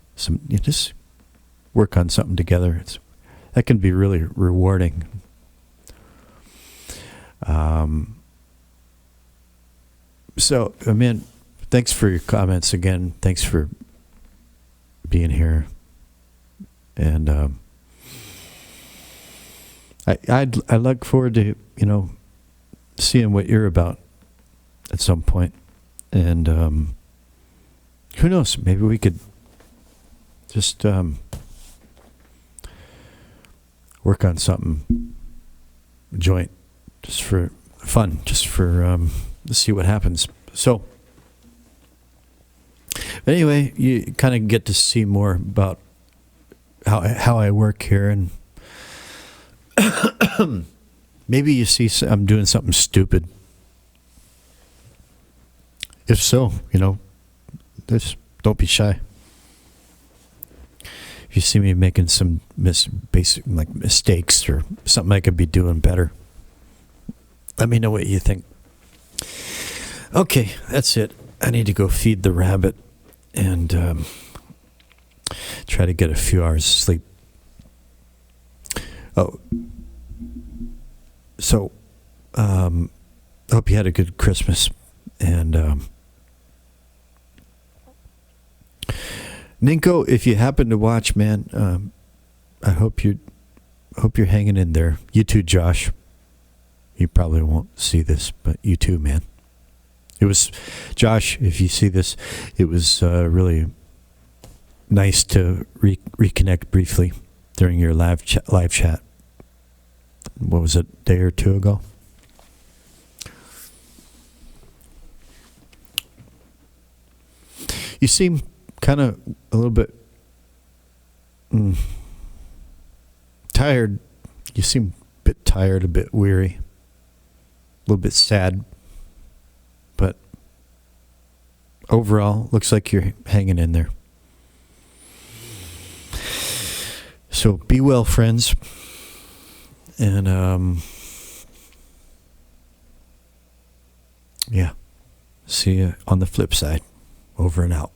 You just work on something together. That can be really rewarding. So, I mean, thanks for your comments again. Thanks for being here. And I look forward to, seeing what you're about at some point. And who knows, maybe we could just work on something joint, just for fun, just for to see what happens. So anyway, you kind of get to see more about how I work here, and maybe you see I'm doing something stupid. If so, just don't be shy. If you see me making some basic mistakes or something I could be doing better, let me know what you think. Okay, that's it. I need to go feed the rabbit and try to get a few hours of sleep. Oh, so I hope you had a good Christmas. And Ninko, if you happen to watch, man, I hope you're hanging in there. You too, Josh. You probably won't see this, but you too, man. It was, Josh, if you see this, it was really nice to reconnect briefly during your live chat. What was it, a day or two ago? You seem kind of a little bit tired. You seem a bit tired, a bit weary, a little bit sad. But overall, looks like you're hanging in there. So be well, friends. And yeah, see you on the flip side. Over and out.